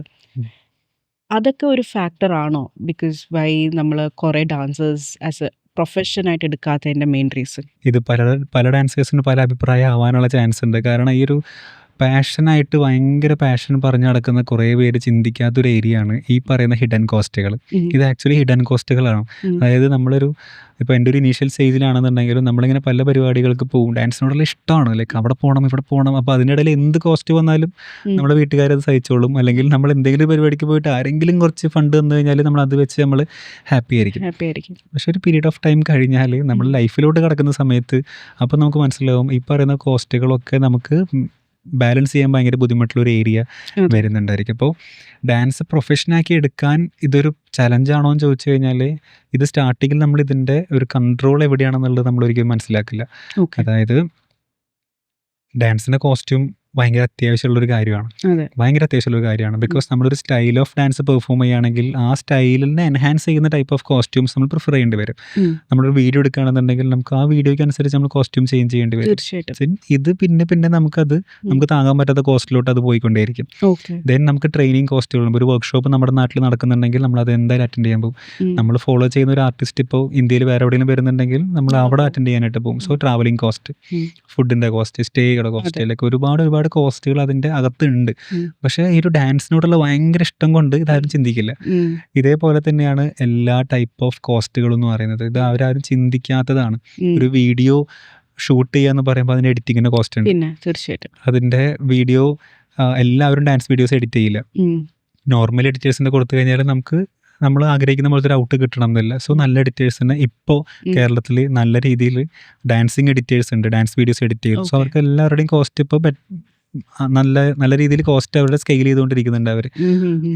അതൊക്കെ ഒരു ഫാക്ടർ ആണോ? ബിക്കോസ് വൈ നമ്മൾ കുറേ ഡാൻസേഴ്സ് ആസ് എ പ്രൊഫഷനായിട്ട് എടുക്കാത്തതിൻ്റെ മെയിൻ റീസൺ? ഇത് പല ഡാൻസേഴ്സിന് പല അഭിപ്രായം ആവാനുള്ള ചാൻസ് ഉണ്ട്. കാരണം ഈ ഒരു പാഷനായിട്ട് ഭയങ്കര പാഷൻ പറഞ്ഞു നടക്കുന്ന കുറേ പേര് ചിന്തിക്കാത്തൊരു ഏരിയ ആണ് ഈ പറയുന്ന ഹിഡൻ കോസ്റ്റുകൾ. ഇത് ആക്ച്വലി ഹിഡൻ കോസ്റ്റുകളാണ്. അതായത് ഇപ്പോൾ എൻ്റെ ഒരു ഇനീഷ്യൽ സ്റ്റേജിലാണെന്നുണ്ടെങ്കിലും നമ്മളിങ്ങനെ പല പരിപാടികൾക്ക് പോകും. ഡാൻസിനോടുള്ള ഇഷ്ടമാണ്, ലൈക്ക് അവിടെ പോകണം ഇവിടെ പോകണം. അപ്പോൾ അതിനിടയിൽ എന്ത് കോസ്റ്റ് വന്നാലും നമ്മുടെ വീട്ടുകാരത് സഹിച്ചോളും. അല്ലെങ്കിൽ നമ്മൾ എന്തെങ്കിലും പരിപാടിക്ക് പോയിട്ട് ആരെങ്കിലും കുറച്ച് ഫണ്ട് തന്നു കഴിഞ്ഞാൽ നമ്മൾ അത് വെച്ച് നമ്മൾ ഹാപ്പി ആയിരിക്കും. പക്ഷെ ഒരു പീരീഡ് ഓഫ് ടൈം കഴിഞ്ഞാൽ നമ്മൾ ലൈഫിലോട്ട് കിടക്കുന്ന സമയത്ത് അപ്പോൾ നമുക്ക് മനസ്സിലാവും ഈ പറയുന്ന കോസ്റ്റുകളൊക്കെ നമുക്ക് ബാലൻസ് ചെയ്യാൻ ഭയങ്കര ബുദ്ധിമുട്ടുള്ളൊരു ഏരിയ വരുന്നുണ്ടായിരിക്കും. അപ്പോൾ ഡാൻസ് പ്രൊഫഷനാക്കി എടുക്കാൻ ഇതൊരു ചലഞ്ചാണോ എന്ന് ചോദിച്ചു കഴിഞ്ഞാൽ ഇത് സ്റ്റാർട്ടിങ്ങിൽ നമ്മൾ ഇതിൻ്റെ ഒരു കൺട്രോൾ എവിടെയാണെന്നുള്ളത് നമ്മൾ ഒരിക്കലും മനസ്സിലാക്കില്ല. അതായത് ഡാൻസിൻ്റെ കോസ്റ്റ്യൂം ഭയങ്കര അത്യാവശ്യമുള്ളൊരു കാര്യമാണ്. ബിക്കോസ് നമ്മളൊരു സ്റ്റൈൽ ഓഫ് ഡാൻസ് പെർഫോം ചെയ്യുകയാണെങ്കിൽ ആ സ്റ്റൈലിനെ എൻഹാൻസ് ചെയ്യുന്ന ടൈപ്പ് ഓഫ് കോസ്റ്റ്യൂംസ് നമ്മൾ പ്രിഫർ ചെയ്യേണ്ടി വരും. നമ്മളൊരു വീഡിയോ എടുക്കുകയാണെന്നുണ്ടെങ്കിൽ നമുക്ക് ആ വീഡിയോയ്ക്ക് അനുസരിച്ച് നമ്മൾ കോസ്റ്റ്യൂം ചേഞ്ച് ചെയ്യേണ്ടി വരും. ഇത് പിന്നെ നമുക്ക് താങ്ങാൻ പറ്റാത്ത കോസ്റ്റിലോട്ട് അത് പോയിക്കൊണ്ടേയിരിക്കും. ദെൻ നമുക്ക് ട്രെയിനിങ് കോസ്റ്റുകളും ഒരു വർക്ക്ഷോപ്പ് നമ്മുടെ നാട്ടിൽ നടക്കുന്നുണ്ടെങ്കിൽ നമ്മൾ അത് എന്തായാലും അറ്റൻഡ് ചെയ്യാൻ പോകും. നമ്മൾ ഫോളോ ചെയ്യുന്ന ഒരു ആർട്ടിസ്റ്റ് ഇപ്പോൾ ഇന്ത്യയിൽ വേറെ എവിടെയെങ്കിലും വരുന്നുണ്ടെങ്കിൽ നമ്മൾ അവിടെ അറ്റൻഡ് ചെയ്യാനായിട്ട് പോകും. സോ ട്രാവലിംഗ് കോസ്റ്റ്, ഫുഡിൻ്റെ കോസ്റ്റ്, സ്റ്റേയുടെ കോസ്റ്റ്, ലൈക്ക് ഒരുപാട് കോസ്റ്റുകൾ അതിൻ്റെ അകത്തുണ്ട്. പക്ഷേ ഈ ഒരു ഡാൻസിനോടുള്ള ഭയങ്കര ഇഷ്ടം കൊണ്ട് ഇതാരും ചിന്തിക്കില്ല. ഇതേപോലെ തന്നെയാണ് എല്ലാ ടൈപ്പ് ഓഫ് കോസ്റ്റുകൾ എന്ന് പറയുന്നത്. ഇത് അവരാരും ചിന്തിക്കാത്തതാണ്. ഒരു വീഡിയോ ഷൂട്ട് ചെയ്യാന്ന് പറയുമ്പോൾ അതിന് എഡിറ്റിങ്ങിൻ്റെ കോസ്റ്റ് ഉണ്ട്. തീർച്ചയായിട്ടും അതിൻ്റെ വീഡിയോ എല്ലാവരും ഡാൻസ് വീഡിയോസ് എഡിറ്റ് ചെയ്യില്ല. നോർമൽ എഡിറ്റേഴ്സിൻ്റെ കൊടുത്തു കഴിഞ്ഞാൽ നമ്മൾ ആഗ്രഹിക്കുന്ന പോലത്തെ ഒരു ഔട്ട് കിട്ടണം എന്നില്ല. സോ നല്ല എഡിറ്റേഴ്സിന് ഇപ്പോൾ കേരളത്തിൽ നല്ല രീതിയിൽ ഡാൻസിങ് എഡിറ്റേഴ്സ് ഉണ്ട്, ഡാൻസ് വീഡിയോസ് എഡിറ്റ് ചെയ്തു. സോ അവർക്ക് എല്ലാവരുടെയും കോസ്റ്റ് ഇപ്പോൾ നല്ല രീതിയിൽ കോസ്റ്റ് അവരുടെ സ്കെയിൽ ചെയ്തുകൊണ്ടിരിക്കുന്നുണ്ട്. അവർ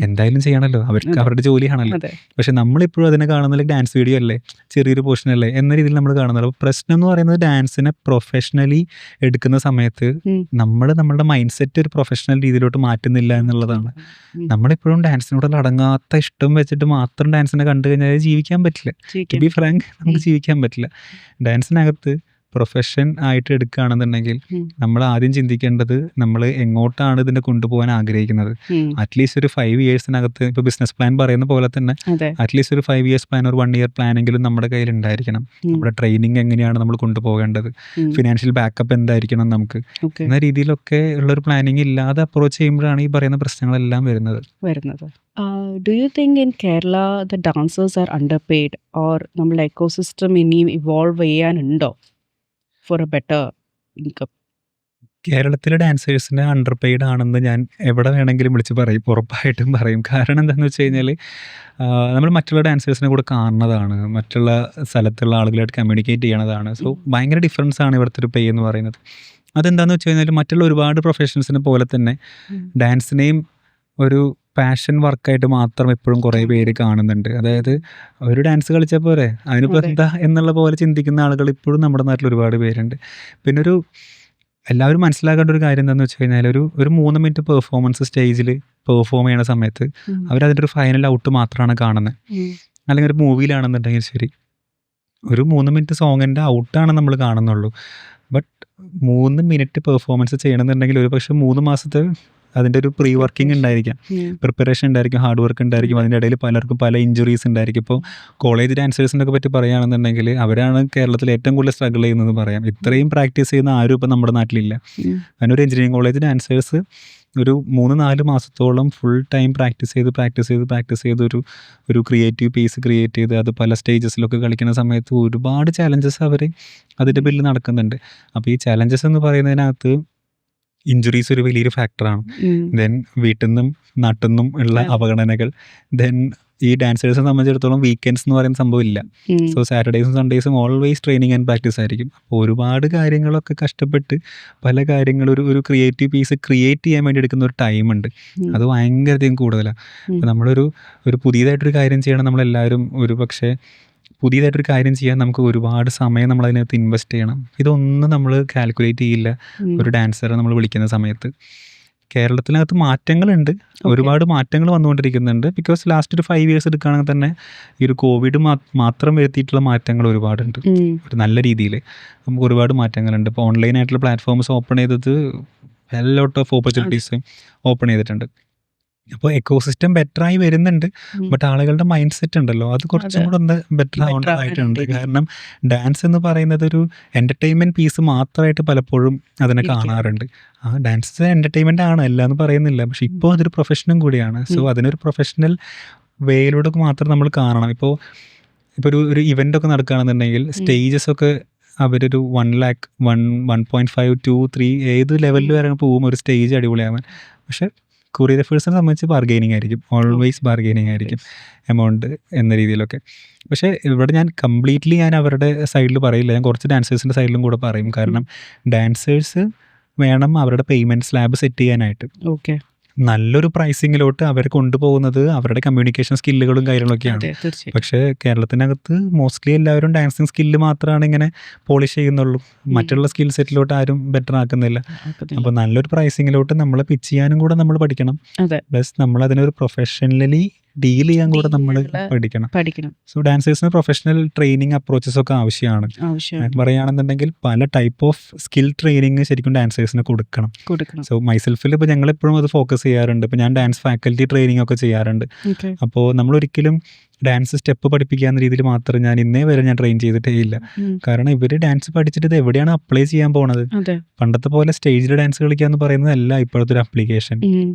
എന്തായാലും ചെയ്യണമല്ലോ, അവർക്ക് അവരുടെ ജോലിയാണല്ലോ. പക്ഷെ നമ്മളിപ്പോഴും അതിനെ കാണുന്നത് ഡാൻസ് വീഡിയോ അല്ലേ, ചെറിയൊരു പോർഷൻ അല്ലേ എന്ന രീതിയിൽ നമ്മൾ കാണുന്നത്. അപ്പോൾ പ്രശ്നം എന്ന് പറയുന്നത് ഡാൻസിനെ പ്രൊഫഷണലി എടുക്കുന്ന സമയത്ത് നമ്മളുടെ മൈൻഡ് സെറ്റ് ഒരു പ്രൊഫഷണൽ രീതിയിലോട്ട് മാറ്റുന്നില്ല എന്നുള്ളതാണ്. നമ്മളിപ്പോഴും ഡാൻസിനോടുള്ള അടങ്ങാത്ത ഇഷ്ടം വെച്ചിട്ട് മാത്രം ഡാൻസിനെ കണ്ടു കഴിഞ്ഞാൽ ജീവിക്കാൻ പറ്റില്ല. ടു ബി ഫ്രാങ്ക്, നമുക്ക് ജീവിക്കാൻ പറ്റില്ല. ഡാൻസിനകത്ത് പ്രൊഫഷൻ ആയിട്ട് എടുക്കുകയാണെന്നുണ്ടെങ്കിൽ നമ്മൾ ആദ്യം ചിന്തിക്കേണ്ടത് നമ്മൾ എങ്ങോട്ടാണ് ഇതിനെ കൊണ്ടുപോകാൻ ആഗ്രഹിക്കുന്നത്. അറ്റ്ലീസ്റ്റ് ഒരു 5 ഇയേഴ്സിനകത്ത് ഇപ്പോൾ ബിസിനസ് പ്ലാൻ പറയുന്ന പോലെ തന്നെ അറ്റ്ലീസ്റ്റ് ഒരു 5 ഇയേഴ്സ് പ്ലാൻ, ഒരു 1 ഇയർ പ്ലാൻ എങ്കിലും നമ്മുടെ കയ്യിൽ ഉണ്ടായിരിക്കണം. നമ്മുടെ ട്രെയിനിങ് എങ്ങനെയാണ് നമ്മൾ കൊണ്ടുപോകേണ്ടത്, ഫിനാൻഷ്യൽ ബാക്കപ്പ് എന്തായിരിക്കണം നമുക്ക് എന്ന രീതിയിലൊക്കെ ഉള്ളൊരു പ്ലാനിങ് ഇല്ലാതെ അപ്രോച്ച് ചെയ്യുമ്പോഴാണ് ഈ പറയുന്ന പ്രശ്നങ്ങളെല്ലാം വരുന്നത്. Do you think in Kerala the dancers are underpaid or നമ്മുടെ എക്കോസിസ്റ്റം ഇനി evolve ചെയ്യാനുണ്ടോ for a better income? കേരളത്തിലെ ഡാൻസേഴ്സിന് അണ്ടർ പെയ്ഡ് ആണെന്ന് ഞാൻ എവിടെ വേണമെങ്കിലും വിളിച്ച് പറയും, ഉറപ്പായിട്ടും പറയും. കാരണം എന്താണെന്ന് വെച്ച് കഴിഞ്ഞാൽ നമ്മൾ മറ്റുള്ള ഡാൻസേഴ്സിനെ കൂടെ കാണുന്നതാണ്, മറ്റുള്ള സ്ഥലത്തുള്ള ആളുകളായിട്ട് കമ്മ്യൂണിക്കേറ്റ് ചെയ്യണതാണ്. സോ ഭയങ്കര ഡിഫറൻസ് ആണ് ഇവിടുത്തെ ഒരു പേ എന്ന് പറയുന്നത്. അതെന്താണെന്ന് വെച്ച് കഴിഞ്ഞാൽ മറ്റുള്ള ഒരുപാട് പ്രൊഫഷൻസിനെ പോലെ തന്നെ ഡാൻസിനെയും ഒരു പാഷൻ വർക്കായിട്ട് മാത്രം എപ്പോഴും കുറേ പേര് കാണുന്നുണ്ട്. അതായത് ഒരു ഡാൻസ് കളിച്ചാൽ പോരെ, അതിനിപ്പോൾ അതെ. എന്താ എന്നുള്ള പോലെ ചിന്തിക്കുന്ന ആളുകൾ ഇപ്പോഴും നമ്മുടെ നാട്ടിൽ ഒരുപാട് പേരുണ്ട്. പിന്നെ എല്ലാവരും മനസ്സിലാക്കേണ്ട ഒരു കാര്യം എന്താണെന്ന് വെച്ച് കഴിഞ്ഞാൽ ഒരു 3 മിനിറ്റ് പെർഫോമൻസ് സ്റ്റേജിൽ പെർഫോം ചെയ്യണ സമയത്ത് ഉം. അവരതിൻ്റെ ഒരു ഫൈനൽ ഔട്ട് മാത്രമാണ് കാണുന്നത്. ഉം. അല്ലെങ്കിൽ ഒരു മൂവിയിലാണെന്നുണ്ടെങ്കിൽ ശരി, ഒരു 3 മിനിറ്റ് സോങ്ങിൻ്റെ ഔട്ടാണ് നമ്മൾ കാണുന്നുള്ളൂ. ബട്ട് 3 മിനിറ്റ് പെർഫോമൻസ് ചെയ്യണമെന്നുണ്ടെങ്കിൽ ഒരു പക്ഷേ 3 മാസത്തെ അതിൻ്റെ ഒരു പ്രീ വർക്കിംഗ് ഉണ്ടായിരിക്കാം, ഉം. പ്രിപ്പറേഷൻ ഉണ്ടായിരിക്കും, ഹാർഡ് വർക്ക് ഉണ്ടായിരിക്കും. അതിൻ്റെ ഇടയിൽ പലർക്കും പല ഇഞ്ചുറീസ് ഉണ്ടായിരിക്കും. ഇപ്പോൾ കോളേജ് ഡാൻസേഴ്സിനൊക്കെ പറ്റി പറയുകയാണെന്നുണ്ടെങ്കിൽ അവരാണ് കേരളത്തിൽ ഏറ്റവും കൂടുതൽ സ്ട്രഗിൾ ചെയ്യുന്നത് പറയാം. ഇത്രയും പ്രാക്ടീസ് ചെയ്യുന്ന ആരും ഇപ്പം നമ്മുടെ നാട്ടിലില്ല. ഉം. അതിനൊരു എഞ്ചിനീയറിംഗ് കോളേജ് ഡാൻസേഴ്സ് ഒരു 3-4 മാസത്തോളം ഫുൾ ടൈം പ്രാക്ടീസ് ചെയ്ത് ഒരു ക്രിയേറ്റീവ് പീസ് ക്രിയേറ്റ് ചെയ്ത് അത് പല സ്റ്റേജസിലൊക്കെ കളിക്കുന്ന സമയത്ത് ഒരുപാട് ചാലഞ്ചസ് അവർ അതിൻ്റെ ബില്ല് നടക്കുന്നുണ്ട്. അപ്പോൾ ഈ ചാലഞ്ചസ് എന്ന് പറയുന്നതിനകത്ത് ഇഞ്ചുറീസ് ഒരു വലിയൊരു ഫാക്ടറാണ്. ഉം. ദെൻ വീട്ടിൽ നിന്നും നാട്ടിൽ നിന്നും ഉള്ള അതെ. അവഗണനകൾ. ദെൻ ഈ ഡാൻസേഴ്സിനെ സംബന്ധിച്ചിടത്തോളം വീക്കെൻഡ്സ് എന്ന് പറയുന്ന സംഭവം ഇല്ല. ഉം. സോ സാറ്റർഡേസും സൺഡേസും ഓൾവേസ് ട്രെയിനിങ് ആൻഡ് പ്രാക്ടീസ് ആയിരിക്കും. അപ്പോൾ ഒരുപാട് കാര്യങ്ങളൊക്കെ കഷ്ടപ്പെട്ട് പല കാര്യങ്ങൾ ഒരു ക്രിയേറ്റീവ് പീസ് ക്രിയേറ്റ് ചെയ്യാൻ വേണ്ടി എടുക്കുന്ന ഒരു ടൈമുണ്ട്. ഉം. അത് ഭയങ്കരധികം കൂടുതലാണ്. ഉം. അപ്പോൾ ഒരു പുതിയതായിട്ടൊരു കാര്യം ചെയ്യണം, നമ്മളെല്ലാവരും ഒരു പക്ഷേ പുതിയതായിട്ടൊരു കാര്യം ചെയ്യാൻ നമുക്ക് ഒരുപാട് സമയം നമ്മളതിനകത്ത് ഇൻവെസ്റ്റ് ചെയ്യണം. ഇതൊന്നും നമ്മൾ കാൽക്കുലേറ്റ് ചെയ്യില്ല ഉം. ഒരു ഡാൻസറെ നമ്മൾ വിളിക്കുന്ന സമയത്ത്. കേരളത്തിനകത്ത് മാറ്റങ്ങളുണ്ട്, ഓക്കെ. ഒരുപാട് മാറ്റങ്ങൾ വന്നുകൊണ്ടിരിക്കുന്നുണ്ട്. ബിക്കോസ് ലാസ്റ്റ് ഒരു 5 ഇയേഴ്സ് എടുക്കുകയാണെങ്കിൽ തന്നെ ഈ ഒരു കോവിഡ് മാത്രം വരുത്തിയിട്ടുള്ള മാറ്റങ്ങൾ ഒരുപാടുണ്ട്. ഉം. ഒരു നല്ല രീതിയിൽ നമുക്ക് ഒരുപാട് മാറ്റങ്ങളുണ്ട്. ഇപ്പോൾ ഓൺലൈനായിട്ടുള്ള പ്ലാറ്റ്ഫോംസ് ഓപ്പൺ ചെയ്തത് ലോട്ട് ഓഫ് ഓപ്പർച്യൂണിറ്റീസ് ഓപ്പൺ ചെയ്തിട്ടുണ്ട്. അപ്പോൾ എക്കോസിസ്റ്റം ബെറ്ററായി വരുന്നുണ്ട്. ഉം. ബട്ട് ആളുകളുടെ മൈൻഡ് സെറ്റ് ഉണ്ടല്ലോ, അത് കുറച്ചും അതെ. കൂടെ ഒന്ന് ബെറ്റർ Better ആവേണ്ടതായിട്ടുണ്ട്. ആവേണ്ടതുണ്ട്. കാരണം ഡാൻസ് എന്ന് പറയുന്നത് ഒരു എൻ്റർടൈൻമെൻറ്റ് പീസ് മാത്രമായിട്ട് പലപ്പോഴും അതിനെ ഇരിക്കുക. കാണാറുണ്ട്. ആ ഡാൻസ് എൻ്റർടൈൻമെൻ്റ് ആണ്, അല്ല എന്ന് പറയുന്നില്ല. പക്ഷെ ഇപ്പോൾ അതൊരു പ്രൊഫഷനും കൂടിയാണ്. സോ അതിനൊരു പ്രൊഫഷണൽ വേയിലൂടെ മാത്രം നമ്മൾ കാണണം. ഇപ്പോൾ ഒരു ഇവൻ്റൊക്കെ നടക്കുകയാണെന്നുണ്ടെങ്കിൽ സ്റ്റേജസ് ഒക്കെ അവരൊരു 1 lakh 1.5 2 3 ഏത് ലെവലിൽ വരെ പോകും ഒരു സ്റ്റേജ് അടിപൊളിയാവാൻ. പക്ഷെ കൊറിയോഗ്രാഫേഴ്സിനെ സംബന്ധിച്ച് ബാർഗെയിനിങ് ആയിരിക്കും, ഓൾവേസ് ബാർഗെയിനിങ് ആയിരിക്കും എമൗണ്ട് എന്ന രീതിയിലൊക്കെ. പക്ഷേ ഇവിടെ ഞാൻ കംപ്ലീറ്റ്ലി അവരുടെ സൈഡിൽ പറയില്ല, ഞാൻ കുറച്ച് ഡാൻസേഴ്സിൻ്റെ സൈഡിലും കൂടെ പറയും. കാരണം ഡാൻസേഴ്സ് വേണം അവരുടെ പേയ്മെൻറ്റ് സ്ലാബ് സെറ്റ് ചെയ്യാനായിട്ട്. ഓക്കെ. നല്ലൊരു പ്രൈസിങ്ങിലോട്ട് അവരെ കൊണ്ടുപോകുന്നത് അവരുടെ കമ്മ്യൂണിക്കേഷൻ സ്കില്ലുകളും കാര്യങ്ങളൊക്കെയാണ്. അതെ, തീർച്ചയായും. പക്ഷേ കേരളത്തിനകത്ത് മോസ്റ്റ്ലി എല്ലാവരും ഡാൻസിങ് സ്കില്ല് മാത്രമാണ് ഇങ്ങനെ പോളിഷ് ചെയ്യുന്നുള്ളൂ, മറ്റുള്ള സ്കിൽ സെറ്റിലോട്ട് ആരും ബെറ്റർ ആക്കുന്നില്ല. ആക്കുന്നില്ല. അപ്പോൾ നല്ലൊരു പ്രൈസിങ്ങിലോട്ട് നമ്മൾ പിച്ച് ചെയ്യാനും കൂടെ നമ്മൾ പഠിക്കണം. അതെ, പ്ലസ് നമ്മൾ അതിനൊരു പ്രൊഫഷണലി ഡീൽ ചെയ്യാൻ കൂടെ നമ്മൾ പഠിക്കണം. പഠിക്കണം. സോ ഡാൻസേഴ്സിന് പ്രൊഫഷണൽ ട്രെയിനിങ് അപ്രോച്ചസ് ഒക്കെ ആവശ്യമാണ്. ആവശ്യമാണ്. പറയുകയാണെന്നുണ്ടെങ്കിൽ പല ടൈപ്പ് ഓഫ് സ്കിൽ ട്രെയിനിങ് ശരിക്കും ഡാൻസേഴ്സിന് കൊടുക്കണം. കൊടുക്കണം. സോ മൈസെൽഫിൽ ഇപ്പോൾ ഞങ്ങളെപ്പോഴും അത് ഫോക്കസ് ചെയ്യാറുണ്ട്. ഇപ്പോൾ ഞാൻ ഡാൻസ് ഫാക്കൽറ്റി ട്രെയിനിങ് ഒക്കെ ചെയ്യാറുണ്ട്. ഓക്കെ. അപ്പോൾ നമ്മളൊരിക്കലും ഡാൻസ് സ്റ്റെപ്പ് പഠിപ്പിക്കാവുന്ന രീതിയിൽ മാത്രം ഞാൻ ഇന്നേ വരെ ഞാൻ ട്രെയിൻ ചെയ്തിട്ടേ ഇല്ല. ഉം. കാരണം ഇവർ ഡാൻസ് പഠിച്ചിട്ട് ഇത് എവിടെയാണ് അപ്ലൈ ചെയ്യാൻ പോണത്? അതെ. പണ്ടത്തെ പോലെ സ്റ്റേജിൽ ഡാൻസ് കളിക്കുക എന്ന് പറയുന്നതല്ല ഇപ്പോഴത്തെ ഒരു ആപ്ലിക്കേഷൻ. ഉം.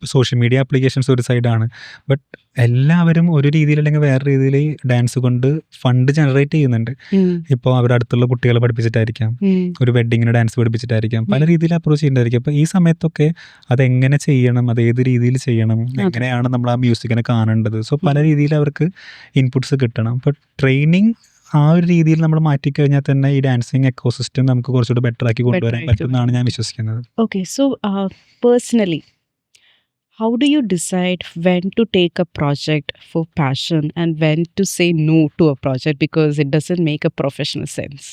സോഷ്യൽ മീഡിയ ആപ്ലിക്കേഷൻസ് ഒരു സൈഡാണ്, ബട്ട് എല്ലാവരും ഒരു രീതിയിൽ അല്ലെങ്കിൽ വേറെ രീതിയിൽ ഡാൻസ് കൊണ്ട് ഫണ്ട് ജനറേറ്റ് ചെയ്യുന്നുണ്ട്. ഉം. ഇപ്പോൾ അവരുടെ അടുത്തുള്ള കുട്ടികളെ പഠിപ്പിച്ചിട്ടായിരിക്കാം, ഉം. ഒരു വെഡ്ഡിങ്ങിന് ഡാൻസ് പഠിപ്പിച്ചിട്ടായിരിക്കാം, പല രീതിയിൽ അപ്രോച്ച് ചെയ്യുന്നതായിരിക്കും. അപ്പോൾ ഈ സമയത്തൊക്കെ അതെങ്ങനെ ചെയ്യണം, അത് ഏത് രീതിയിൽ ചെയ്യണം, എങ്ങനെയാണ് നമ്മൾ ആ മ്യൂസിക്കിനെ കാണേണ്ടത്, സോ പല രീതിയിൽ അവർക്ക് ഇൻപുട്സ് കിട്ടണം. അപ്പോൾ ട്രെയിനിങ് ആ ഒരു രീതിയിൽ നമ്മൾ മാറ്റിക്കഴിഞ്ഞാൽ തന്നെ ഈ ഡാൻസിങ് എക്കോസിസ്റ്റം നമുക്ക് കുറച്ചുകൂടി ബെറ്റർ ആക്കി കൊണ്ടുവരാൻ പറ്റുമെന്നാണ് ഞാൻ വിശ്വസിക്കുന്നത്. Okay, so personally, how do you decide when to take a project for passion and when to say no to a project because it doesn't make a professional sense?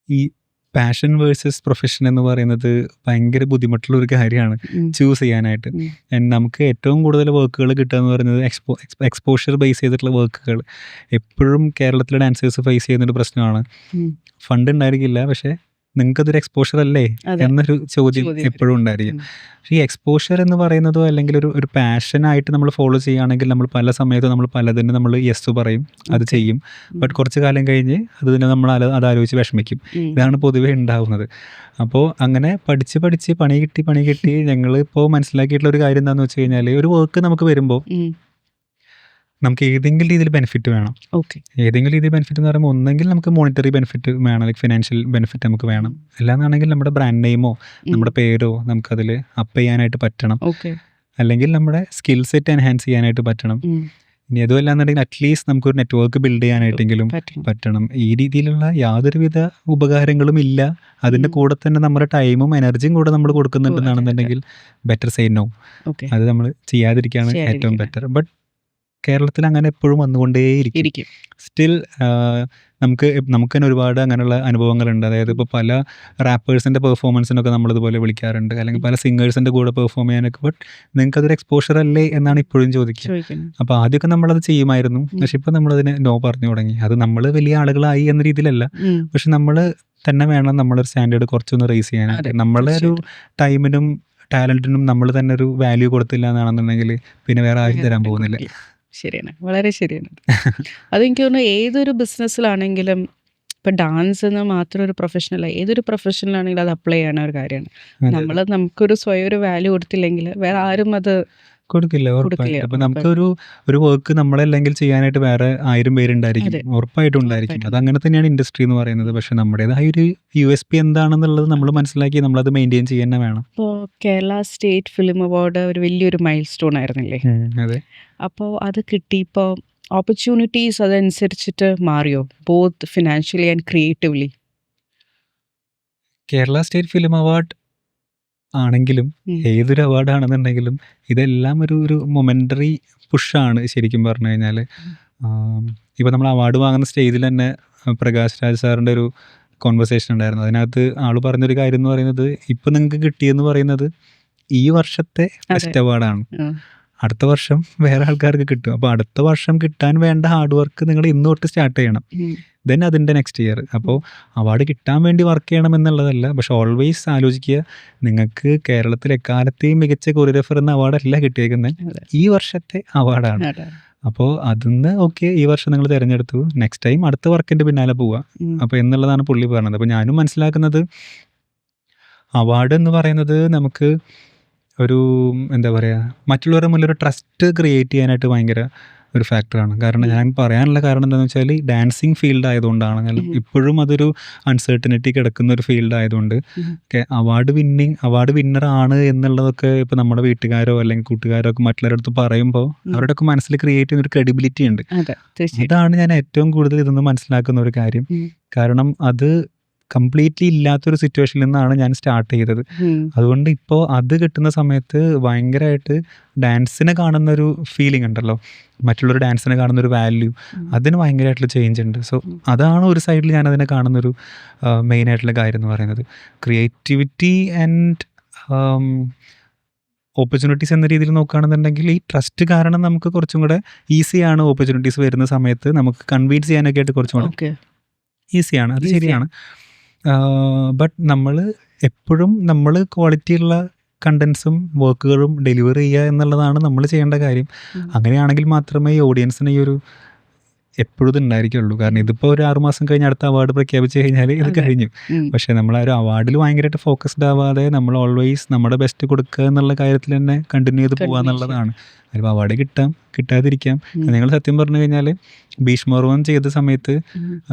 ഈ passion versus profession എന്ന് പറയുന്നത് ഭയങ്കര ബുദ്ധിമുട്ടുള്ള ഒരു കാര്യമാണ് ഉം. Choose ചെയ്യാനായിട്ട്. ഉം. നമുക്ക് ഏറ്റവും കൂടുതൽ വർക്കുകൾ കിട്ടുക എന്ന് പറയുന്നത് എക്സ്പോഷർ ബേസ് ചെയ്തിട്ടുള്ള വർക്കുകൾ. എപ്പോഴും കേരളത്തിലെ ഡാൻസേഴ്സ് ഫേസ് ചെയ്യുന്നൊരു പ്രശ്നമാണ്, ഉം. ഫണ്ട് ഉണ്ടായിരിക്കില്ല പക്ഷേ നിങ്ങൾക്കതൊരു എക്സ്പോഷർ അല്ലേ അതെ. എന്നൊരു ചോദ്യം ചോദ്യം എപ്പോഴും ഉണ്ടായിരിക്കും. ഉം. പക്ഷേ ഈ എക്സ്പോഷർ എന്ന് പറയുന്നതോ അല്ലെങ്കിൽ ഒരു പാഷനായിട്ട് നമ്മൾ ഫോളോ ചെയ്യുകയാണെങ്കിൽ നമ്മൾ പല സമയത്തും നമ്മൾ പലതിനും നമ്മൾ യെസ് പറയും, അത് Okay. ചെയ്യും. ബട്ട് കുറച്ച് കാലം കഴിഞ്ഞ് നമ്മൾ അതാലോചിച്ച് വിഷമിക്കും. ഉം. ഇതാണ് പൊതുവേ ഉണ്ടാവുന്നത്. അപ്പോൾ അങ്ങനെ പഠിച്ച് പണി കിട്ടി ഞങ്ങളിപ്പോൾ മനസ്സിലാക്കിയിട്ടുള്ള ഒരു കാര്യം എന്താണെന്ന് വെച്ച് കഴിഞ്ഞാൽ, ഒരു വർക്ക് നമുക്ക് വരുമ്പോൾ ഉം. നമുക്ക് ഏതെങ്കിലും രീതിയിൽ ബെനിഫിറ്റ് വേണം. Okay. ഏതെങ്കിലും രീതിയിൽ ബെനിഫിറ്റ് എന്ന് പറയുമ്പോൾ ഒന്നെങ്കിൽ നമുക്ക് മോണിറ്ററി ബെനിഫിറ്റ് വേണം, ലൈക്ക് ഫിനാൻഷ്യൽ ബെനിഫിറ്റ് നമുക്ക് വേണം. അല്ലാന്നാണെങ്കിൽ നമ്മുടെ ബ്രാൻഡ് നെയിമോ നമ്മുടെ പേരോ നമുക്കതിൽ അപ്പ് ചെയ്യാനായിട്ട് പറ്റണം. Okay. അല്ലെങ്കിൽ നമ്മുടെ സ്കിൽ സെറ്റ് എൻഹാൻസ് ചെയ്യാനായിട്ട് പറ്റണം. ഉം. ഇനി അതുമല്ലാന്നുണ്ടെങ്കിൽ അറ്റ്ലീസ്റ്റ് നമുക്കൊരു നെറ്റ്വർക്ക് ബിൽഡ് ചെയ്യാനായിട്ടെങ്കിലും പറ്റും. പറ്റണം. ഈ രീതിയിലുള്ള യാതൊരുവിധ ഉപകാരങ്ങളും ഇല്ല. അതിൻ്റെ കൂടെ തന്നെ നമ്മുടെ ടൈമും എനർജിയും കൂടെ നമ്മൾ കൊടുക്കുന്നുണ്ടെന്നാണെന്നുണ്ടെങ്കിൽ ബെറ്റർ സേ നോ. ഓക്കെ, അത് നമ്മൾ ചെയ്യാതിരിക്കുകയാണ് ഏറ്റവും ചെയ്യാതിരിക്കണം. ബെറ്റർ. ബട്ട് കേരളത്തിൽ അങ്ങനെ എപ്പോഴും വന്നുകൊണ്ടേയിരിക്കും. ഇരിക്കും. സ്റ്റിൽ നമുക്ക് തന്നെ ഒരുപാട് അങ്ങനെയുള്ള അനുഭവങ്ങളുണ്ട്. അതായത് ഇപ്പോൾ പല റാപ്പേഴ്സിൻ്റെ പെർഫോമൻസിനൊക്കെ നമ്മളിതുപോലെ വിളിക്കാറുണ്ട്, അല്ലെങ്കിൽ പല സിംഗേഴ്സിൻ്റെ കൂടെ പെർഫോം ചെയ്യാനൊക്കെ. ബട്ട് നിങ്ങൾക്കതൊരു എക്സ്പോഷർ അല്ലേ എന്നാണ് ഇപ്പോഴും ചോദിക്കുക. ചോദിക്കുന്നു. അപ്പോൾ ആദ്യമൊക്കെ നമ്മളത് ചെയ്യുമായിരുന്നു, പക്ഷെ ഇപ്പോൾ നമ്മളതിന് നോ പറഞ്ഞു തുടങ്ങി. അത് നമ്മൾ വലിയ ആളുകളായി എന്ന രീതിയിലല്ല, പക്ഷെ നമ്മൾ തന്നെ വേണം നമ്മളൊരു സ്റ്റാൻഡേർഡ് കുറച്ചൊന്ന് റേസ് ചെയ്യാനായിട്ട്. അതെ, നമ്മളെ ഒരു തീർച്ചയായിട്ടും. ടൈമിനും ടാലൻറ്റിനും നമ്മൾ തന്നെ ഒരു വാല്യൂ കൊടുത്തില്ല എന്നാണെന്നുണ്ടെങ്കിൽ പിന്നെ വേറെ ആരും തരാൻ പോകുന്നില്ല. ശരിയാണ്, വളരെ ശരിയാണ്. അതെനിക്ക് തോന്നുന്നു ഏതൊരു ബിസിനസ്സിലാണെങ്കിലും, ഇപ്പം ഡാൻസ് എന്ന് മാത്രം ഒരു പ്രൊഫഷനല്ല, ഏതൊരു പ്രൊഫഷനിലാണെങ്കിലും അത് അപ്ലൈ ചെയ്യണ ഒരു കാര്യമാണ്. നമുക്കൊരു സ്വയം ഒരു വാല്യൂ കൊടുത്തില്ലെങ്കിൽ വേറെ ആരും അത് കൊടുക്കില്ല, ഉറപ്പായിട്ടും. കൊടുക്കില്ല. അപ്പം നമുക്കൊരു വർക്ക് നമ്മളല്ലെങ്കിൽ ചെയ്യാനായിട്ട് വേറെ 1000 പേരുണ്ടായിരിക്കും, അതെ, ഉറപ്പായിട്ടും ഉണ്ടായിരിക്കും. ഉറപ്പായിട്ടും. അതങ്ങനെ തന്നെയാണ് ഇൻഡസ്ട്രി എന്ന് പറയുന്നത്. പക്ഷെ നമ്മുടേതായ ഒരു USP എന്താണെന്നുള്ളത് നമ്മൾ മനസ്സിലാക്കി നമ്മളത് മെയിൻറ്റെയിൻ ചെയ്യുക തന്നെ വേണം. ഇപ്പോൾ കേരള സ്റ്റേറ്റ് ഫിലിം അവാർഡ് ഒരു വലിയൊരു മൈൽ സ്റ്റോൺ ആയിരുന്നില്ലേ? അതെ. അപ്പോൾ അത് കിട്ടിയപ്പോൾ ഓപ്പർച്യൂണിറ്റീസ് അതനുസരിച്ചിട്ട് മാറിയോ, both financially and creatively? Kerala state film award ആണെങ്കിലും ഏതൊരു അവാർഡാണെന്നുണ്ടെങ്കിലും ഇതെല്ലാം ഒരു മൊമെൻ്ററി പുഷാണ് ശരിക്കും പറഞ്ഞു കഴിഞ്ഞാൽ. ഇപ്പോൾ നമ്മൾ അവാർഡ് വാങ്ങുന്ന സ്റ്റേജിൽ തന്നെ പ്രകാശ് രാജ് സാറിൻ്റെ ഒരു കോൺവെർസേഷൻ ഉണ്ടായിരുന്നു. അതിനകത്ത് ആൾ പറഞ്ഞൊരു കാര്യം എന്ന് പറയുന്നത്, ഇപ്പം നിങ്ങൾക്ക് കിട്ടിയെന്ന് പറയുന്നത് ഈ വർഷത്തെ ബെസ്റ്റ് അവാർഡാണ്, അടുത്ത വർഷം വേറെ ആൾക്കാർക്ക് കിട്ടും. അപ്പോൾ അടുത്ത വർഷം കിട്ടാൻ വേണ്ട ഹാർഡ് വർക്ക് നിങ്ങൾ ഇന്ന് തൊട്ട് സ്റ്റാർട്ട് ചെയ്യണം, ദെൻ അതിൻ്റെ നെക്സ്റ്റ് ഇയർ. അപ്പോൾ അവാർഡ് കിട്ടാൻ വേണ്ടി വർക്ക് ചെയ്യണം എന്നുള്ളതല്ല, പക്ഷെ ഓൾവേസ് ആലോചിക്കുക, നിങ്ങൾക്ക് കേരളത്തിൽ എക്കാലത്തെയും മികച്ച കൊറിയോഗ്രാഫർ എന്ന അവാർഡല്ല കിട്ടിയേക്കുന്നത്, ഈ വർഷത്തെ അവാർഡാണ്. അപ്പോൾ അതിന്ന് ഓക്കെ, ഈ വർഷം നിങ്ങൾ തിരഞ്ഞെടുത്തു, നെക്സ്റ്റ് ടൈം അടുത്ത വർക്കിൻ്റെ പിന്നാലെ പോവുക. അപ്പോൾ എന്നുള്ളതാണ് പുള്ളി പറഞ്ഞത്. അപ്പോൾ ഞാനും മനസ്സിലാക്കുന്നത്, അവാർഡ് എന്ന് പറയുന്നത് നമുക്ക് ഒരു എന്താ പറയുക, മറ്റുള്ളവരുടെ മുന്നിൽ ഒരു ട്രസ്റ്റ് ക്രിയേറ്റ് ചെയ്യാനായിട്ട് ഭയങ്കര ഒരു ഫാക്ടറാണ്. കാരണം ഞാൻ പറയാനുള്ള കാരണം എന്താണെന്ന് വെച്ചാൽ, ഡാൻസിങ് ഫീൽഡ് ആയതുകൊണ്ടാണ്. ഇപ്പോഴും അതൊരു അൺസർട്ടനിറ്റി കിടക്കുന്ന ഒരു ഫീൽഡ് ആയതുകൊണ്ട് അവാർഡ് വിന്നർ ആണ് എന്നുള്ളതൊക്കെ ഇപ്പോൾ നമ്മുടെ വീട്ടുകാരോ അല്ലെങ്കിൽ കൂട്ടുകാരോ ഒക്കെ മറ്റുള്ളവരുടെ അടുത്ത് പറയുമ്പോൾ അവരുടെയൊക്കെ മനസ്സിൽ ക്രിയേറ്റ് ചെയ്യുന്ന ഒരു ക്രെഡിബിലിറ്റി ഉണ്ട്. അതാണ് ഞാൻ ഏറ്റവും കൂടുതൽ ഇതൊന്ന് മനസ്സിലാക്കുന്ന ഒരു കാര്യം. കാരണം അത് കംപ്ലീറ്റ്ലി ഇല്ലാത്തൊരു സിറ്റുവേഷനിൽ നിന്നാണ് ഞാൻ സ്റ്റാർട്ട് ചെയ്തത്. അതുകൊണ്ട് ഇപ്പോൾ അത് കിട്ടുന്ന സമയത്ത് ഭയങ്കരമായിട്ട് ഡാൻസിനെ കാണുന്നൊരു ഫീലിംഗ് ഉണ്ടല്ലോ, മറ്റുള്ളൊരു ഡാൻസിനെ കാണുന്നൊരു വാല്യൂ, അതിന് ഭയങ്കരമായിട്ടുള്ള ചേഞ്ച് ഉണ്ട്. സോ അതാണ് ഒരു സൈഡിൽ ഞാൻ അതിനെ കാണുന്നൊരു മെയിനായിട്ടുള്ള കാര്യം എന്ന് പറയുന്നത്. ക്രിയേറ്റിവിറ്റി ആൻഡ് ഓപ്പർച്യൂണിറ്റീസ് എന്ന രീതിയിൽ നോക്കുകയാണെന്നുണ്ടെങ്കിൽ, ഈ ട്രസ്റ്റ് കാരണം നമുക്ക് കുറച്ചും കൂടെ ഈസിയാണ്. ഓപ്പർച്യൂണിറ്റീസ് വരുന്ന സമയത്ത് നമുക്ക് കൺവിൻസ് ചെയ്യാനൊക്കെ ആയിട്ട് കുറച്ചും കൂടെ ഈസിയാണ്. അത് ശരിയാണ്. ബട്ട് നമ്മൾ എപ്പോഴും ക്വാളിറ്റിയുള്ള കണ്ടൻസും വർക്കുകളും ഡെലിവർ ചെയ്യുക എന്നുള്ളതാണ് നമ്മൾ ചെയ്യേണ്ട കാര്യം. അങ്ങനെയാണെങ്കിൽ മാത്രമേ ഈ ഓഡിയൻസിന് ഈ ഒരു എപ്പോഴും ഇത് ഉണ്ടായിരിക്കുള്ളൂ. കാരണം ഇതിപ്പോൾ ഒരു 6 മാസം കഴിഞ്ഞ് അടുത്ത അവാർഡ് പ്രഖ്യാപിച്ച് കഴിഞ്ഞാൽ ഇത് കഴിഞ്ഞു. പക്ഷേ നമ്മൾ ആ ഒരു അവാർഡിൽ ഭയങ്കരമായിട്ട് ഫോക്കസ്ഡ് ആവാതെ നമ്മൾ ഓൾവേസ് നമ്മുടെ ബെസ്റ്റ് കൊടുക്കുക എന്നുള്ള കാര്യത്തിൽ തന്നെ കണ്ടിന്യൂ ചെയ്ത് പോകുക എന്നുള്ളതാണ്. അതിപ്പോൾ അവാർഡ് കിട്ടാതിരിക്കാം. നിങ്ങൾ സത്യം പറഞ്ഞു കഴിഞ്ഞാൽ ഭീഷ്മർവം ചെയ്ത സമയത്ത്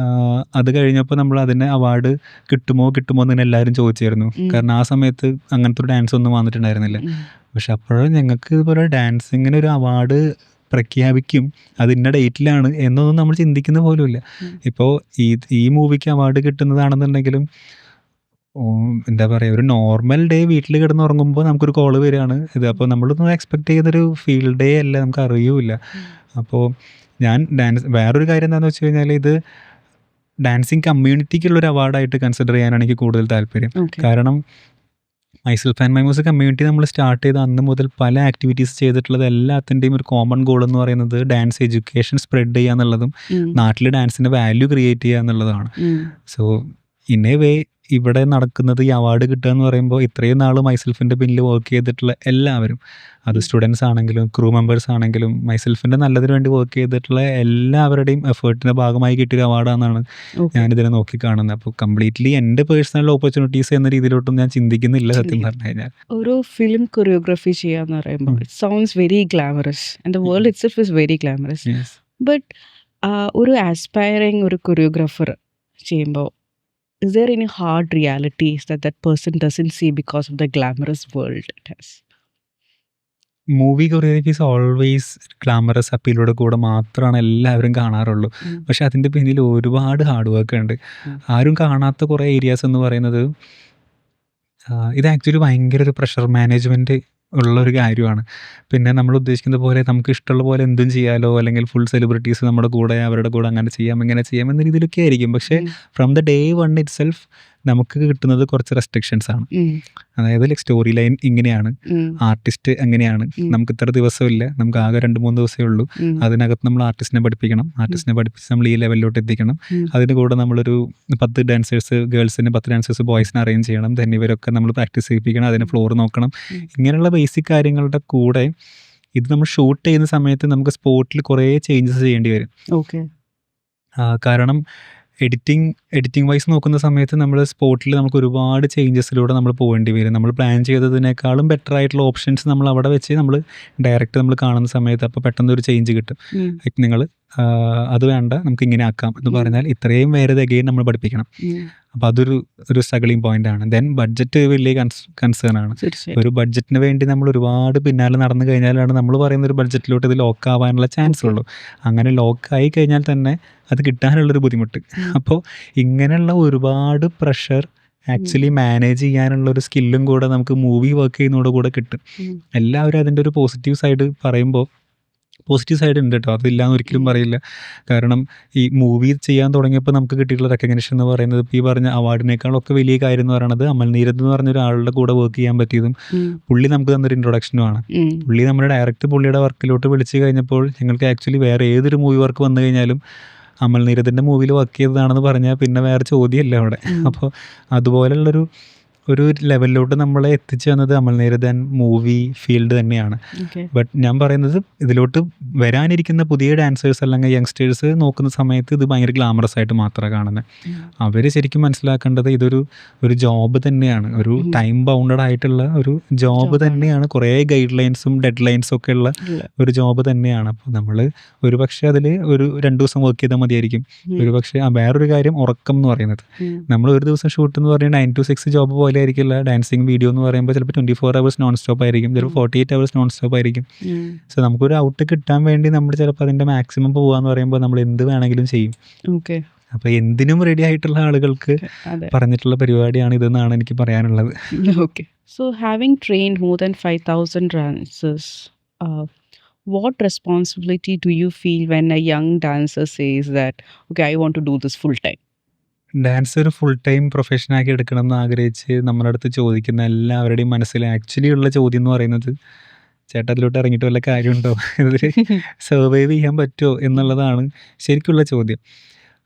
അത് കഴിഞ്ഞപ്പോൾ നമ്മൾ അതിന് അവാർഡ് കിട്ടുമോ എന്ന് എല്ലാവരും ചോദിച്ചായിരുന്നു. കാരണം ആ സമയത്ത് അങ്ങനത്തെ ഒരു ഡാൻസ് ഒന്നും വന്നിട്ടുണ്ടായിരുന്നില്ല. പക്ഷെ അപ്പോഴും ഞങ്ങൾക്ക് ഇതുപോലെ ഡാൻസിങ്ങിന് ഒരു അവാർഡ് പ്രഖ്യാപിക്കും, അത് ഇന്ന ഡേറ്റിലാണ് എന്നൊന്നും നമ്മൾ ചിന്തിക്കുന്ന പോലുമില്ല. ഇപ്പോൾ ഈ മൂവിക്ക് അവാർഡ് കിട്ടുന്നതാണെന്നുണ്ടെങ്കിലും എന്താ പറയുക, ഒരു നോർമൽ ഡേ വീട്ടിൽ കിടന്നുറങ്ങുമ്പോൾ നമുക്കൊരു കോള് വരികയാണ് ഇത്. അപ്പോൾ നമ്മളൊന്നും എക്സ്പെക്ട് ചെയ്യുന്നൊരു ഫീൽഡ് ഡേ അല്ല, നമുക്ക് അറിയൂല. അപ്പോൾ ഞാൻ വേറൊരു കാര്യം എന്താണെന്ന് വെച്ച് കഴിഞ്ഞാൽ, ഇത് ഡാൻസിങ് കമ്മ്യൂണിറ്റിക്കുള്ളൊരു അവാർഡായിട്ട് കൺസിഡർ ചെയ്യാനാണ് എനിക്ക് കൂടുതൽ താല്പര്യം. കാരണം myself and my music community നമ്മൾ സ്റ്റാർട്ട് ചെയ്ത അന്ന് മുതൽ പല ആക്ടിവിറ്റീസ് ചെയ്തിട്ടുള്ളത് എല്ലാത്തിൻ്റെയും ഒരു കോമൺ ഗോൾ എന്ന് പറയുന്നത് ഡാൻസ് എഡ്യൂക്കേഷൻ സ്പ്രെഡ് ചെയ്യുക എന്നുള്ളതും നാട്ടിൽ ഡാൻസിൻ്റെ വാല്യൂ ക്രിയേറ്റ് ചെയ്യുക എന്നുള്ളതാണ്. സോ ഇൻ എ വേ ഇവിടെ നടക്കുന്നത് ഈ അവാർഡ് കിട്ടുക എന്ന് പറയുമ്പോൾ, ഇത്രയും നാൾ മൈസെൽഫിൻ്റെ പിന്നിൽ വർക്ക് ചെയ്തിട്ടുള്ള എല്ലാവരും, അത് സ്റ്റുഡൻസ് ആണെങ്കിലും ക്രൂ മെമ്പേഴ്സ് ആണെങ്കിലും മൈസെൽഫിൻ്റെ നല്ലതിന് വേണ്ടി വർക്ക് ചെയ്തിട്ടുള്ള എല്ലാവരുടെയും എഫേർട്ടിൻ്റെ ഭാഗമായി കിട്ടിയൊരു അവാർഡാണെന്നാണ് ഞാനിതിനെ നോക്കിക്കാണുന്നത്. അപ്പോൾ കംപ്ലീറ്റ്ലി എൻ്റെ പേഴ്സണൽ ഓപ്പർച്യൂണിറ്റീസ് എന്ന രീതിയിലോട്ടും ഞാൻ ചിന്തിക്കുന്നില്ല സത്യം പറഞ്ഞു കഴിഞ്ഞാൽ. ഒരു ഫിലിം കൊറിയോഗ്രാഫി ചെയ്യാന്ന് പറയുമ്പോൾ it sounds very glamorous and the world itself is very glamorous. But ഒരു ആസ്പയറിങ് ഒരു കൊറിയോഗ്രാഫർ ചെയ്യുമ്പോൾ, is there any hard realities that person doesn't see because of the glamorous world it has? Movie choreographies always glamorous അപ്പീലോടെ കൂടെ മാത്രമാണ് എല്ലാവരും കാണാറുള്ളൂ. ഉം. പക്ഷെ അതിൻ്റെ പിന്നിൽ ഒരുപാട് ഹാർഡ് വർക്ക് ഉണ്ട്. ഉം. ആരും കാണാത്ത കുറേ ഏരിയാസ് എന്ന് പറയുന്നത് ഇത് ആക്ച്വലി ഭയങ്കര ഒരു പ്രഷർ മാനേജ്മെൻറ്റ് ഉള്ളൊരു കാര്യമാണ്. പിന്നെ നമ്മൾ ഉദ്ദേശിക്കുന്ന പോലെ നമുക്ക് ഇഷ്ടമുള്ള പോലെ എന്തും ചെയ്യാലോ, അല്ലെങ്കിൽ ഫുൾ സെലിബ്രിറ്റീസ് നമ്മുടെ കൂടെ അവരുടെ കൂടെ അങ്ങനെ ചെയ്യാം ഇങ്ങനെ ചെയ്യാം എന്ന രീതിയിലൊക്കെ ആയിരിക്കും. പക്ഷേ ഉം. From the day one it self നമുക്ക് കിട്ടുന്നത് കുറച്ച് റെസ്ട്രിക്ഷൻസ് ആണ്. ഉം. അതായത് ലൈക്ക് സ്റ്റോറി ലൈൻ ഇങ്ങനെയാണ്, ഉം. ആർട്ടിസ്റ്റ് അങ്ങനെയാണ്, ഉം. നമുക്ക് ഇത്ര ദിവസമില്ല, നമുക്ക് ആകെ 2-3 ദിവസമേ ഉള്ളൂ, ഉം. അതിനകത്ത് നമ്മൾ ആർട്ടിസ്റ്റിനെ പഠിപ്പിക്കണം, ആർട്ടിസ്റ്റിനെ പഠിപ്പിച്ച് നമ്മൾ ഈ ലെവലിലോട്ട് എത്തിക്കണം, ഉം. അതിന് കൂടെ നമ്മളൊരു 10 ഡാൻസേഴ്സ് ഗേൾസിന് 10 ഡാൻസേഴ്സ് ബോയ്സിനെ അറേഞ്ച് ചെയ്യണം, ദെൻ ഇവരൊക്കെ നമ്മൾ പ്രാക്ടീസ് ചെയ്യിപ്പിക്കണം, അതിന് ഫ്ലോർ നോക്കണം. ഉം. ഇങ്ങനെയുള്ള ബേസിക് കാര്യങ്ങളുടെ കൂടെ ഇത് നമ്മൾ ഷൂട്ട് ചെയ്യുന്ന സമയത്ത് നമുക്ക് സ്പോട്ടിൽ കുറേ ചേഞ്ചസ് ചെയ്യേണ്ടി വരും. ഓക്കെ. കാരണം എഡിറ്റിംഗ് വൈസ് നോക്കുന്ന സമയത്ത് നമ്മൾ സ്പോട്ടിൽ നമുക്ക് ഒരുപാട് ചേഞ്ചസിലൂടെ നമ്മൾ പോകേണ്ടി വരും. നമ്മൾ പ്ലാൻ ചെയ്തതിനേക്കാളും ബെറ്റർ ആയിട്ടുള്ള ഓപ്ഷൻസ് നമ്മൾ അവിടെ വെച്ച് നമ്മൾ ഡയറക്റ്റ് നമ്മൾ കാണുന്ന സമയത്ത് അപ്പോൾ പെട്ടെന്ന് ഒരു ചേഞ്ച് കിട്ടും. ഉം. ലൈക്ക് നിങ്ങൾ അത് വേണ്ട നമുക്ക് ഇങ്ങനെ ആക്കാം എന്ന് പറഞ്ഞാൽ ഇത്രയും വേറെ അഗെയിൻ നമ്മൾ പഠിപ്പിക്കണം. ഉം. അപ്പോൾ അതൊരു സ്ട്രഗിളിങ് പോയിന്റ് ആണ്. ദെൻ ബഡ്ജറ്റ് വലിയ കൺസേൺ ആണ്. തീർച്ചയായും. ഒരു ബഡ്ജറ്റിന് വേണ്ടി നമ്മൾ ഒരുപാട് പിന്നാലെ നടന്നു കഴിഞ്ഞാലാണ് നമ്മൾ പറയുന്ന ഒരു ബഡ്ജറ്റിലോട്ട് ഇത് ലോക്ക് ആവാനുള്ള ചാൻസ് ഉള്ളൂ. അങ്ങനെ ലോക്കായി കഴിഞ്ഞാൽ തന്നെ അത് കിട്ടാനുള്ളൊരു ബുദ്ധിമുട്ട്. അപ്പോൾ ഇങ്ങനെയുള്ള ഒരുപാട് പ്രഷർ ആക്ച്വലി മാനേജ് ചെയ്യാനുള്ള ഒരു സ്കില്ലും കൂടെ നമുക്ക് മൂവി വർക്ക് ചെയ്യുന്നതോടെ കൂടെ കിട്ടും. ഉം. എല്ലാവരും അതിൻ്റെ ഒരു പോസിറ്റീവ് സൈഡ് പറയുമ്പോൾ പോസിറ്റീവ് സൈഡ് ഉണ്ട് കേട്ടോ, അതില്ലാന്ന് ഒരിക്കലും പറയില്ല. കാരണം ഈ മൂവി ചെയ്യാൻ തുടങ്ങിയപ്പോൾ നമുക്ക് കിട്ടിയിട്ടുള്ള റെക്കഗ്നേഷൻ എന്ന് പറയുന്നത് ഇപ്പോൾ ഈ പറഞ്ഞ അവാർഡിനേക്കാളൊക്കെ വലിയ കാര്യം എന്ന് പറയുന്നത് അമൽ നീരദ് എന്ന് പറഞ്ഞ ഒരാളുടെ കൂടെ വർക്ക് ചെയ്യാൻ പറ്റിയതും ഉം. പുള്ളി നമുക്ക് തന്നൊരു ഇൻട്രൊഡക്ഷനുമാണ്. ഉം. പുള്ളി നമ്മുടെ ഡയറക്റ്റ് പുള്ളിയുടെ വർക്കിലോട്ട് വിളിച്ച് കഴിഞ്ഞപ്പോൾ ഞങ്ങൾക്ക് ആക്ച്വലി വേറെ ഏതൊരു മൂവി വർക്ക് വന്നു കഴിഞ്ഞാലും അമൽ നീരദിൻ്റെ മൂവിയിൽ വർക്ക് ചെയ്തതാണെന്ന് പറഞ്ഞാൽ പിന്നെ വേറെ ചോദ്യമല്ല അവിടെ. ഉം. അപ്പോൾ അതുപോലുള്ളൊരു ലെവലിലോട്ട് നമ്മളെ എത്തിച്ചു തന്നത് Amal Neerad and movie field തന്നെയാണ്. ഓക്കെ. ബട്ട് ഞാൻ പറയുന്നത് ഇതിലോട്ട് വരാനിരിക്കുന്ന പുതിയ ഡാൻസേഴ്സ് അല്ലെങ്കിൽ യങ്സ്റ്റേഴ്സ് നോക്കുന്ന സമയത്ത് ഇത് ഭയങ്കര ഗ്ലാമറസ് ആയിട്ട് മാത്രമേ കാണുന്നത്. ഉം. അവർ ശരിക്കും മനസ്സിലാക്കേണ്ടത് ഇതൊരു ജോബ് തന്നെയാണ്, ഒരു ടൈം ബൗണ്ടഡ് ആയിട്ടുള്ള ഒരു ജോബ് ജോബാണ്. തന്നെയാണ്. കുറേ ഗൈഡ് ലൈൻസും ഡെഡ് ലൈൻസും ഒക്കെ ഉള്ള ഇല്ല. ഒരു ജോബ് തന്നെയാണ്. അപ്പോൾ നമ്മൾ ഒരു പക്ഷേ അതിൽ ഒരു 2 ദിവസം വർക്ക് ചെയ്താൽ മതിയായിരിക്കും. ഉം. ഒരു പക്ഷേ വേറൊരു കാര്യം ഉറക്കം എന്ന് പറയുന്നത്, ഉം. നമ്മൾ ഒരു ദിവസം ഷൂട്ട് എന്ന് പറഞ്ഞാൽ 9 to 6 ജോബ് പോലെ ആയിരിക്കില്ല. ഡാൻസിങ് വീഡിയോ എന്ന് പറയുമ്പോൾ ചിലപ്പോൾ 24 hours നോൺ സ്റ്റോപ്പ് ആയിരിക്കും, ചിലപ്പോൾ 48 hours നോൺ സ്റ്റോപ്പ് ആയിരിക്കും. ഉം. സോ നമുക്കൊരു ഔട്ട് കിട്ടാൻ വേണ്ടി നമ്മൾ ചിലപ്പോൾ അതിൻ്റെ മാക്സിമം പോകാന്ന് പറയുമ്പോൾ നമ്മൾ എന്ത് വേണമെങ്കിലും ചെയ്യും. ഓക്കെ. അപ്പോൾ എന്തിനും റെഡി ആയിട്ടുള്ള ആളുകൾക്ക് അതെ. പറഞ്ഞിട്ടുള്ള പരിപാടിയാണ് ഇതെന്നാണ് എനിക്ക് പറയാനുള്ളത്. Okay. So, having trained more than 5,000 dancers, what responsibility do you feel when a young dancer says that, okay, I want to do this full time? Dance ഒരു ഫുൾ ടൈം പ്രൊഫഷനാക്കി എടുക്കണം എന്ന് ആഗ്രഹിച്ച് നമ്മുടെ അടുത്ത് ചോദിക്കുന്ന എല്ലാവരുടെയും മനസ്സിൽ ആക്ച്വലി ഉള്ള ചോദ്യം എന്ന് പറയുന്നത്, ചേട്ടാ അതിലോട്ട് ഇറങ്ങിയിട്ട് വല്ല കാര്യമുണ്ടോ, ഇതിൽ സർവൈവ് ചെയ്യാൻ പറ്റുമോ എന്നുള്ളതാണ് ശരിക്കുള്ള ചോദ്യം.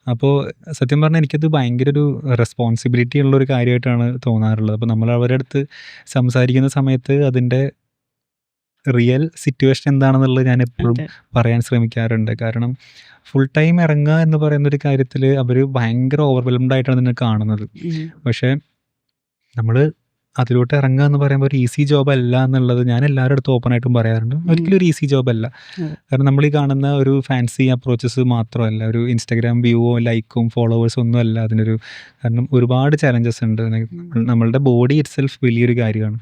അപ്പോൾ സത്യം പറഞ്ഞാൽ എനിക്കത് ഭയങ്കര ഒരു റെസ്പോൺസിബിലിറ്റി ഉള്ളൊരു കാര്യമായിട്ടാണ് തോന്നാറുള്ളത്. അപ്പോൾ നമ്മൾ അവരുടെ അടുത്ത് സംസാരിക്കുന്ന സമയത്ത് അതിൻ്റെ റിയൽ സിറ്റുവേഷൻ എന്താണെന്നുള്ളത് ഞാൻ എപ്പോഴും അതെ. പറയാൻ ശ്രമിക്കാറുണ്ട്. കാരണം ഫുൾ ടൈം ഇറങ്ങുക എന്ന് പറയുന്നൊരു കാര്യത്തിൽ അവർ ഭയങ്കര ഓവർവെൽംഡ് ആയിട്ടാണ് ഇതിനെ കാണുന്നത്. ഉം. പക്ഷേ നമ്മൾ അതിലോട്ട് ഇറങ്ങുക എന്ന് പറയുമ്പോൾ ഒരു ഈസി ജോബ് അല്ല എന്നുള്ളത് ഞാൻ എല്ലാവരുടെ അടുത്തും ഓപ്പണായിട്ടും പറയാറുണ്ട്. ഒരിക്കലും ഒരു ഈസി ജോബ് അല്ല. അതെ. കാരണം നമ്മൾ ഈ കാണുന്ന ഒരു ഫാൻസി അപ്രോച്ചസ് മാത്രമല്ല, ഒരു ഇൻസ്റ്റാഗ്രാം വ്യൂവോ ലൈക്കും ഫോളോവേഴ്സും ഒന്നും അല്ല അതിനൊരു. കാരണം ഒരുപാട് ചാലഞ്ചസ് ഉണ്ട്. നമ്മളുടെ ബോഡി ഇറ്റ് സെൽഫ് വലിയൊരു കാര്യമാണ്.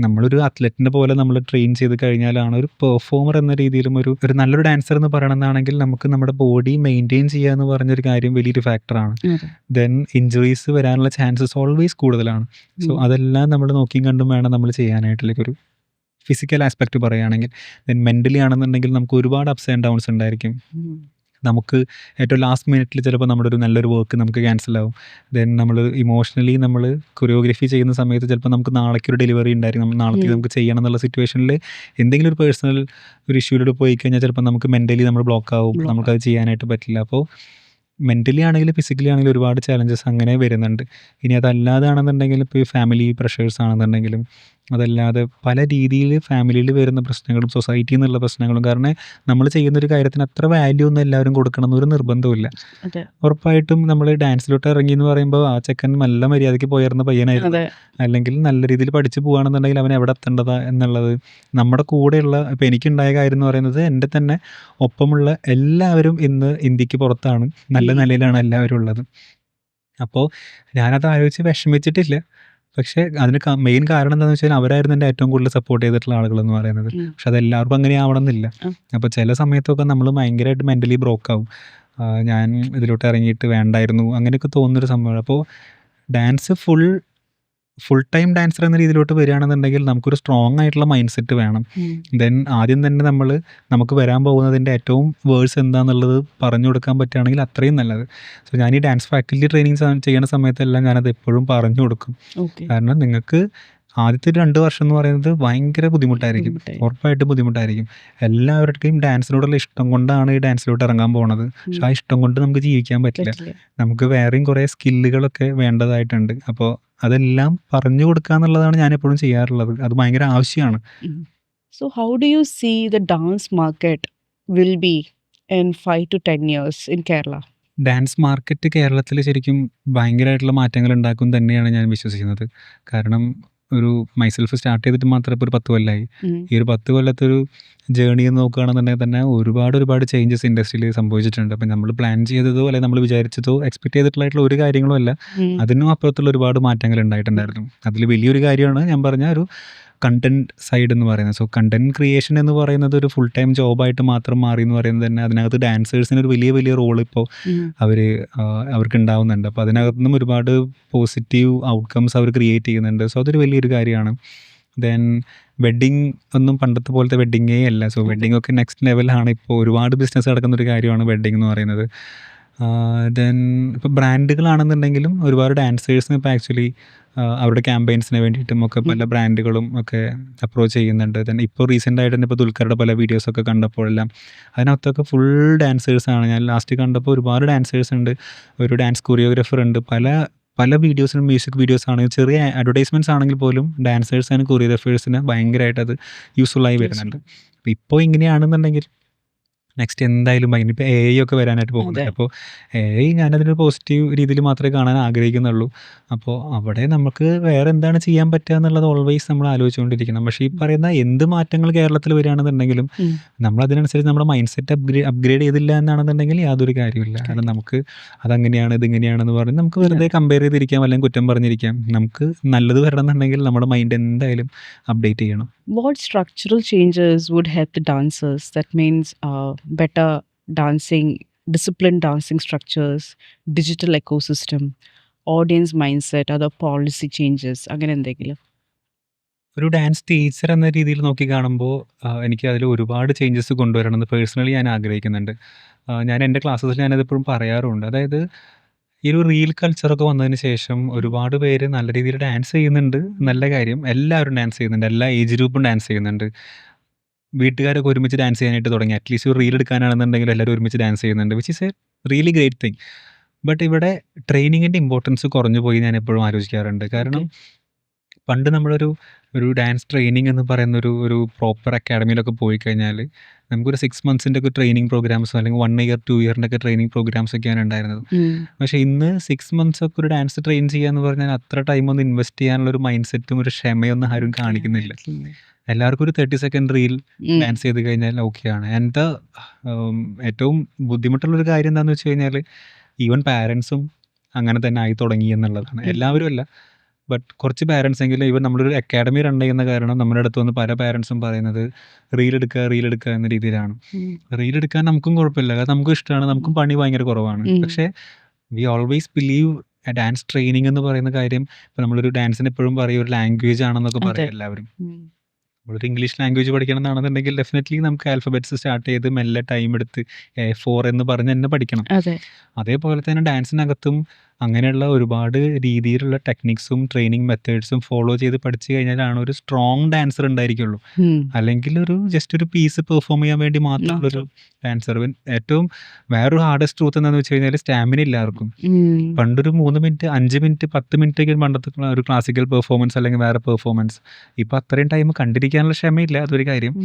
നമ്മളൊരു അത്ലറ്റിനെ പോലെ നമ്മൾ ട്രെയിൻ ചെയ്ത് കഴിഞ്ഞാലാണ് ഒരു പെർഫോമർ എന്ന രീതിയിലും ഒരു നല്ലൊരു ഡാൻസർ എന്ന് പറയണമെന്നാണെങ്കിൽ നമുക്ക് നമ്മുടെ ബോഡി മെയിൻറ്റെയിൻ ചെയ്യുക എന്ന് പറഞ്ഞൊരു കാര്യം വലിയൊരു ഫാക്ടറാണ്. അതെ. ദെൻ ഇഞ്ചുറീസ് വരാനുള്ള ചാൻസസ് ഓൾവേസ് കൂടുതലാണ്. സോ ഉം. അതെല്ലാം നമ്മൾ നോക്കിയും കണ്ടും വേണം നമ്മൾ ചെയ്യാനായിട്ട്. ലൈക്ക് ഒരു ഫിസിക്കൽ ആസ്പെക്റ്റ് പറയുകയാണെങ്കിൽ, ദെൻ മെൻ്റലി ആണെന്നുണ്ടെങ്കിൽ നമുക്ക് ഒരുപാട് അപ്സ് ആൻഡ് ഡൗൺസ് ഉണ്ടായിരിക്കും. ഉം. നമുക്ക് ഏറ്റവും ലാസ്റ്റ് മിനിറ്റിൽ ചിലപ്പോൾ നമ്മുടെ ഒരു നല്ലൊരു വർക്ക് നമുക്ക് ക്യാൻസൽ ആവും. ദെൻ നമ്മൾ ഇമോഷണലി നമ്മൾ കൊറിയോഗ്രഫി ചെയ്യുന്ന സമയത്ത് ചിലപ്പോൾ നമുക്ക് നാളേക്കൊരു ഡെലിവറി ഉണ്ടായിരിക്കും, നമ്മൾ നാളത്തേക്ക് നമുക്ക് ചെയ്യണം എന്നുള്ള സിറ്റുവേഷനിൽ എന്തെങ്കിലും ഒരു പേഴ്സണൽ ഒരു ഇഷ്യൂയിലൂടെ പോയി കഴിഞ്ഞാൽ ചിലപ്പോൾ നമുക്ക് മെൻ്റലി നമ്മൾ ബ്ലോക്ക് ആവും, നമുക്കത് ചെയ്യാനായിട്ട് പറ്റില്ല. അപ്പോൾ മെൻ്റലി ആണെങ്കിലും ഫിസിക്കലി ആണെങ്കിലും ഒരുപാട് ചാലഞ്ചസ് അങ്ങനെ വരുന്നുണ്ട്. ഇനി അതല്ലാതെ ആണെന്നുണ്ടെങ്കിൽ ഇപ്പോൾ ഈ ഫാമിലി പ്രഷേഴ്സ് ആണെന്നുണ്ടെങ്കിലും, അതല്ലാതെ പല രീതിയിൽ ഫാമിലിയിൽ വരുന്ന പ്രശ്നങ്ങളും സൊസൈറ്റിയിൽ നിന്നുള്ള പ്രശ്നങ്ങളും. കാരണം നമ്മൾ ചെയ്യുന്നൊരു കാര്യത്തിന് അത്ര വാല്യൂ ഒന്നും എല്ലാവരും കൊടുക്കണം എന്നൊരു നിർബന്ധമില്ല. അതെ. ഉറപ്പായിട്ടും നമ്മൾ ഡാൻസിലോട്ട് ഇറങ്ങി എന്ന് പറയുമ്പോൾ ആ ചെക്കൻ നല്ല മര്യാദയ്ക്ക് പോയിരുന്ന പയ്യനായിരുന്നു, അതെ. അല്ലെങ്കിൽ നല്ല രീതിയിൽ പഠിച്ച് പോകുകയാണെന്നുണ്ടെങ്കിൽ അവൻ എവിടെ എത്തേണ്ടതാ എന്നുള്ളത് നമ്മുടെ കൂടെയുള്ള. ഇപ്പോൾ എനിക്കുണ്ടായ കാര്യം എന്ന് പറയുന്നത്, എൻ്റെ തന്നെ ഒപ്പമുള്ള എല്ലാവരും ഇന്ന് ഇന്ത്യക്ക് പുറത്താണ്, നല്ല നിലയിലാണ് എല്ലാവരും ഉള്ളത്. അപ്പോൾ ഞാനത് ആലോചിച്ച് വിഷമിച്ചിട്ടില്ല. പക്ഷേ അതിന് മെയിൻ കാരണം എന്താണെന്ന് വെച്ചാൽ അവരായിരുന്നു എൻ്റെ ഏറ്റവും കൂടുതൽ സപ്പോർട്ട് ചെയ്തിട്ടുള്ള ആളുകളെന്ന് പറയുന്നത്. പക്ഷെ അതെല്ലാവർക്കും അങ്ങനെ ആവണമെന്നില്ല. അപ്പോൾ ചില സമയത്തൊക്കെ നമ്മൾ ഭയങ്കരമായിട്ട് മെൻ്റലി ബ്രോക്കാവും. ഞാൻ ഇതിലോട്ട് ഇറങ്ങിയിട്ട് വേണ്ടായിരുന്നു അങ്ങനെയൊക്കെ തോന്നുന്നൊരു സംഭവമാണ്. അപ്പോൾ ഡാൻസ് ഫുൾ ടൈം ഡാൻസർ എന്ന രീതിയിലോട്ട് വരികയാണെന്നുണ്ടെങ്കിൽ നമുക്കൊരു സ്ട്രോങ് ആയിട്ടുള്ള മൈൻഡ് സെറ്റ് വേണം. ദെൻ ആദ്യം തന്നെ നമുക്ക് വരാൻ പോകുന്നതിൻ്റെ ഏറ്റവും വേഴ്സ് എന്താണെന്നുള്ളത് പറഞ്ഞു കൊടുക്കാൻ പറ്റുകയാണെങ്കിൽ അത്രയും നല്ലത്. സോ ഞാൻ ഈ ഡാൻസ് ഫാക്കൽറ്റി ട്രെയിനിങ് ചെയ്യുന്ന സമയത്തെല്ലാം ഞാനത് എപ്പോഴും പറഞ്ഞു കൊടുക്കും. കാരണം നിങ്ങൾക്ക് ആദ്യത്തെ 2 വർഷം എന്ന് പറയുന്നത് ഭയങ്കര ബുദ്ധിമുട്ടായിരിക്കും, ഉറപ്പായിട്ടും ബുദ്ധിമുട്ടായിരിക്കും. എല്ലാവരുടെയും ഡാൻസിനോടുള്ള ഇഷ്ടം കൊണ്ടാണ് ഈ ഡാൻസിലോട്ട് ഇറങ്ങാൻ പോണത്. പക്ഷെ ആ ഇഷ്ടം കൊണ്ട് നമുക്ക് ജീവിക്കാൻ പറ്റില്ല. നമുക്ക് വേറെയും കുറേ സ്കില്ലുകളൊക്കെ വേണ്ടതായിട്ടുണ്ട്. അപ്പോൾ അതെല്ലാം പറഞ്ഞു കൊടുക്കുക എന്നുള്ളതാണ് ഞാൻ എപ്പോഴും ചെയ്യാറുള്ളത്. അത് ഭയങ്കര ആവശ്യമാണ്. So how do you see the dance market will be in 5 to 10 years in Kerala? Dance market കേരളത്തിൽ ശരിക്കും ഭയങ്കരമായിട്ടുള്ള മാറ്റങ്ങൾ ഉണ്ടാക്കും തന്നെയാണ് ഞാൻ വിശ്വസിക്കുന്നത്. കാരണം ഒരു മൈസെൽഫ് സ്റ്റാർട്ട് ചെയ്തിട്ട് മാത്രം ഇപ്പോൾ ഒരു 10 കൊല്ലമായി. ഈ ഒരു 10 കൊല്ലത്തെ ഒരു ജേണി എന്ന് നോക്കുകയാണെന്നുണ്ടെങ്കിൽ തന്നെ ഒരുപാട് ചേഞ്ചസ് ഇൻഡസ്ട്രിയിൽ സംഭവിച്ചിട്ടുണ്ട്. അപ്പം നമ്മൾ പ്ലാൻ ചെയ്തതോ അല്ലെങ്കിൽ നമ്മൾ വിചാരിച്ചതോ എക്സ്പെക്ട് ചെയ്തിട്ടുള്ള ഒരു കാര്യങ്ങളും അല്ല, അതിനും അപ്പുറത്തുള്ള ഒരുപാട് മാറ്റങ്ങൾ ഉണ്ടായിട്ടുണ്ടായിരുന്നു. അതിൽ വലിയൊരു കാര്യമാണ് ഞാൻ പറഞ്ഞ ഒരു കണ്ടന്റ് സൈഡ് എന്ന് പറയുന്നത്. സോ കണ്ടന്റ് ക്രിയേഷൻ എന്ന് പറയുന്നത് ഒരു ഫുൾ ടൈം ജോബായിട്ട് മാത്രം മാറി എന്ന് പറയുന്നത് തന്നെ അതിനകത്ത് ഡാൻസേഴ്സിന് ഒരു വലിയ റോൾ ഇപ്പോൾ അവർക്ക് ഉണ്ടാവുന്നുണ്ട്. അപ്പോൾ അതിനകത്ത് നിന്നും ഒരുപാട് പോസിറ്റീവ് ഔട്ട്കംസ് അവർ ക്രിയേറ്റ് ചെയ്യുന്നുണ്ട്. സോ അതൊരു വലിയൊരു കാര്യമാണ്. ദെൻ വെഡ്ഡിങ് ഒന്നും പണ്ടത്തെ പോലത്തെ വെഡ്ഡിങ്ങേ അല്ല. സോ വെഡ്ഡിങ് ഒക്കെ നെക്സ്റ്റ് ലെവലാണ്. ഇപ്പോൾ ഒരുപാട് ബിസിനസ് നടക്കുന്നൊരു കാര്യമാണ് വെഡ്ഡിങ് എന്ന് പറയുന്നത്. ദെൻ ഇപ്പോൾ ബ്രാൻഡുകളാണെന്നുണ്ടെങ്കിലും ഒരുപാട് ഡാൻസേഴ്സിന് ഇപ്പോൾ ആക്ച്വലി അവരുടെ ക്യാമ്പയിൻസിന് വേണ്ടിയിട്ടും ഒക്കെ പല ബ്രാൻഡുകളും ഒക്കെ അപ്രോച്ച് ചെയ്യുന്നുണ്ട്. ദെൻ ഇപ്പോൾ റീസെൻ്റായിട്ട് തന്നെ ഇപ്പോൾ ദുൽഖറുടെ പല വീഡിയോസൊക്കെ കണ്ടപ്പോഴെല്ലാം അതിനകത്തൊക്കെ ഫുൾ ഡാൻസേഴ്സാണ്. ഞാൻ ലാസ്റ്റ് കണ്ടപ്പോൾ ഒരുപാട് ഡാൻസേഴ്സ് ഉണ്ട്, ഒരു ഡാൻസ് കൊറിയോഗ്രാഫർ ഉണ്ട്. പല വീഡിയോസിനും മ്യൂസിക് വീഡിയോസ് ആണെങ്കിൽ ചെറിയ അഡ്വർടൈസ്മെൻറ്റ്സ് ആണെങ്കിൽ പോലും ഡാൻസേഴ്സ് ആൻഡ് കൊറിയോഗ്രാഫേഴ്സിന് ഭയങ്കരമായിട്ട് അത് യൂസ്ഫുള്ളായി വരുന്നുണ്ട്. അപ്പോൾ ഇപ്പോൾ ഇങ്ങനെയാണെന്നുണ്ടെങ്കിൽ നെക്സ്റ്റ് എന്തായാലും ഇനിയിപ്പോൾ AI ഒക്കെ വരാനായിട്ട് പോകുന്നുണ്ട്. അപ്പോൾ AI ഞാനതിനൊരു പോസിറ്റീവ് രീതിയിൽ മാത്രമേ കാണാൻ ആഗ്രഹിക്കുന്നുള്ളൂ. അപ്പോൾ അവിടെ നമുക്ക് വേറെ എന്താണ് ചെയ്യാൻ പറ്റുക എന്നുള്ളത് ഓൾവേസ് നമ്മൾ ആലോചിച്ചുകൊണ്ടിരിക്കണം. പക്ഷേ ഈ പറയുന്ന എന്ത് മാറ്റങ്ങൾ കേരളത്തിൽ വരികയാണെന്നുണ്ടെങ്കിലും നമ്മളതിനനുസരിച്ച് നമ്മുടെ മൈൻഡ് സെറ്റ് അപ്ഗ്രേഡ് ചെയ്തില്ല എന്നാണെന്നുണ്ടെങ്കിൽ യാതൊരു കാര്യമില്ല. കാരണം നമുക്ക് അതങ്ങനെയാണ് ഇതിങ്ങനെയാണെന്ന് പറഞ്ഞ് നമുക്ക് വെറുതെ കമ്പയർ ചെയ്തിരിക്കാം, അല്ലെങ്കിൽ കുറ്റം പറഞ്ഞിരിക്കാം. നമുക്ക് നല്ലത് വരണം എന്നുണ്ടെങ്കിൽ നമ്മുടെ മൈൻഡ് എന്തായാലും അപ്ഡേറ്റ് ചെയ്യണം. What structural changes would help the dancers? That means better dancing, disciplined dancing structures, digital ecosystem, audience mindset, other policy changes. അങ്ങനെ എന്തെങ്കിലും? ഒരു ഡാൻസ് ടീച്ചർ എന്ന രീതിയിൽ നോക്കി കാണുമ്പോൾ എനിക്ക് അതിൽ ഒരുപാട് ചേഞ്ചസ് കൊണ്ടുവരണമെന്ന് പേഴ്സണലി ഞാൻ ആഗ്രഹിക്കുന്നുണ്ട്. ഞാൻ എൻ്റെ ക്ലാസ്സസിൽ ഞാനതെപ്പോഴും പറയാറുണ്ട്. അതായത് ഈ ഒരു റീൽ കൾച്ചറൊക്കെ വന്നതിന് ശേഷം ഒരുപാട് പേര് നല്ല രീതിയിൽ ഡാൻസ് ചെയ്യുന്നുണ്ട്, നല്ല കാര്യം. എല്ലാവരും ഡാൻസ് ചെയ്യുന്നുണ്ട്, എല്ലാ ഏജ് ഗ്രൂപ്പും ഡാൻസ് ചെയ്യുന്നുണ്ട്. വീട്ടുകാരൊക്കെ ഒരുമിച്ച് ഡാൻസ് ചെയ്യാനായിട്ട് തുടങ്ങി. അറ്റ്ലീസ്റ്റ് ഒരു റീൽ എടുക്കാനാണെന്നുണ്ടെങ്കിൽ എല്ലാവരും ഒരുമിച്ച് ഡാൻസ് ചെയ്യുന്നുണ്ട്, which is A really great thing. But ഇവിടെ ട്രെയിനിങ്ങിൻ്റെ ഇമ്പോർട്ടൻസ് കുറഞ്ഞു പോയി ഞാൻ എപ്പോഴും ആലോചിക്കാറുണ്ട്. കാരണം പണ്ട് ഒരു ഡാൻസ് ട്രെയിനിങ് എന്ന് പറയുന്ന ഒരു പ്രോപ്പർ അക്കാഡമിയിലൊക്കെ പോയി കഴിഞ്ഞാൽ നമുക്കൊരു 6 മന്ത്സിൻ്റെ ഒക്കെ ട്രെയിനിങ് പ്രോഗ്രാംസോ അല്ലെങ്കിൽ 1 ഇയർ 2 ഇയറിൻ്റെ ഒക്കെ ട്രെയിനിങ് പ്രോഗ്രാംസ് ഒക്കെയാണ് ഉണ്ടായിരുന്നത്. പക്ഷേ ഇന്ന് 6 മന്ത്സ് ഒക്കെ ഒരു ഡാൻസ് ട്രെയിൻ ചെയ്യുക എന്ന് പറഞ്ഞാൽ അത്ര ടൈമൊന്നും ഇൻവെസ്റ്റ് ചെയ്യാനുള്ള ഒരു മൈൻഡ് സെറ്റും ഒരു ക്ഷമയൊന്നും ആരും കാണിക്കുന്നില്ല. എല്ലാവർക്കും ഒരു 30 സെക്കൻഡ് റീൽ ഡാൻസ് ചെയ്ത് കഴിഞ്ഞാൽ ഓക്കെയാണ്. എന്താ ഏറ്റവും ബുദ്ധിമുട്ടുള്ളൊരു കാര്യം എന്താണെന്ന് വെച്ച് കഴിഞ്ഞാൽ ഈവൻ പാരൻസും അങ്ങനെ തന്നെ ആയി തുടങ്ങി എന്നുള്ളതാണ്. എല്ലാവരും അല്ല, ബട്ട് കുറച്ച് പാരൻസ് എങ്കിലും ഈവൻ നമ്മളൊരു അക്കാഡമി റൺ ചെയ്യുന്ന കാരണം നമ്മുടെ അടുത്ത് വന്ന് പല പാരൻസും പറയുന്നത് റീൽ എടുക്കുക എന്ന രീതിയിലാണ്. റീൽ എടുക്കാൻ നമുക്കും കുഴപ്പമില്ല, കാരണം നമുക്കും ഇഷ്ടമാണ്, നമുക്കും പണി ഭയങ്കര കുറവാണ്. പക്ഷേ we always believe dance training എന്ന് പറയുന്ന കാര്യം ഇപ്പോൾ നമ്മളൊരു ഡാൻസിന് എപ്പോഴും പറയും ഒരു ലാംഗ്വേജ് ആണെന്നൊക്കെ പറയും എല്ലാവരും. നമ്മളൊരു ഇംഗ്ലീഷ് ലാംഗ്വേജ് പഠിക്കണം എന്നാണെന്നുണ്ടെങ്കിൽ ഡെഫിനറ്റ്ലി നമുക്ക് ആൽഫബറ്റ്സ് സ്റ്റാർട്ട് ചെയ്ത് മെല്ലെ ടൈം എടുത്ത് A4 എന്ന് പറഞ്ഞ് തന്നെ പഠിക്കണം. അതേപോലെ തന്നെ ഡാൻസിനകത്തും അങ്ങനെയുള്ള ഒരുപാട് രീതിയിലുള്ള ടെക്നിക്സും ട്രെയിനിങ് മെത്തേഡ്സും ഫോളോ ചെയ്ത് പഠിച്ചു കഴിഞ്ഞാലാണ് ഒരു സ്ട്രോങ് ഡാൻസർ ഉണ്ടായിരിക്കുള്ളൂ. അല്ലെങ്കിൽ ജസ്റ്റ് ഒരു പീസ് പെർഫോം ചെയ്യാൻ വേണ്ടി മാത്രമുള്ളൊരു ഡാൻസർ. ഏറ്റവും വേറൊരു ഹാർഡസ്റ്റ് ട്രൂത്ത് എന്താണെന്ന് വെച്ച് കഴിഞ്ഞാൽ സ്റ്റാമിന ഇല്ലാർക്കും. പണ്ടൊരു 3 മിനിറ്റ് 5 മിനിറ്റ് 10 മിനിറ്റ് ഒക്കെ പണ്ടത്തെ ഒരു ക്ലാസിക്കൽ പെർഫോമൻസ് അല്ലെങ്കിൽ വേറെ പെർഫോമൻസ്. ഇപ്പം അത്രയും ടൈം കണ്ടിരിക്കാനുള്ള ക്ഷമയില്ല, അതൊരു കാര്യം.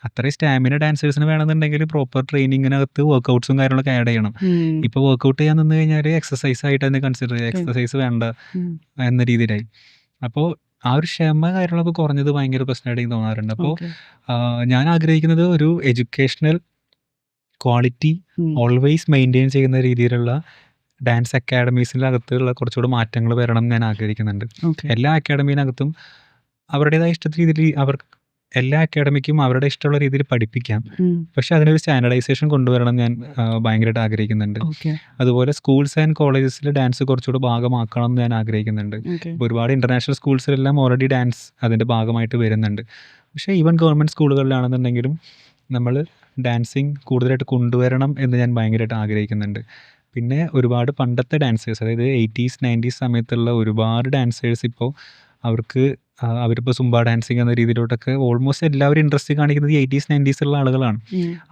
അത്രയും സ്റ്റാമിന ഡാൻസേഴ്സിന് വേണമെന്നുണ്ടെങ്കിൽ പ്രോപ്പർ ട്രെയിനിങ്ങിനകത്ത് വർക്കൗട്ട്സും കാര്യങ്ങളൊക്കെ ആഡ് ചെയ്യണം. ഇപ്പോൾ വർക്കൗട്ട് ചെയ്യാൻ നിന്ന് കഴിഞ്ഞാൽ എക്സസൈസ് ആയിട്ട് തന്നെ കൺസിഡർ ചെയ്യുക, എക്സസൈസ് വേണ്ട എന്ന രീതിയിലായി. അപ്പോൾ ആ ഒരു ക്ഷമ കാര്യങ്ങളൊക്കെ കുറഞ്ഞത് ഭയങ്കര പ്രശ്നമായിട്ട് എനിക്ക് തോന്നാറുണ്ട്. അപ്പോൾ ഞാൻ ആഗ്രഹിക്കുന്നത് ഒരു എഡ്യൂക്കേഷണൽ ക്വാളിറ്റി ഓൾവേസ് മെയിൻറ്റെയിൻ ചെയ്യുന്ന രീതിയിലുള്ള ഡാൻസ് അക്കാഡമീസിനകത്തുള്ള കുറച്ചുകൂടി മാറ്റങ്ങൾ വരണം എന്ന് ഞാൻ ആഗ്രഹിക്കുന്നുണ്ട്. Okay. എല്ലാ അക്കാഡമിനകത്തും അവരുടേതായ ഇഷ്ടത്തിൽ അവർക്ക് എല്ലാ അക്കാഡമിക്കും അവരുടെ ഇഷ്ടമുള്ള രീതിയിൽ പഠിപ്പിക്കാം. പക്ഷെ അതിനൊരു സ്റ്റാൻഡർഡൈസേഷൻ കൊണ്ടുവരണം ഞാൻ ഭയങ്കരമായിട്ട് ആഗ്രഹിക്കുന്നുണ്ട്. Okay. അതുപോലെ സ്കൂൾസ് ആൻഡ് കോളേജസിൽ ഡാൻസ് കുറച്ചുകൂടി ഭാഗമാക്കണം എന്ന് ഞാൻ ആഗ്രഹിക്കുന്നുണ്ട്. Okay. ഇപ്പോൾ ഒരുപാട് ഇൻ്റർനാഷണൽ സ്കൂൾസിലെല്ലാം ഓൾറെഡി ഡാൻസ് അതിൻ്റെ ഭാഗമായിട്ട് വരുന്നുണ്ട്. പക്ഷേ ഈവൻ ഗവൺമെൻറ് സ്കൂളുകളിലാണെന്നുണ്ടെങ്കിലും നമ്മൾ ഡാൻസിങ് കൂടുതലായിട്ട് കൊണ്ടുവരണം എന്ന് ഞാൻ ഭയങ്കരമായിട്ട് ആഗ്രഹിക്കുന്നുണ്ട്. പിന്നെ ഒരുപാട് പണ്ടത്തെ ഡാൻസേഴ്സ്, അതായത് 80s 90s സമയത്തുള്ള ഒരുപാട് ഡാൻസേഴ്സ് ഇപ്പോൾ അവർക്ക് അവരിപ്പോൾ സുംബ ഡാൻസിങ് എന്ന രീതിയിലോട്ടൊക്കെ ഓൾമോസ്റ്റ് എല്ലാവരും ഇൻട്രസ്റ്റ് കാണിക്കുന്നത് 80s 90s ഉള്ള ആളുകളാണ്.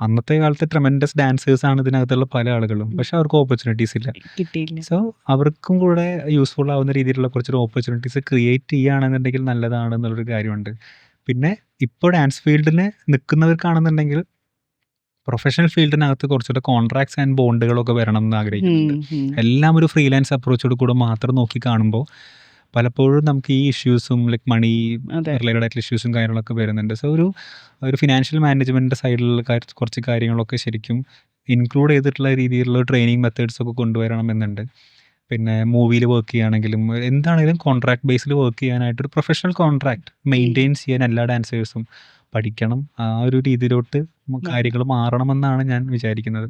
അന്നത്തെ കാലത്തെ ട്രെമൻഡസ് ഡാൻസേഴ്സാണ് ഇതിനകത്തുള്ള പല ആളുകളും. പക്ഷെ അവർക്ക് ഓപ്പർച്യൂണിറ്റീസ് ഇല്ല. കിട്ടിയില്ല. സോ അവർക്കും കൂടെ യൂസ്ഫുൾ ആവുന്ന രീതിയിലുള്ള കുറച്ചൊരു ഓപ്പർച്യൂണിറ്റീസ് ക്രിയേറ്റ് ചെയ്യുകയാണെന്നുണ്ടെങ്കിൽ നല്ലതാണെന്നുള്ളൊരു കാര്യമുണ്ട്. പിന്നെ ഇപ്പോൾ ഡാൻസ് ഫീൽഡിൽ നിൽക്കുന്നവർക്കാണെന്നുണ്ടെങ്കിൽ പ്രൊഫഷണൽ ഫീൽഡിനകത്ത് കുറച്ചുകൂടെ കോൺട്രാക്ട്സ് ആൻഡ് ബോണ്ടുകളൊക്കെ വരണം എന്ന് ആഗ്രഹിക്കുന്നുണ്ട്. എല്ലാം ഒരു ഫ്രീലാൻസ് അപ്രോച്ചോട് കൂടെ മാത്രം നോക്കി കാണുമ്പോൾ പലപ്പോഴും നമുക്ക് ഈ ഇഷ്യൂസും ലൈക്ക് മണി അതെ. റിലേറ്റഡ് ആയിട്ടുള്ള ഇഷ്യൂസും കാര്യങ്ങളൊക്കെ വരുന്നുണ്ട്. സോ ഒരു ഫിനാൻഷ്യൽ മാനേജ്മെൻറ്റിൻ്റെ സൈഡിലുള്ള കുറച്ച് കാര്യങ്ങളൊക്കെ ശരിക്കും ഇൻക്ലൂഡ് ചെയ്തിട്ടുള്ള രീതിയിലുള്ള ട്രെയിനിങ് മെത്തേഡ്സ് ഒക്കെ കൊണ്ടുവരണമെന്നുണ്ട്. പിന്നെ മൂവിയിൽ വർക്ക് ചെയ്യുകയാണെങ്കിലും എന്താണെങ്കിലും കോൺട്രാക്ട് ബേസിൽ വർക്ക് ചെയ്യാനായിട്ടൊരു പ്രൊഫഷണൽ കോൺട്രാക്ട് മെയിൻറ്റെയിൻ ചെയ്യാൻ എല്ലാ ഡാൻസേഴ്സും പഠിക്കണം. ആ ഒരു രീതിയിലോട്ട് കാര്യങ്ങൾ മാറണമെന്നാണ് ഞാൻ വിചാരിക്കുന്നത്.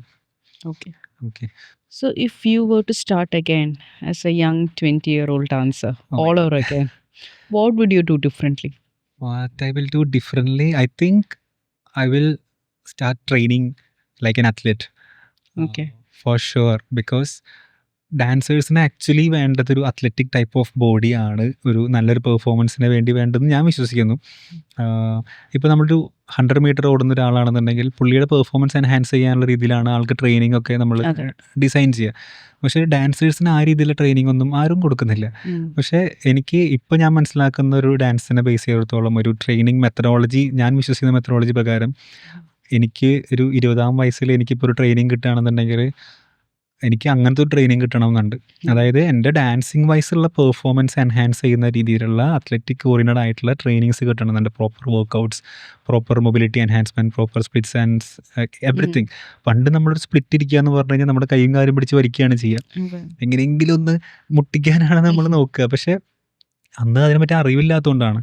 Okay. Okay. So, if you were to start again as a young 20-year-old dancer, Oh my all God. over again, what would you do differently? What I will do differently, I think I will start training like an athlete. Okay. For sure, because ഡാൻസേഴ്സിന് actually വേണ്ടത് ഒരു athletic type of ബോഡിയാണ് ഒരു നല്ലൊരു പെർഫോമൻസിന് വേണ്ടി വേണ്ടതെന്ന് ഞാൻ വിശ്വസിക്കുന്നു. ഇപ്പോൾ നമ്മളൊരു 100 മീറ്റർ ഓടുന്ന ഒരാളാണെന്നുണ്ടെങ്കിൽ പുള്ളിയുടെ പെർഫോമൻസ് എൻഹാൻസ് ചെയ്യാനുള്ള രീതിയിലാണ് ആൾക്ക് ട്രെയിനിങ് ഒക്കെ നമ്മൾ അതെ. ഡിസൈൻ ചെയ്യുക. പക്ഷേ ഡാൻസേഴ്സിന് ആ രീതിയിലുള്ള ട്രെയിനിങ് ഒന്നും ആരും കൊടുക്കുന്നില്ല. പക്ഷേ എനിക്ക് ഇപ്പോൾ ഞാൻ മനസ്സിലാക്കുന്ന ഒരു ഡാൻസിനെ ബേസ് ചെയ്തിടത്തോളം ഒരു ട്രെയിനിങ് മെത്തഡോളജി, ഞാൻ വിശ്വസിക്കുന്ന മെത്തഡോളജി പ്രകാരം എനിക്ക് ഒരു 20-ാം വയസ്സിൽ എനിക്കിപ്പോൾ ഒരു ട്രെയിനിങ് കിട്ടുകയാണെന്നുണ്ടെങ്കിൽ എനിക്ക് അങ്ങനത്തെ ഒരു ട്രെയിനിങ് കിട്ടണമെന്നുണ്ട്. അതായത് എൻ്റെ ഡാൻസിങ് വൈസുള്ള പെർഫോമൻസ് എൻഹാൻസ് ചെയ്യുന്ന രീതിയിലുള്ള അത്ലറ്റിക് ഓറിയൻറ്റഡ് ആയിട്ടുള്ള ട്രെയിനിങ്സ് കിട്ടണമെന്നുണ്ട്. Proper workouts, proper mobility enhancement, proper splits and everything. പണ്ട് നമ്മളൊരു സ്പ്ലിറ്റ് ഇരിക്കുക എന്ന് പറഞ്ഞു കഴിഞ്ഞാൽ നമ്മുടെ കൈയും കാലും പിടിച്ച് വലിക്കുകയാണ് ചെയ്യുക. Okay. എങ്ങനെയെങ്കിലും ഒന്ന് മുട്ടിക്കാനാണ് നമ്മൾ നോക്കുക. പക്ഷേ അന്ന് അതിനെ പറ്റി അറിവില്ലാത്തതുകൊണ്ടാണ്.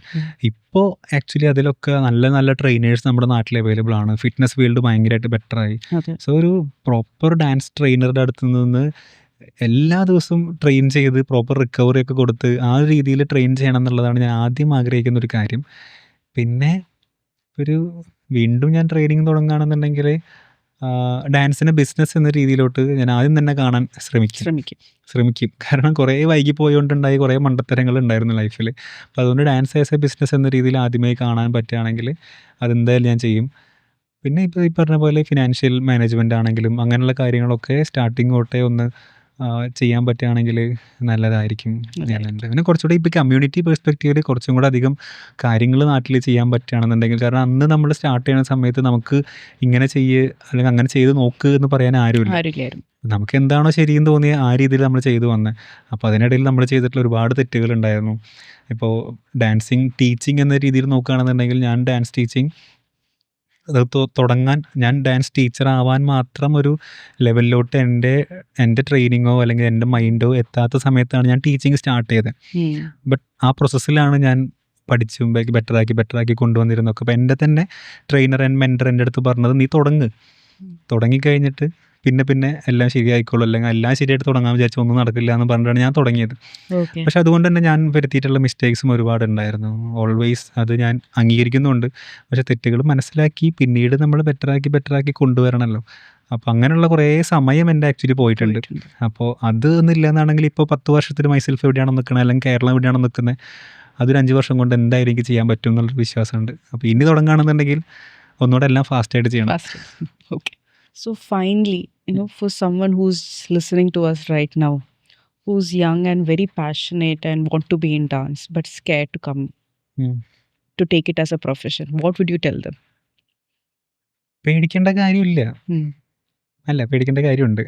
ഇപ്പോൾ ആക്ച്വലി അതിലൊക്കെ നല്ല നല്ല ട്രെയിനേഴ്സ് നമ്മുടെ നാട്ടിൽ അവൈലബിൾ ആണ്. ഫിറ്റ്നസ് ഫീൽഡ് ഭയങ്കരമായിട്ട് ബെറ്ററായി. Okay. സോ ഒരു പ്രോപ്പർ ഡാൻസ് ട്രെയിനറുടെ അടുത്ത് നിന്ന് എല്ലാ ദിവസവും ട്രെയിൻ ചെയ്ത് പ്രോപ്പർ റിക്കവറി ഒക്കെ കൊടുത്ത് ആ ഒരു രീതിയിൽ ട്രെയിൻ ചെയ്യണം എന്നുള്ളതാണ് ഞാൻ ആദ്യം ആഗ്രഹിക്കുന്ന ഒരു കാര്യം. പിന്നെ വീണ്ടും ഞാൻ ട്രെയിനിങ് തുടങ്ങുകയാണെന്നുണ്ടെങ്കിൽ ഡാൻസിനെ ബിസിനസ് എന്ന രീതിയിലോട്ട് ഞാൻ ആദ്യം തന്നെ കാണാൻ ശ്രമിക്കും. കാരണം കുറേ വൈകി പോയോണ്ടുണ്ടായി കുറേ മണ്ടത്തരങ്ങൾ ഉണ്ടായിരുന്നു ലൈഫിൽ. അപ്പോൾ അതുകൊണ്ട് ഡാൻസ് ആസ് എ ബിസിനസ് എന്ന രീതിയിൽ ആദ്യമായി കാണാൻ പറ്റുകയാണെങ്കിൽ അതെന്തായാലും ഞാൻ ചെയ്യും. പിന്നെ ഇപ്പോൾ ഈ പറഞ്ഞ പോലെ ഫിനാൻഷ്യൽ മാനേജ്മെൻ്റ് ആണെങ്കിലും അങ്ങനെയുള്ള കാര്യങ്ങളൊക്കെ സ്റ്റാർട്ടിങ് തൊട്ടേ ഒന്ന് ചെയ്യാൻ പറ്റുകയാണെങ്കിൽ നല്ലതായിരിക്കും. പിന്നെ കുറച്ചുകൂടി ഇപ്പോൾ കമ്മ്യൂണിറ്റി പെർസ്പെക്റ്റീവിൽ കുറച്ചും കൂടെ അധികം കാര്യങ്ങൾ നാട്ടിൽ ചെയ്യാൻ പറ്റുകയാണെന്നുണ്ടെങ്കിൽ, കാരണം അന്ന് നമ്മൾ സ്റ്റാർട്ട് ചെയ്യുന്ന സമയത്ത് നമുക്ക് ഇങ്ങനെ അല്ലെങ്കിൽ അങ്ങനെ ചെയ്ത് നോക്ക് എന്ന് പറയാൻ ആരുമില്ല. നമുക്ക് എന്താണോ ശരിയെന്ന് തോന്നിയ ആ രീതിയിൽ നമ്മൾ ചെയ്തു വന്നത്. അപ്പോൾ അതിനിടയിൽ നമ്മൾ ചെയ്തിട്ടുള്ള ഒരുപാട് തെറ്റുകളുണ്ടായിരുന്നു. ഇപ്പോൾ ഡാൻസിങ് ടീച്ചിങ് എന്ന രീതിയിൽ നോക്കുകയാണെന്നുണ്ടെങ്കിൽ ഞാൻ ഡാൻസ് ടീച്ചിങ് അത് തുടങ്ങാൻ, ഞാൻ ഡാൻസ് ടീച്ചർ ആവാൻ മാത്രം ഒരു ലെവലിലോട്ട് എൻ്റെ ട്രെയിനിങ്ങോ അല്ലെങ്കിൽ എൻ്റെ മൈൻഡോ എത്താത്ത സമയത്താണ് ഞാൻ ടീച്ചിങ് സ്റ്റാർട്ട് ചെയ്തത്. ബട്ട് ആ പ്രോസസ്സിലാണ് ഞാൻ പഠിച്ചും ബെറ്ററാക്കി കൊണ്ടുവന്നിരുന്നൊക്കെ. അപ്പോൾ എൻ്റെ തന്നെ ട്രെയിനർ ആൻഡ് മെൻറ്റർ എൻ്റെ അടുത്ത് പറഞ്ഞത്, നീ തുടങ്ങിക്കഴിഞ്ഞിട്ട് പിന്നെ എല്ലാം ശരിയായിക്കോളൂ, അല്ലെങ്കിൽ എല്ലാം ശരിയായിട്ട് തുടങ്ങാൻ വിചാരിച്ചു ഒന്നും നടക്കില്ല എന്ന് പറഞ്ഞിട്ടാണ് ഞാൻ തുടങ്ങിയത്. പക്ഷെ അതുകൊണ്ട് തന്നെ ഞാൻ വരുത്തിയിട്ടുള്ള മിസ്റ്റേക്സും ഒരുപാടുണ്ടായിരുന്നു. ഓൾവേസ് അത് ഞാൻ അംഗീകരിക്കുന്നുണ്ട്. പക്ഷെ തെറ്റുകൾ മനസ്സിലാക്കി പിന്നീട് നമ്മൾ ബെറ്ററാക്കി കൊണ്ടുവരണമല്ലോ. അപ്പോൾ അങ്ങനെയുള്ള കുറേ സമയം എൻ്റെ ആക്ച്വലി പോയിട്ടുണ്ട്. അപ്പോൾ അത് ഒന്നുമില്ല എന്നാണെങ്കിൽ ഇപ്പോൾ 10 വർഷത്തിൽ മൈസെൽഫ് എവിടെയാണോ നിൽക്കുന്നത് അല്ലെങ്കിൽ കേരളം എവിടെയാണോ നിൽക്കുന്നത് അതൊരു 5 വർഷം കൊണ്ട് എന്തായാലും എനിക്ക് ചെയ്യാൻ പറ്റും എന്നുള്ളൊരു വിശ്വാസമുണ്ട്. അപ്പോൾ ഇനി തുടങ്ങുകയാണെന്നുണ്ടെങ്കിൽ ഒന്നുകൂടെ എല്ലാം ഫാസ്റ്റായിട്ട് ചെയ്യണം. Okay. So finally, for someone who's listening to us right now, who's young and very passionate and want to be in dance but scared to come to take it as a profession, what would you tell them? പേടിക്കേണ്ട കാര്യമില്ല. പേടിക്കേണ്ട കാര്യമുണ്ട്.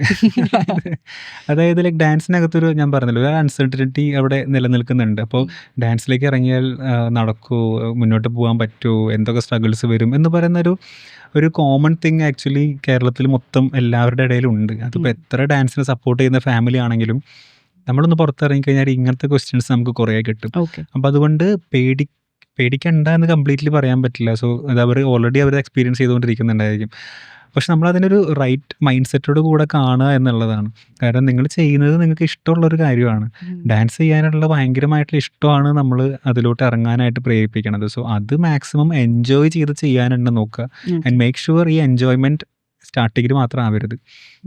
അതായത് like ഡാൻസിനകത്തൊരു, ഞാൻ പറഞ്ഞല്ലോ, ഒരു uncertainty അവിടെ നിലനിൽക്കുന്നുണ്ട്. അപ്പോൾ ഡാൻസിലേക്ക് ഇറങ്ങിയാൽ നടക്കുമോ, മുന്നോട്ട് പോകാൻ പറ്റുമോ, എന്തൊക്കെ സ്ട്രഗിൾസ് വരും എന്ന് പറയുന്നൊരു ഒരു കോമൺ തിങ് ആക്ച്വലി കേരളത്തിൽ മൊത്തം എല്ലാവരുടെ ഇടയിലുണ്ട്. അതിപ്പോൾ എത്ര ഡാൻസിനെ സപ്പോർട്ട് ചെയ്യുന്ന ഫാമിലി ആണെങ്കിലും നമ്മളൊന്ന് പുറത്തിറങ്ങിക്കഴിഞ്ഞാൽ ഇങ്ങനത്തെ ക്വസ്റ്റ്യൻസ് നമുക്ക് കുറേ കിട്ടും. ഓക്കെ. അപ്പോൾ അതുകൊണ്ട് പേടിക്കണ്ട എന്ന് കംപ്ലീറ്റ്ലി പറയാൻ പറ്റില്ല. സോ അത് അവർ ഓൾറെഡി അവർ എക്സ്പീരിയൻസ് ചെയ്തുകൊണ്ടിരിക്കുന്നുണ്ടായിരിക്കും. പക്ഷെ നമ്മളതിനൊരു റൈറ്റ് മൈൻഡ് സെറ്റോട് കൂടെ കാണുക എന്നുള്ളതാണ്. കാരണം നിങ്ങൾ ചെയ്യുന്നത് നിങ്ങൾക്ക് ഇഷ്ടമുള്ളൊരു കാര്യമാണ്. ഡാൻസ് ചെയ്യാനുള്ള ഭയങ്കരമായിട്ടുള്ള ഇഷ്ടമാണ് നമ്മൾ അതിലോട്ട് ഇറങ്ങാനായിട്ട് പ്രേരിപ്പിക്കണത്. സോ അത് മാക്സിമം എൻജോയ് ചെയ്ത് ചെയ്യാനുണ്ട് നോക്കുക. ആൻഡ് മേക്ക് ഷുവർ ഈ എൻജോയ്മെൻറ്റ് സ്റ്റാർട്ടിങ്ങിൽ മാത്രം ആവരുത്.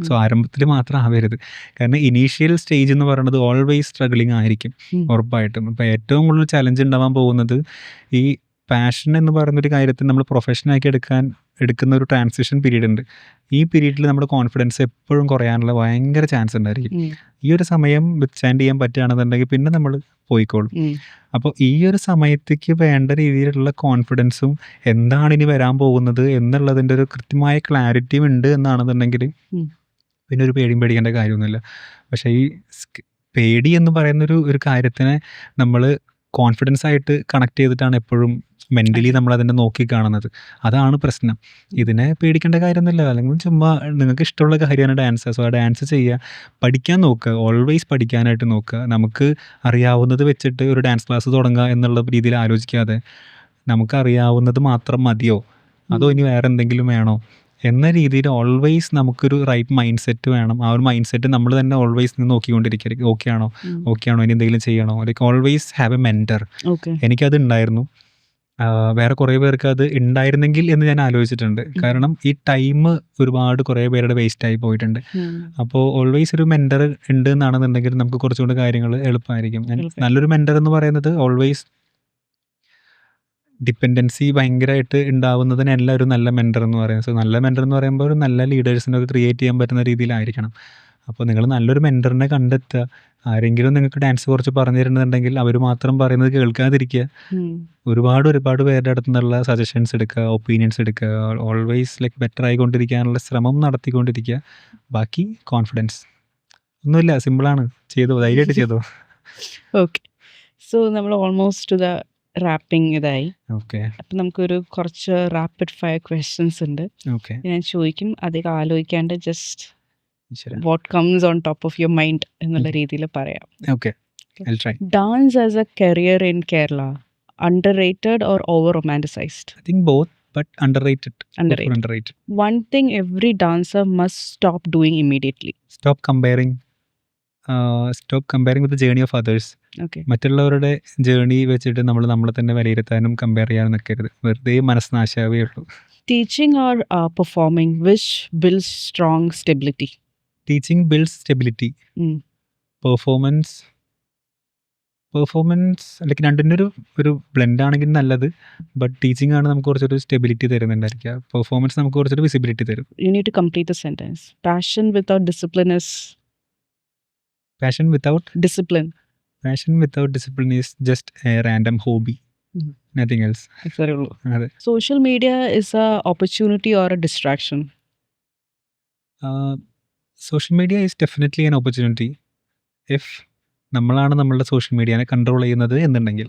സോ ആരംഭത്തിൽ മാത്രം ആവരുത്. കാരണം ഇനീഷ്യൽ സ്റ്റേജ് എന്ന് പറയുന്നത് ഓൾവേസ് സ്ട്രഗ്ലിംഗ് ആയിരിക്കും ഉറപ്പായിട്ടും. ഇപ്പോൾ ഏറ്റവും കൂടുതൽ ചലഞ്ച് ഉണ്ടാവാൻ പോകുന്നത് ഈ പാഷൻ എന്ന് പറയുന്നൊരു കാര്യത്തിൽ നമ്മൾ പ്രൊഫഷനാക്കി എടുക്കുന്ന ഒരു ട്രാൻസിഷൻ പീരീഡ് ഉണ്ട്. ഈ പീരീഡിൽ നമ്മുടെ കോൺഫിഡൻസ് എപ്പോഴും കുറയാനുള്ള ഭയങ്കര ചാൻസ് ഉണ്ടായിരിക്കും. ഈ ഒരു സമയം വിത്ത്സ്റ്റാൻഡ് ചെയ്യാൻ പറ്റുകയാണെന്നുണ്ടെങ്കിൽ പിന്നെ നമ്മൾ പോയിക്കോളും. അപ്പോൾ ഈ ഒരു സമയത്തേക്ക് വേണ്ട രീതിയിലുള്ള കോൺഫിഡൻസും എന്താണ് ഇനി വരാൻ പോകുന്നത് എന്നുള്ളതിൻ്റെ ഒരു കൃത്യമായ ക്ലാരിറ്റിയും ഉണ്ട് എന്നാണെന്നുണ്ടെങ്കിൽ പിന്നെ ഒരു പേടിയും പേടിക്കേണ്ട കാര്യമൊന്നുമില്ല. പക്ഷേ ഈ പേടി എന്ന് പറയുന്നൊരു കാര്യത്തിനെ നമ്മൾ കോൺഫിഡൻസ് ആയിട്ട് കണക്ട് ചെയ്തിട്ടാണ് എപ്പോഴും മെൻ്റലി നമ്മളതിനെ നോക്കിക്കാണുന്നത്. അതാണ് പ്രശ്നം. ഇതിനെ പേടിക്കേണ്ട കാര്യമൊന്നുമില്ല. അല്ലെങ്കിൽ ചുമ്മാ നിങ്ങൾക്ക് ഇഷ്ടമുള്ള കാര്യമാണ് ഡാൻസ്. സോ ആ ഡാൻസ് ചെയ്യുക, പഠിക്കാൻ നോക്കുക, ഓൾവേസ് പഠിക്കാനായിട്ട് നോക്കുക. നമുക്ക് അറിയാവുന്നത് വെച്ചിട്ട് ഒരു ഡാൻസ് ക്ലാസ് തുടങ്ങുക എന്നുള്ള രീതിയിൽ ആലോചിക്കാതെ നമുക്കറിയാവുന്നത് മാത്രം മതിയോ അതോ ഇനി വേറെ എന്തെങ്കിലും വേണോ എന്ന രീതിയിൽ ഓൾവേസ് നമുക്കൊരു റൈറ്റ് മൈൻഡ് സെറ്റ് വേണം. ആ ഒരു മൈൻഡ് സെറ്റ് നമ്മൾ തന്നെ ഓൾവേസ് നോക്കിക്കൊണ്ടിരിക്കുക. ഓക്കെ ആണോ ഇനി എന്തെങ്കിലും ചെയ്യണോ, like always have A mentor. എനിക്കത് ഉണ്ടായിരുന്നു. വേറെ കുറേ പേർക്ക് അത് ഉണ്ടായിരുന്നെങ്കിൽ എന്ന് ഞാൻ ആലോചിച്ചിട്ടുണ്ട്. കാരണം ഈ ടൈം ഒരുപാട് കുറേ പേരുടെ വേസ്റ്റായി പോയിട്ടുണ്ട്. അപ്പോൾ ഓൾവേസ് ഒരു മെൻറ്റർ ഉണ്ട് എന്നാണെന്നുണ്ടെങ്കിൽ നമുക്ക് കുറച്ചുകൂടി കാര്യങ്ങൾ എളുപ്പമായിരിക്കും. നല്ലൊരു മെൻറ്റർ എന്ന് പറയുന്നത് ഓൾവേസ് ഡിപ്പെൻഡൻസി ഭയങ്കരമായിട്ട് ഉണ്ടാവുന്നതിനല്ല ഒരു നല്ല മെൻറ്റർ എന്ന് പറയുന്നത്. സോ നല്ല മെൻറ്റർ എന്ന് പറയുമ്പോൾ ഒരു നല്ല ലീഡേഴ്സിനൊക്കെ ക്രിയേറ്റ് ചെയ്യാൻ പറ്റുന്ന രീതിയിലായിരിക്കണം. അപ്പോൾ നിങ്ങൾ നല്ലൊരു മെൻറ്ററിനെ കണ്ടെത്തുക. ആരെങ്കിലും നിങ്ങൾക്ക് ഡാൻസ് കുറച്ച് പറഞ്ഞു തരുന്നുണ്ടെങ്കിൽ അവർ മാത്രം പറയുന്നത് കേൾക്കാതിരിക്കുക. ഒരുപാട് പേരുടെ അടുത്ത് നിന്നുള്ള സജഷൻസ് എടുക്കുക, ഒപ്പീനിയൻസ് എടുക്കുക. ഓൾവേസ് ലൈക്ക് ബെറ്റർ ആയിക്കൊണ്ടിരിക്കാനുള്ള ശ്രമം നടത്തിക്കൊണ്ടിരിക്കുക. ബാക്കി കോൺഫിഡൻസ്. ഒന്നുമില്ല, സിമ്പിളാണ്. ചെയ്തോ, ധൈര്യമായിട്ട് ചെയ്തോ. ഓക്കെ. സോ നമ്മൾ ഓൾമോസ്റ്റ് ടു ദ റാപ്പിംഗ് ഇതായി. ഓക്കെ അപ്പം നമുക്കൊരു കുറച്ച് റാപ്പിഡ് ഫയർ ക്വസ്റ്റ്യൻസ് ഉണ്ട്. ഓക്കെ ഞാൻ ചോദിക്കും, അധികം ആലോചിക്കാണ്ട് ജസ്റ്റ് ശരി what comes on top of your mind എന്നുള്ള രീതിയിൽ പറയാം. Okay I try. Dance as a career in Kerala, underrated or over romanticized? I think both, but underrated. Underrated. Underrated. One thing every dancer must stop doing immediately. Stop comparing with the journey of others. Okay. മറ്റുള്ളവരുടെ journey വെച്ചിട്ട് നമ്മളെ തന്നെ വിലയിരുത്താനും compare ചെയ്യാനും നിൽക്കരുത്. വെറുതെ മനസ്നാശാവേ ഉള്ളൂ. Teaching or performing, which builds strong stability? Teaching builds stability. Performance like രണ്ടിൻ്റെ ഒരു ബ്ലെൻഡ് ആണെങ്കിൽ നല്ലത്. ബട്ട് ടീച്ചിങ് ആണ് നമുക്ക് കുറച്ചൊരു സ്റ്റെബിലിറ്റി തരുന്നുണ്ടായിരിക്കുക. പെർഫോമൻസ് നമുക്ക് കുറച്ചൊരു വിസിബിലിറ്റി തരും. You need to complete the sentence. Passion without discipline is Passion without discipline is just a random hobby. Nothing else. അതെ. Social media is a opportunity or a distraction? Social media is definitely an opportunity if നമ്മളാണ് നമ്മളുടെ social മീഡിയനെ control ചെയ്യുന്നത് എന്നുണ്ടെങ്കിൽ.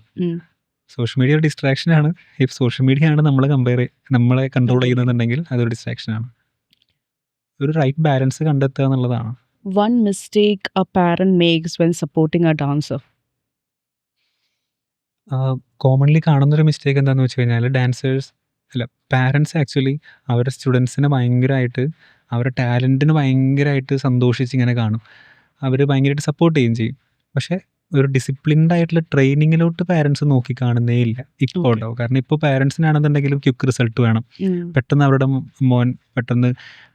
Social media ഒരു ഡിസ്ട്രാക്ഷനാണ് if social media ആണ് നമ്മളെ control ചെയ്യുന്നതെന്നുണ്ടെങ്കിൽ അതൊരു ഡിസ്ട്രാക്ഷനാണ്. ഒരു റൈറ്റ് ബാലൻസ് കണ്ടെത്തുക എന്നുള്ളതാണ്. One mistake a parent makes when supporting a dancer? Commonly കാണുന്നൊരു മിസ്റ്റേക്ക് എന്താണെന്ന് വെച്ച് കഴിഞ്ഞാൽ പാരൻസ് ആക്ച്വലി അവരുടെ സ്റ്റുഡൻസിനെ ഭയങ്കരമായിട്ട് അവരുടെ ടാലൻറ്റിന് ഭയങ്കരമായിട്ട് സന്തോഷിച്ച് ഇങ്ങനെ കാണും. അവർ ഭയങ്കരമായിട്ട് സപ്പോർട്ട് ചെയ്യുകയും ചെയ്യും. പക്ഷേ ഒരു ഡിസിപ്ലിൻഡ് ആയിട്ടുള്ള ട്രെയിനിങ്ങിലോട്ട് പാരൻസ് നോക്കി കാണുന്നേ ഇല്ല ഇപ്പോൾ ഉണ്ടാവും. കാരണം ഇപ്പോൾ പാരൻസിനാണെന്നുണ്ടെങ്കിലും ക്വിക്ക് റിസൾട്ട് വേണം. പെട്ടെന്ന് അവരുടെ മോൻ പെട്ടെന്ന്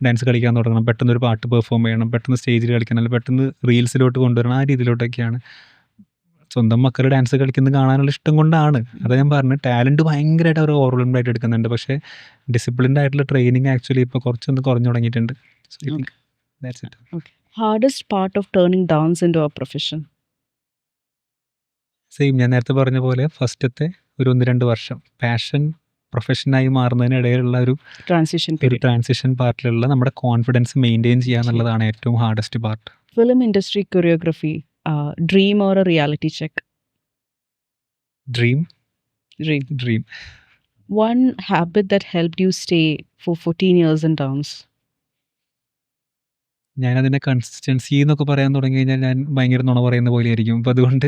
ഡാൻസ് കളിക്കാൻ തുടങ്ങണം, പെട്ടെന്ന് ഒരു പാട്ട് പെർഫോം ചെയ്യണം, പെട്ടെന്ന് സ്റ്റേജിൽ കളിക്കണം, അല്ലെങ്കിൽ പെട്ടെന്ന് റീൽസിലോട്ട് കൊണ്ടുവരണം. ആ രീതിയിലോട്ടൊക്കെയാണ്. സ്വന്തം മക്കൾ ഡാൻസ് കളിക്കുന്നത് കാണാനുള്ള ഇഷ്ടം കൊണ്ടാണ്. അതാ ഞാൻ പറഞ്ഞു, ടാലൻറ്റ് ഭയങ്കരമായിട്ട് അവർ ഓവർവെൽംഡ് ആയിട്ട് എടുക്കുന്നുണ്ട്. പക്ഷേ ഡിസിപ്ലിൻഡ് ആയിട്ടുള്ള ട്രെയിനിങ് ആക്ച്വലി ഇപ്പോൾ കുറച്ചൊന്ന് കുറഞ്ഞു തുടങ്ങിയിട്ടുണ്ട്. Hardest part of turning dance into a profession? Same ഞാൻ നേരത്തെ പറഞ്ഞ പോലെ ഫസ്റ്റത്തെ ഒരു 1-2 വർഷം പാഷൻ പ്രൊഫഷനായി മാറുന്നതിനിടയിലുള്ള ഒരു ട്രാൻസിഷൻ പാർട്ടിലുള്ള നമ്മുടെ കോൺഫിഡൻസ് മെയിൻറ്റെയിൻ ചെയ്യുക എന്നുള്ളതാണ് ഏറ്റവും hardest part. Film industry choreography, dream or a reality check? Dream. One habit that helped you stay for 14 years in dance? ഞാനതിനെ കൺസിസ്റ്റൻസി എന്നൊക്കെ പറയാൻ തുടങ്ങി കഴിഞ്ഞാൽ ഞാൻ ഭയങ്കര നുണ പറയുന്ന പോലെയായിരിക്കും. അപ്പോൾ അതുകൊണ്ട്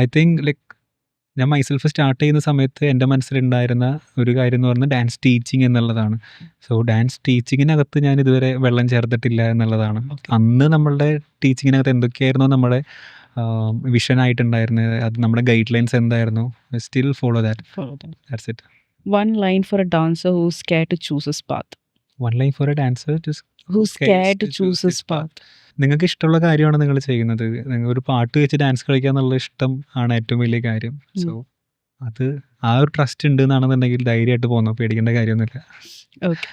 ഐ തിങ്ക് ലൈക്ക് ഞാൻ മൈസെൽഫ് സ്റ്റാർട്ട് ചെയ്യുന്ന സമയത്ത് എൻ്റെ മനസ്സിലുണ്ടായിരുന്ന ഒരു കാര്യം എന്ന് പറഞ്ഞാൽ ഡാൻസ് ടീച്ചിങ് എന്നുള്ളതാണ്. സോ ഡാൻസ് ടീച്ചിങ്ങിനകത്ത് ഞാൻ ഇതുവരെ വെള്ളം ചേർത്തിട്ടില്ല എന്നുള്ളതാണ്. അന്ന് നമ്മളുടെ ടീച്ചിങ്ങിനകത്ത് എന്തൊക്കെയായിരുന്നു നമ്മുടെ വിഷനായിട്ടുണ്ടായിരുന്നത്, അത് നമ്മുടെ ഗൈഡ് ലൈൻസ് എന്തായിരുന്നു, still follow that. Follow that. That's it. One line for a dancer who's scared to choose his path. One line for a dancer Who's scared to choose his path. നിങ്ങൾക്ക് ഇഷ്ടമുള്ള കാര്യമാണ് നിങ്ങൾ ചെയ്യുന്നത്. നിങ്ങൾ ഒരു പാട്ട് വെച്ച് ഡാൻസ് കളിക്കുക എന്നുള്ള ഇഷ്ടം ആണ് ഏറ്റവും വലിയ കാര്യം. സോ അത് ആ ഒരു ട്രസ്റ്റ് ഉണ്ട് എന്നാണെന്നുണ്ടെങ്കിൽ ധൈര്യമായിട്ട് പോകുന്നു, പേടിക്കേണ്ട കാര്യമൊന്നുമില്ല. Okay.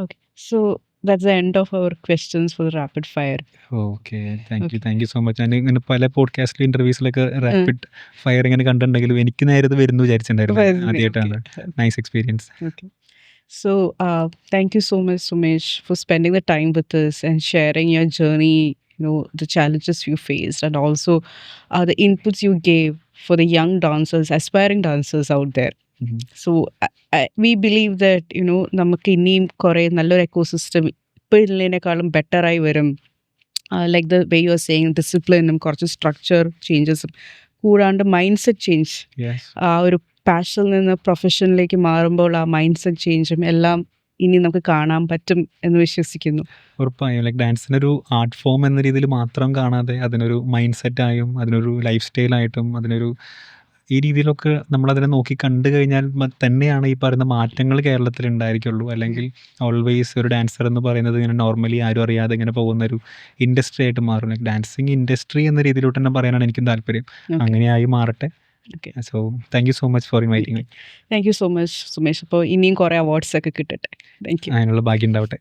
Okay. So that's the end of our questions for the rapid fire. Okay, thank you so much. ഞാൻ ഇങ്ങനെ പല പോഡ്കാസ്റ്റിലും ഇൻ്റർവ്യൂസിലൊക്കെ റാപ്പിഡ് ഫയർ ഇങ്ങനെ കണ്ടിട്ടുണ്ടെങ്കിലും എനിക്ക് നേരെ ഇത് വരുന്നു വിചാരിച്ചിട്ടുണ്ടായിരുന്നു. ആദ്യമായിട്ടാണ്. Nice experience. Okay. So thank you so much, Sumesh, for spending the time with us and sharing your journey, the challenges you faced, and also the inputs you gave for the young dancers, aspiring dancers out there. So we believe that നമുക്ക് ഇനിയും കുറേ നല്ലൊരു ecosystem ഇപ്പോൾ ഇതിനേക്കാളും ബെറ്ററായി വരും. Like the way you are saying, ഡിസിപ്ലിനും കുറച്ച് സ്ട്രക്ചർ ചേഞ്ചസും കൂടാണ്ട് മൈൻഡ് സെറ്റ് ചേഞ്ച്, ആ ഒരു പാഷനിൽ നിന്ന് പ്രൊഫഷനിലേക്ക് മാറുമ്പോൾ ആ മൈൻഡ് സെറ്റ് ചേഞ്ചും എല്ലാം ഇനി നമുക്ക് കാണാൻ പറ്റും എന്ന് വിശ്വസിക്കുന്നു. ഉറപ്പായും ലൈക്ക് ഡാൻസിനൊരു ആർട്ട് ഫോം എന്ന രീതിയിൽ മാത്രം കാണാതെ അതിനൊരു മൈൻഡ് സെറ്റായും അതിനൊരു ലൈഫ് സ്റ്റൈലായിട്ടും അതിനൊരു ഈ രീതിയിലൊക്കെ നമ്മളതിനെ നോക്കി കണ്ടു കഴിഞ്ഞാൽ തന്നെയാണ് ഈ പറയുന്ന മാറ്റങ്ങൾ കേരളത്തിൽ ഉണ്ടായിരിക്കുള്ളൂ. അല്ലെങ്കിൽ ഓൾവേസ് ഒരു ഡാൻസർ എന്ന് പറയുന്നത് ഇങ്ങനെ നോർമലി ആരും അറിയാതെ ഇങ്ങനെ പോകുന്ന ഒരു ഇൻഡസ്ട്രി ആയിട്ട് മാറും. ലൈക്ക് ഡാൻസിങ് ഇൻഡസ്ട്രി എന്ന രീതിയിലോട്ട് തന്നെ പറയാനാണ് എനിക്കും താല്പര്യം. അങ്ങനെയായി മാറട്ടെ. So thank you so much for inviting me. Thank you so much Sumesh. അപ്പോൾ ഇനിയും കുറേ അവാർഡ്സ് ഒക്കെ കിട്ടട്ടെ. Thank you. അതിനുള്ള ഭാഗ്യം ഉണ്ടാവട്ടെ.